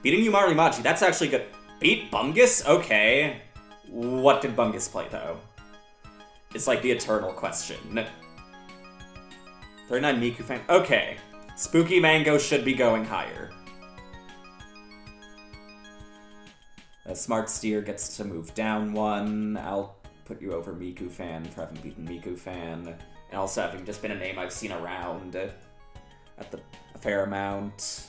Beating Yumari Machi, that's actually good. Beat Bungus? Okay. What did Bungus play, though? It's like the eternal question. 39 Miku fan. Okay. Spooky Mango should be going higher. Smart Steer gets to move down 1. I'll put you over Miku Fan for having beaten Miku Fan. And also having just been a name I've seen around a fair amount.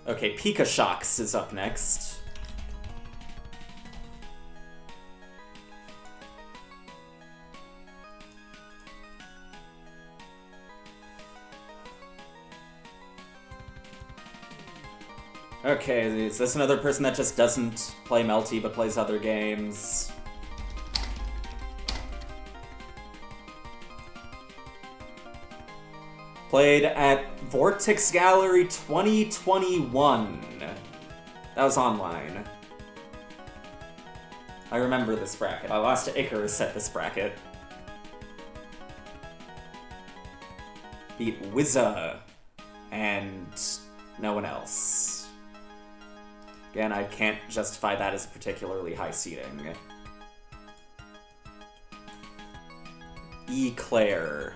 Okay, Pika Shocks is up next. Okay, is this another person that just doesn't play Melty but plays other games? Played at Vortex Gallery 2021. That was online. I remember this bracket. I lost to Icarus at this bracket. Beat Wizza and no one else. Again, I can't justify that as particularly high seeding. Eclair.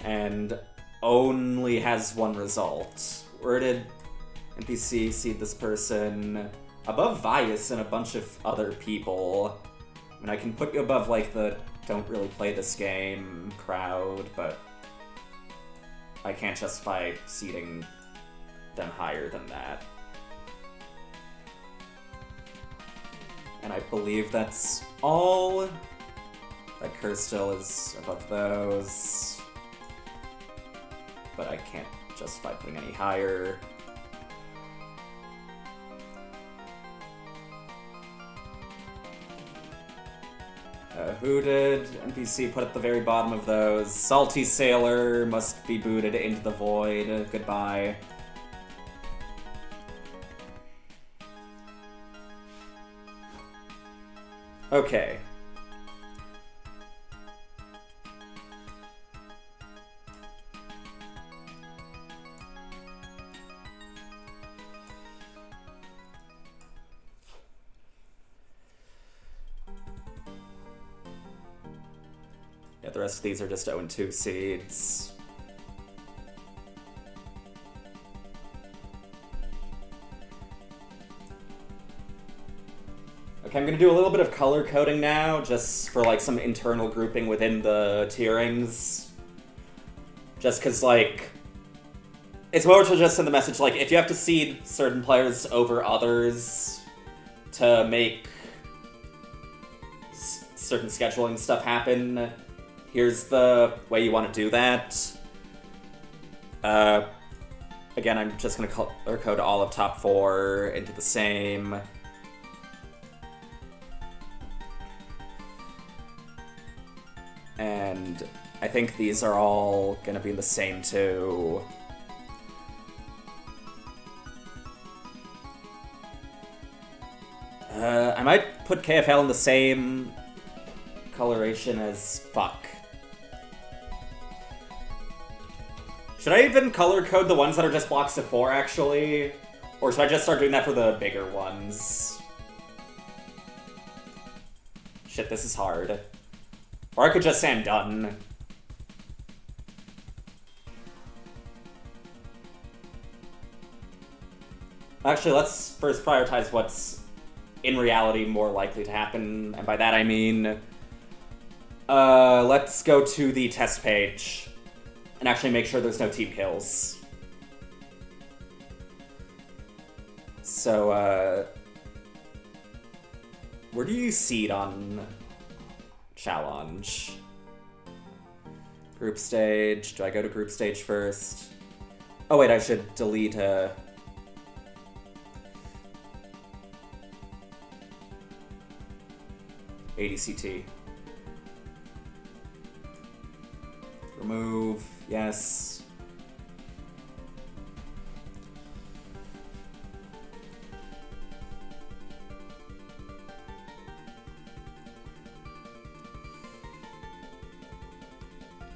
And only has one result. Where did NPC seed this person? Above Vias and a bunch of other people. I mean, I can put you above, like, the don't really play this game crowd, but I can't justify seeding them higher than that. And I believe that's all. That Curstill is above those. But I can't justify putting any higher. Who did NPC put at the very bottom of those? Salty Sailor must be booted into the void. Goodbye. Okay. Yeah, the rest of these are just 0 and 2 seeds. Okay, I'm gonna do a little bit of color coding now, just for like some internal grouping within the tierings. Just cause like, it's more to just send the message, like, if you have to seed certain players over others to make certain scheduling stuff happen, here's the way you want to do that. Again, I'm just going to color code all of top 4 into the same. And I think these are all going to be the same too. I might put KFL in the same coloration as fuck. Should I even color code the ones that are just blocks of 4, actually? Or should I just start doing that for the bigger ones? Shit, this is hard. Or I could just say I'm done. Actually, let's first prioritize what's in reality more likely to happen, and by that I mean... let's go to the test page and actually make sure there's no team kills. So, where do you seed on challenge? Group stage. Do I go to group stage first? Oh wait, I should delete ADCT. Remove, yes.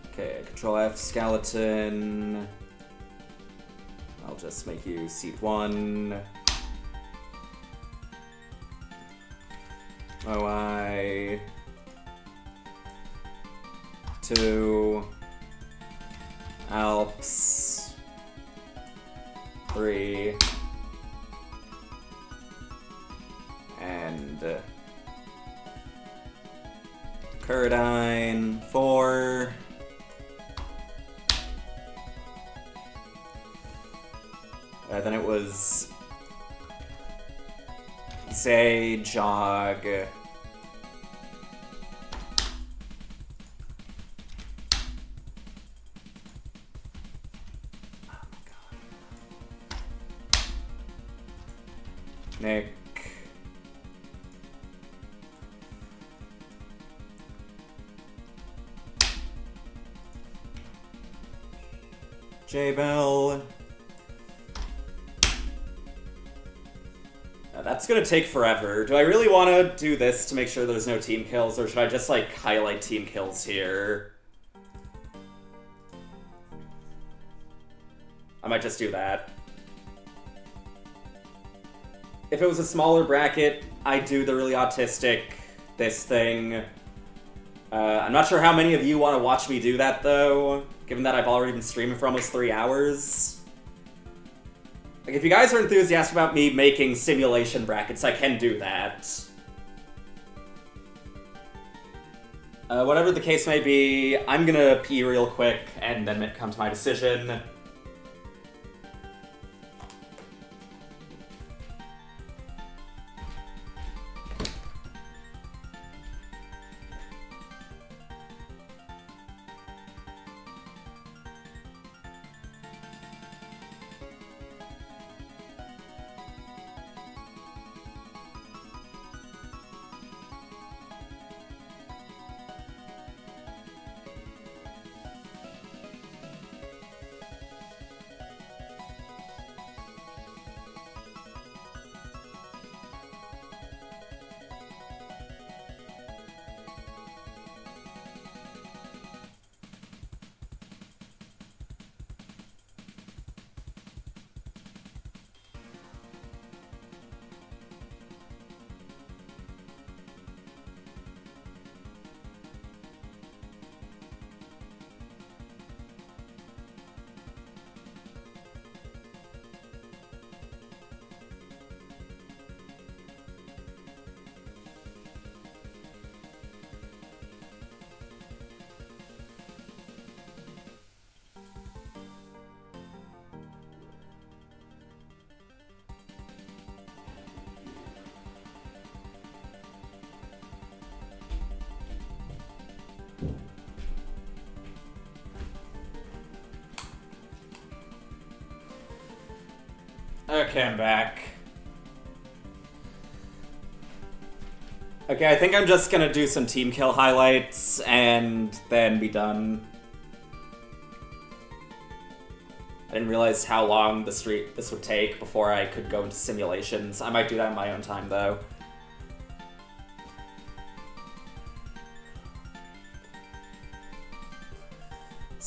Okay, Control F, skeleton. I'll just make you seat 1. OI 2 Alps 3 and Curdine 4. Then it was Say Jog. Nick. J-Bell. That's gonna take forever. Do I really want to do this to make sure there's no team kills, or should I just, like, highlight team kills here? I might just do that. If it was a smaller bracket, I'd do the really autistic, this thing. I'm not sure how many of you want to watch me do that, though, given that I've already been streaming for almost 3 hours. Like, if you guys are enthusiastic about me making simulation brackets, I can do that. Whatever the case may be, I'm gonna pee real quick and then come to my decision. Okay, I'm back. Okay, I think I'm just gonna do some team kill highlights and then be done. I didn't realize how long this would take before I could go into simulations. I might do that in my own time, though.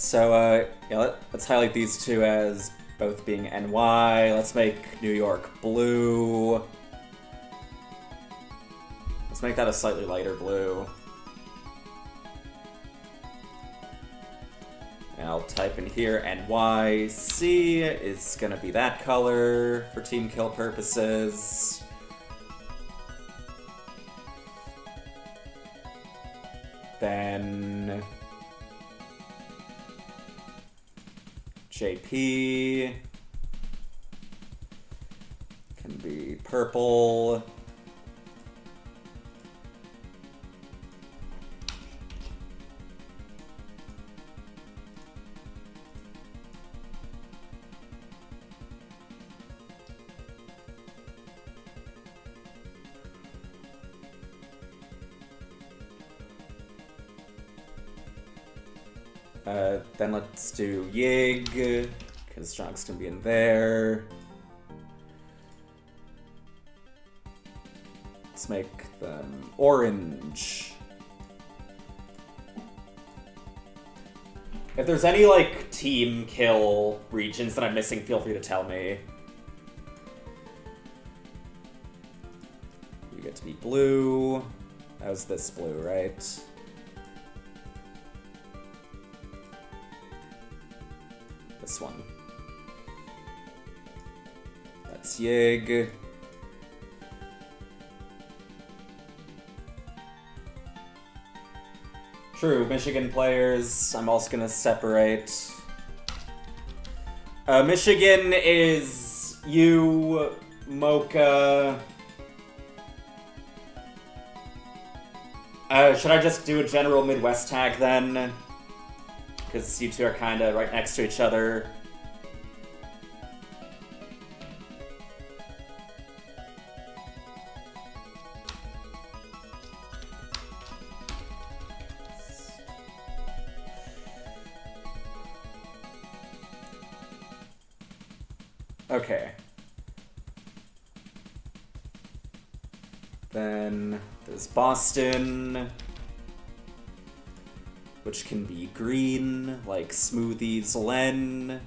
So, yeah, let's highlight these two as both being NY. Let's make New York blue. Let's make that a slightly lighter blue. And I'll type in here NYC is gonna be that color for team kill purposes. Then JP can be purple. Then let's do Yig, because Jonk's gonna be in there. Let's make them orange. If there's any, like, team kill regions that I'm missing, feel free to tell me. You get to be blue. That was this blue, right? This one. That's Yig. True, Michigan players, I'm also gonna separate. Michigan is you, Mocha. Should I just do a general Midwest tag then? Because you two are kind of right next to each other. Okay. Then there's Boston, which can be green, like Smoothies Len.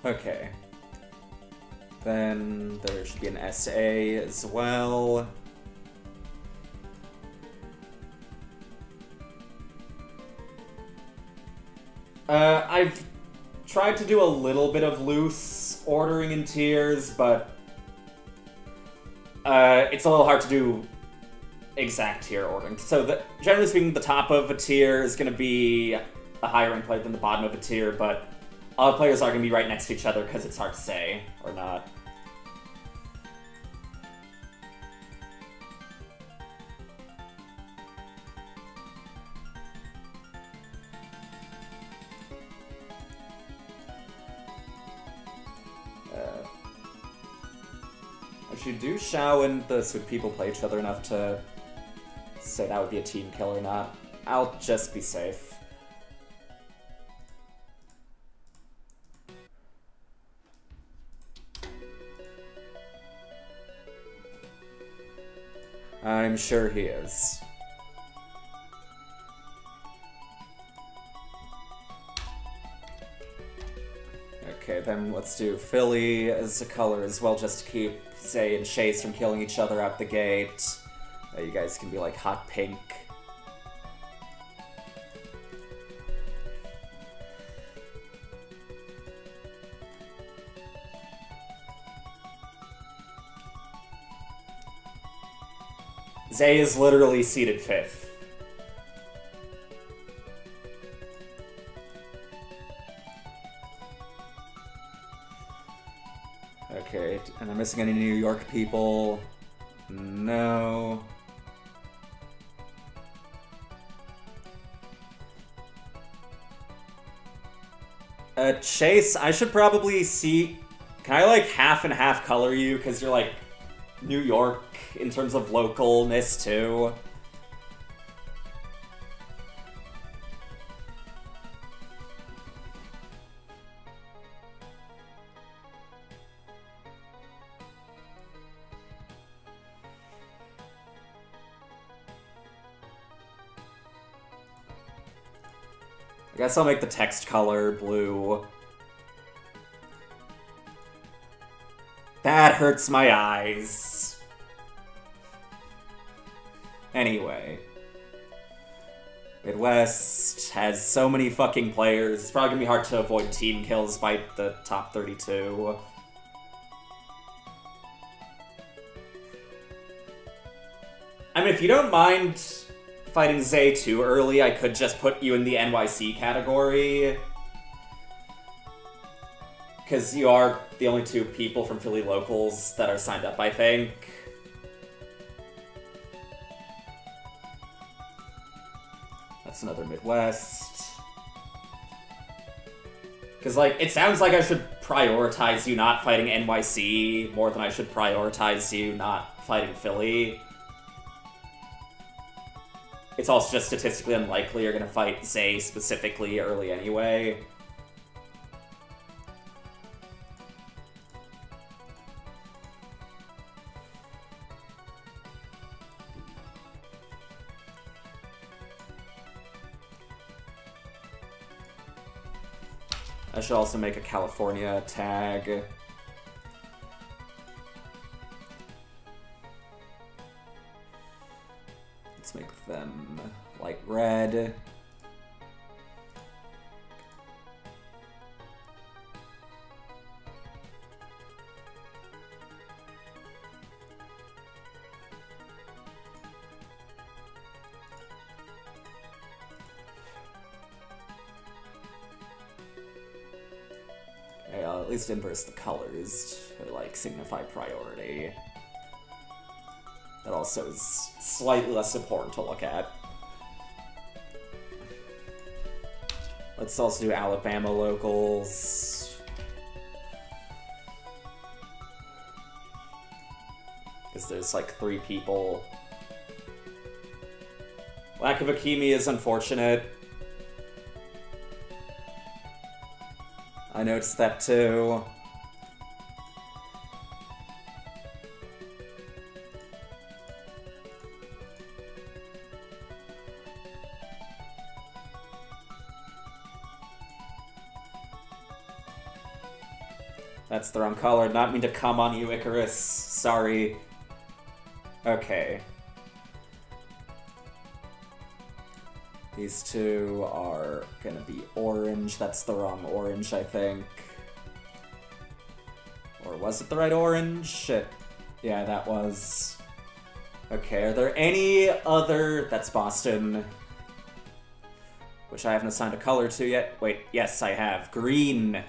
Okay. Then there should be an SA as well. I've tried to do a little bit of loose ordering in tiers, but it's a little hard to do exact tier ordering. So generally speaking, the top of a tier is going to be a higher rank player than the bottom of a tier, but all players are going to be right next to each other because it's hard to say, or not. I should do Shao and this would people play each other enough to say that would be a team kill or not. I'll just be safe. I'm sure he is. Okay, then let's do Philly as a color as well, just to keep Zay and Chase from killing each other out the gate. You guys can be like hot pink. Zay is literally seated 5th. Okay, am I missing any New York people? No. Chase, I should probably Can I, like, half and half color you? Because you're, like, New York in terms of localness, too. I guess I'll make the text color blue. That hurts my eyes. Anyway. Midwest has so many fucking players. It's probably gonna be hard to avoid team kills by the top 32. I mean, if you don't mind fighting Zay too early, I could just put you in the NYC category. Because you are the only 2 people from Philly locals that are signed up, I think. That's another Midwest. Because, like, it sounds like I should prioritize you not fighting NYC more than I should prioritize you not fighting Philly. It's also just statistically unlikely you're gonna fight Zay specifically early anyway. I should also make a California tag. Let's make them light red. Okay, I'll at least inverse the colors to, like, signify priority. That also is slightly less important to look at. Let's also do Alabama locals. Because there's like 3 people. Lack of Akimi is unfortunate. I noticed that too. That's the wrong color. Not mean to come on you, Icarus. Sorry. Okay. These 2 are gonna be orange. That's the wrong orange, I think. Or was it the right orange? Shit. Yeah, that was. Okay, are there any other... That's Boston. Which I haven't assigned a color to yet. Wait, yes, I have. Green.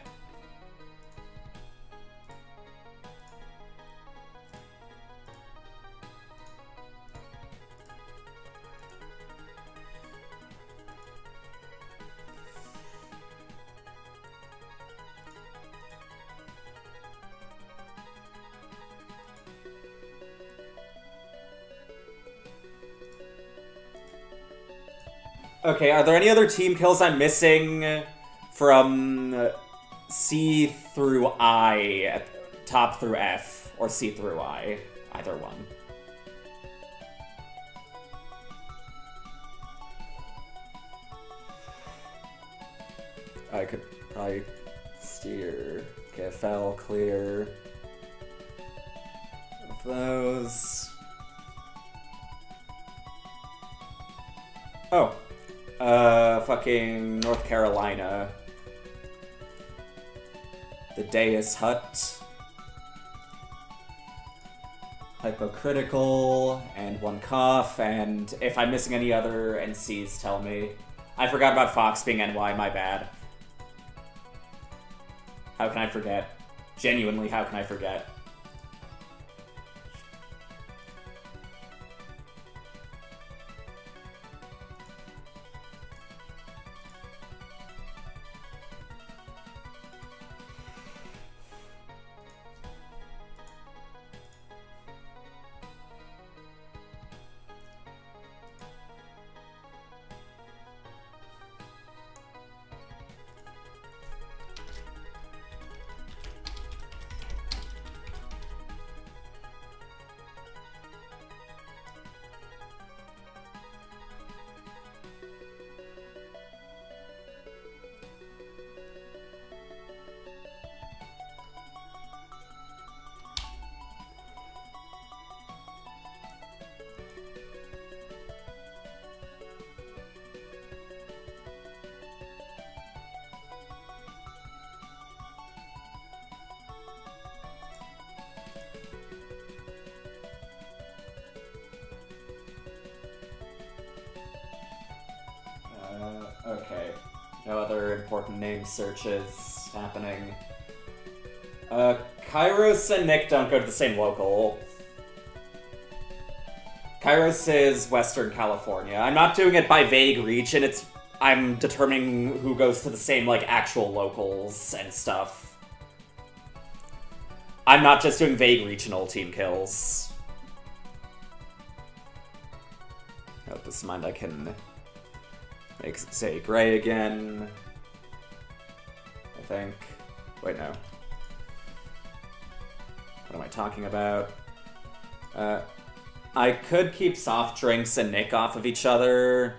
Okay, are there any other team kills I'm missing from C through I, top through F, or C through I? Either one. I could probably steer KFL clear of those. Oh. Fucking North Carolina. The Deus Hut. Hypocritical, and 1 cough, and if I'm missing any other NCs, tell me. I forgot about Fox being NY, my bad. How can I forget? Genuinely, how can I forget? Okay. No other important name searches happening. Kairos and Nick don't go to the same local. Kairos is Western California. I'm not doing it by vague region, I'm determining who goes to the same, like, actual locals and stuff. I'm not just doing vague regional team kills. Oh, this mind I can say gray again. I think. Wait, no. What am I talking about? I could keep soft drinks and Nick off of each other.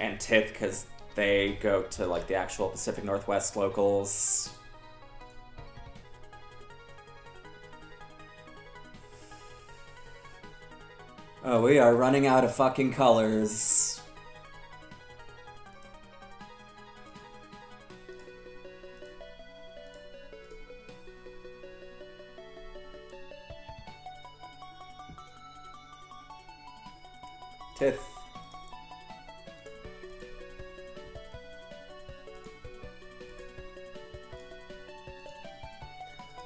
And Tith, because they go to, like, the actual Pacific Northwest locals. Oh, we are running out of fucking colors. Tith.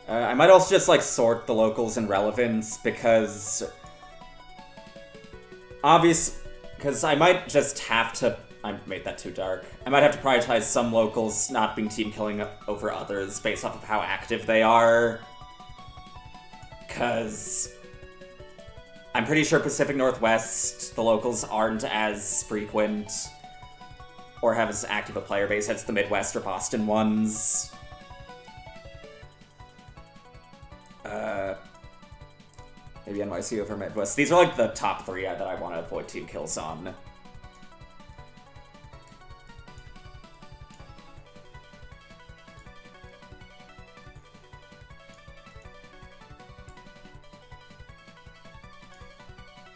I might also just, like, sort the locals in relevance, because... because I might just have to... I made that too dark. I might have to prioritize some locals not being team killing over others based off of how active they are. Because... I'm pretty sure Pacific Northwest, the locals aren't as frequent or have as active a player base as the Midwest or Boston ones. Maybe NYC over Midwest. These are like the top 3 that I want to avoid team kills on.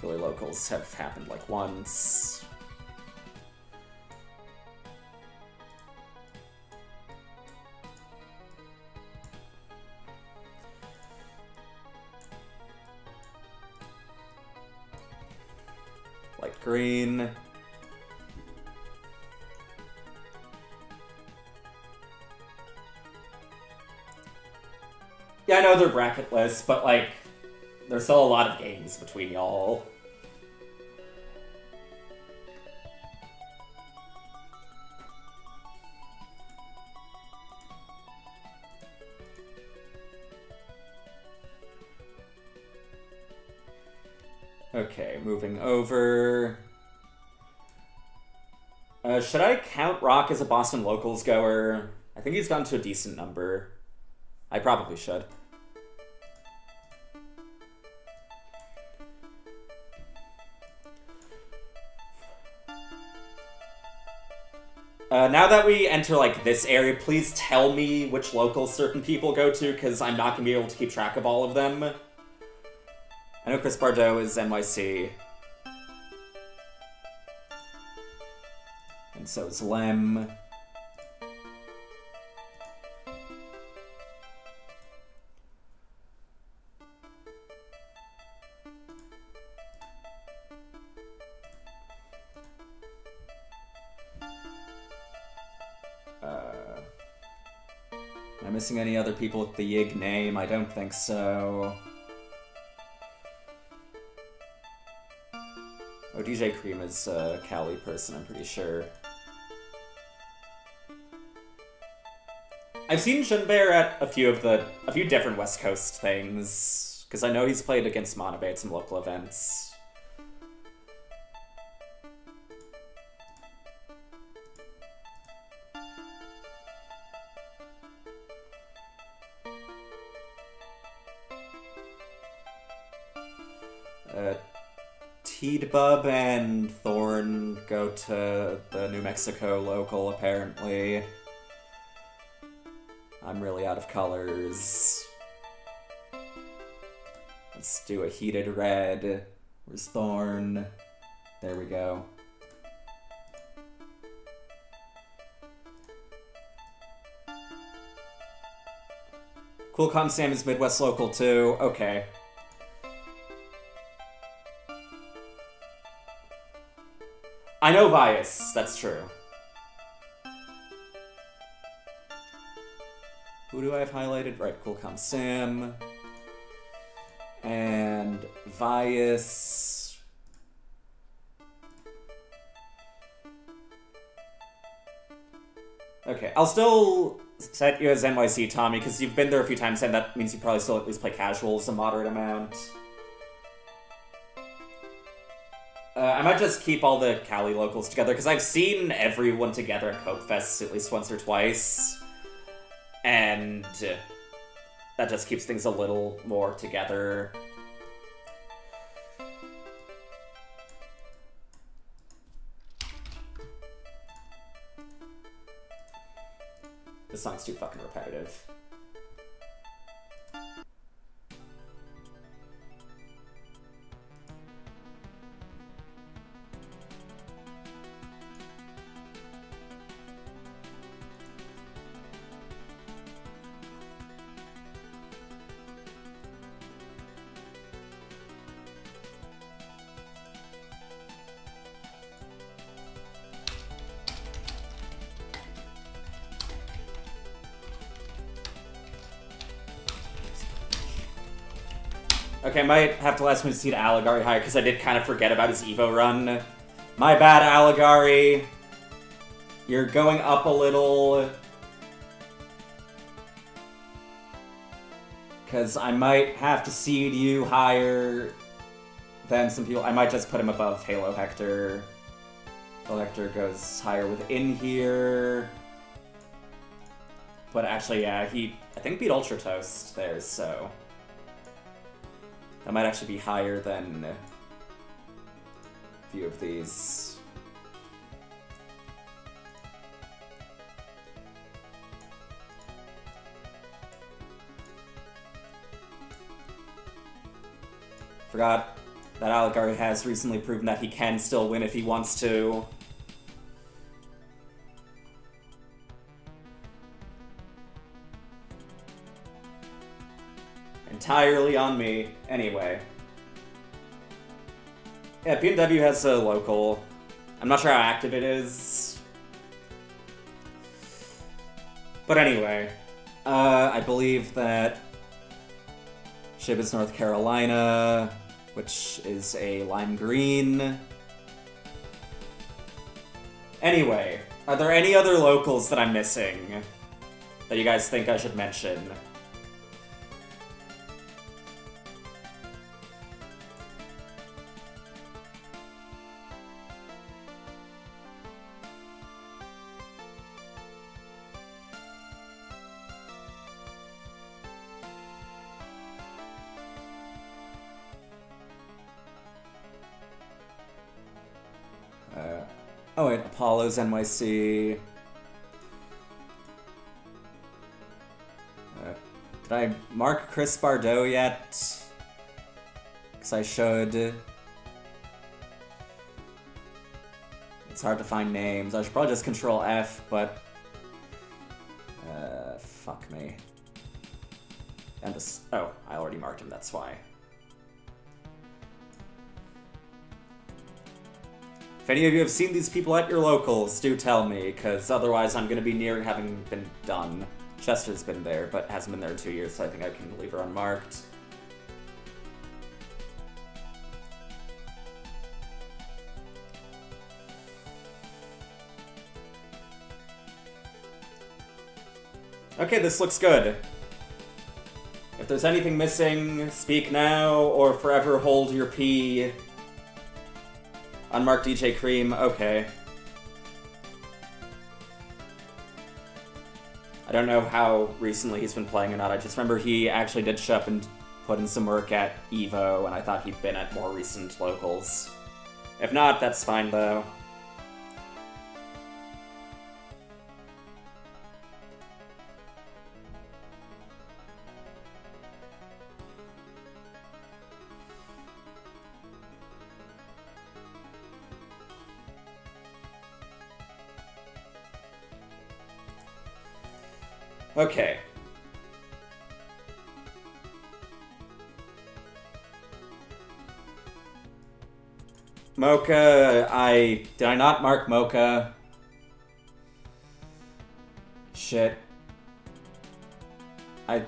Philly locals have happened like once. Light green. Yeah, I know they're bracketless, but, like, there's still a lot of games between y'all. Okay, moving over. Should I count Rock as a Boston Locals goer? I think he's gone to a decent number. I probably should. Now that we enter, like, this area, please tell me which locals certain people go to, because I'm not going to be able to keep track of all of them. I know Chris Bardot is NYC. And so is Lem. Am I missing any other people with the Yig name? I don't think so. Oh, DJ Cream is a Cali person, I'm pretty sure. I've seen Junbear at a few different West Coast things, because I know he's played against Monabe at some local events. Teedbub and Thorn go to the New Mexico local, apparently. I'm really out of colors. Let's do a heated red. Where's Thorn? There we go. Coolcom Sam is Midwest local too. Okay. I know Vias, that's true. Who do I have highlighted? Right, Coolcom Sim. And Vias. Okay, I'll still set you as NYC, Tommy, because you've been there a few times, and that means you probably still at least play casuals a moderate amount. I might just keep all the Cali locals together, because I've seen everyone together at Coke Fest at least once or twice. And that just keeps things a little more together. This song's too fucking repetitive. Okay, I might have to last minute see Alligari higher because I did kind of forget about his Evo run. My bad, Alligari. You're going up a little. Because I might have to seed you higher than some people. I might just put him above Halo Hector. Halo Hector goes higher within here. But actually, yeah, he, I think, beat Ultra Toast there, so that might actually be higher than a few of these. Forgot that Alligari has recently proven that he can still win if he wants to. Entirely on me. Anyway. Yeah, BMW has a local. I'm not sure how active it is. But anyway. I believe that Shib is North Carolina, which is a lime green. Anyway, are there any other locals that I'm missing that you guys think I should mention? Oh wait, Apollo's NYC. Did I mark Chris Bardot yet? Because I should. It's hard to find names. I should probably just Control F, but fuck me. And this. Oh, I already marked him. That's why. If any of you have seen these people at your locals, do tell me, because otherwise I'm going to be near having been done. Chester's been there, but hasn't been there in 2 years, so I think I can leave her unmarked. Okay, this looks good. If there's anything missing, speak now, or forever hold your pee. Unmarked DJ Cream, okay. I don't know how recently he's been playing or not. I just remember he actually did show up and put in some work at EVO, and I thought he'd been at more recent locals. If not, that's fine though. Okay. Mocha, did I not mark Mocha? Shit. I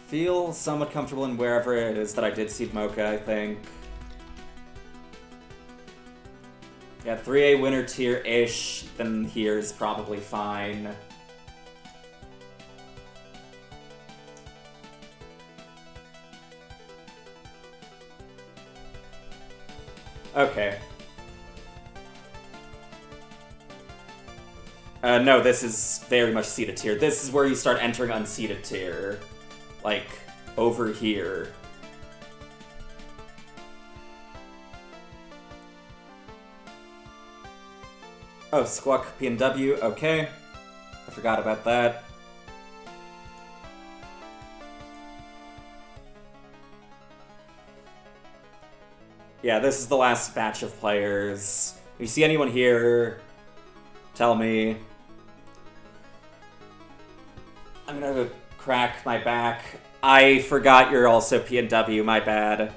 feel somewhat comfortable in wherever it is that I did seed Mocha, I think. Yeah, 3A winner tier-ish, then here's probably fine. Okay. No, this is very much seeded tier. This is where you start entering unseeded tier. Like, over here. Oh, Squawk PNW, okay. I forgot about that. Yeah, this is the last batch of players. If you see anyone here, tell me. I'm gonna crack my back. I forgot you're also PNW, my bad.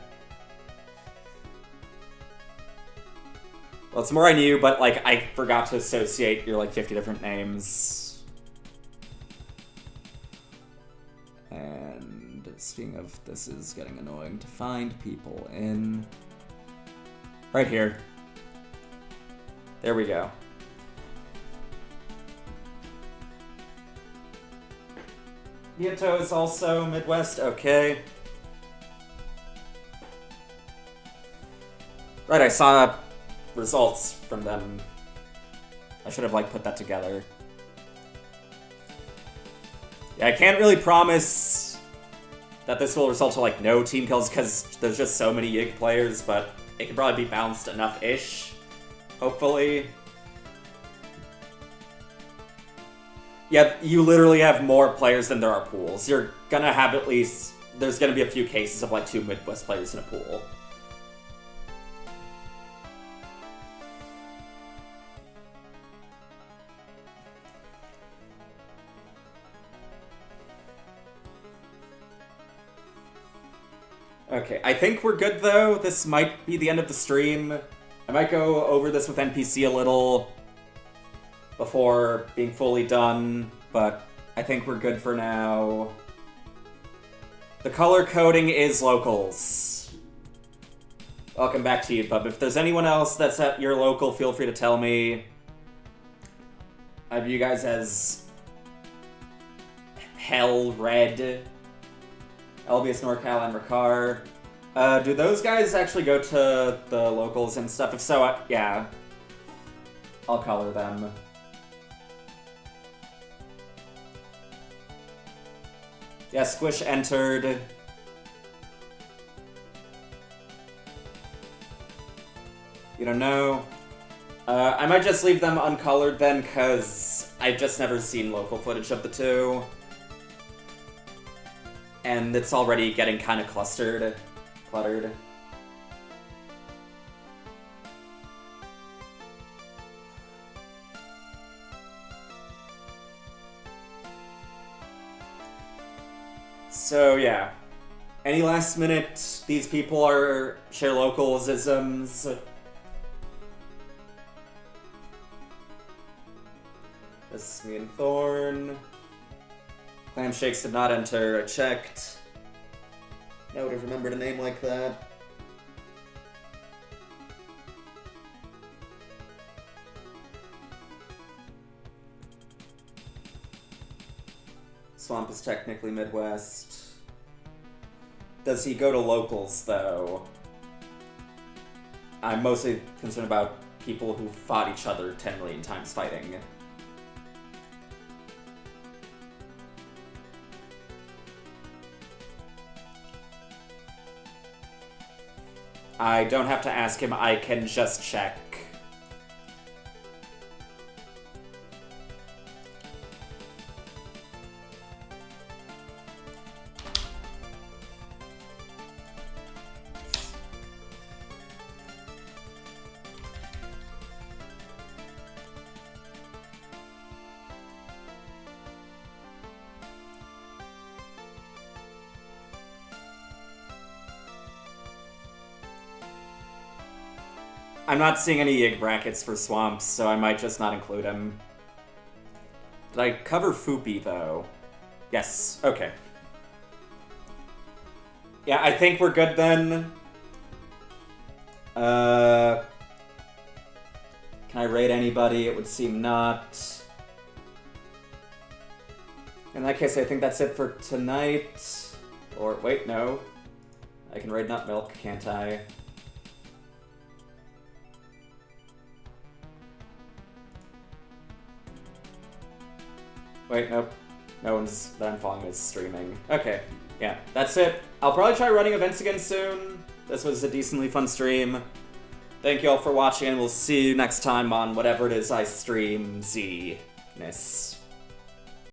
Well, it's more I knew, but, like, I forgot to associate your, like, 50 different names. And speaking of, this is getting annoying to find people in. Right here. There we go. Nieto is also Midwest, okay. Right, I saw results from them. I should have, like, put that together. Yeah, I can't really promise that this will result to, like, no team kills, because there's just so many Yig players, but it can probably be balanced enough-ish, hopefully. Yeah, you literally have more players than there are pools. You're gonna have at least... There's gonna be a few cases of, like, 2 Midwest players in a pool. Okay, I think we're good, though. This might be the end of the stream. I might go over this with NPC a little before being fully done, but I think we're good for now. The color coding is locals. Welcome back to you, Bub. If there's anyone else that's at your local, feel free to tell me. I view you guys as Hell Red, LBS NorCal, and Ricard. Do those guys actually go to the locals and stuff? If so, yeah. I'll color them. Yeah, Squish entered. You don't know? I might just leave them uncolored then, because I've just never seen local footage of the two. And it's already getting kind of cluttered. So yeah. Any last minute, these people are share locals isms. This is me and Thorn. Clam Shakes did not enter. I checked. I would have remembered a name like that. Swamp is technically Midwest. Does he go to locals, though? I'm mostly concerned about people who fought each other 10 million times fighting. I don't have to ask him, I can just check. I'm not seeing any Yig brackets for Swamps, so I might just not include him. Did I cover Foopy, though? Yes, okay. Yeah, I think we're good then. Can I raid anybody? It would seem not. In that case, I think that's it for tonight. Or, wait, no. I can raid Nut Milk, can't I? Wait, nope. No one's that I'm following is streaming. Okay, yeah, that's it. I'll probably try running events again soon. This was a decently fun stream. Thank you all for watching, and we'll see you next time on whatever it is I stream Z-ness.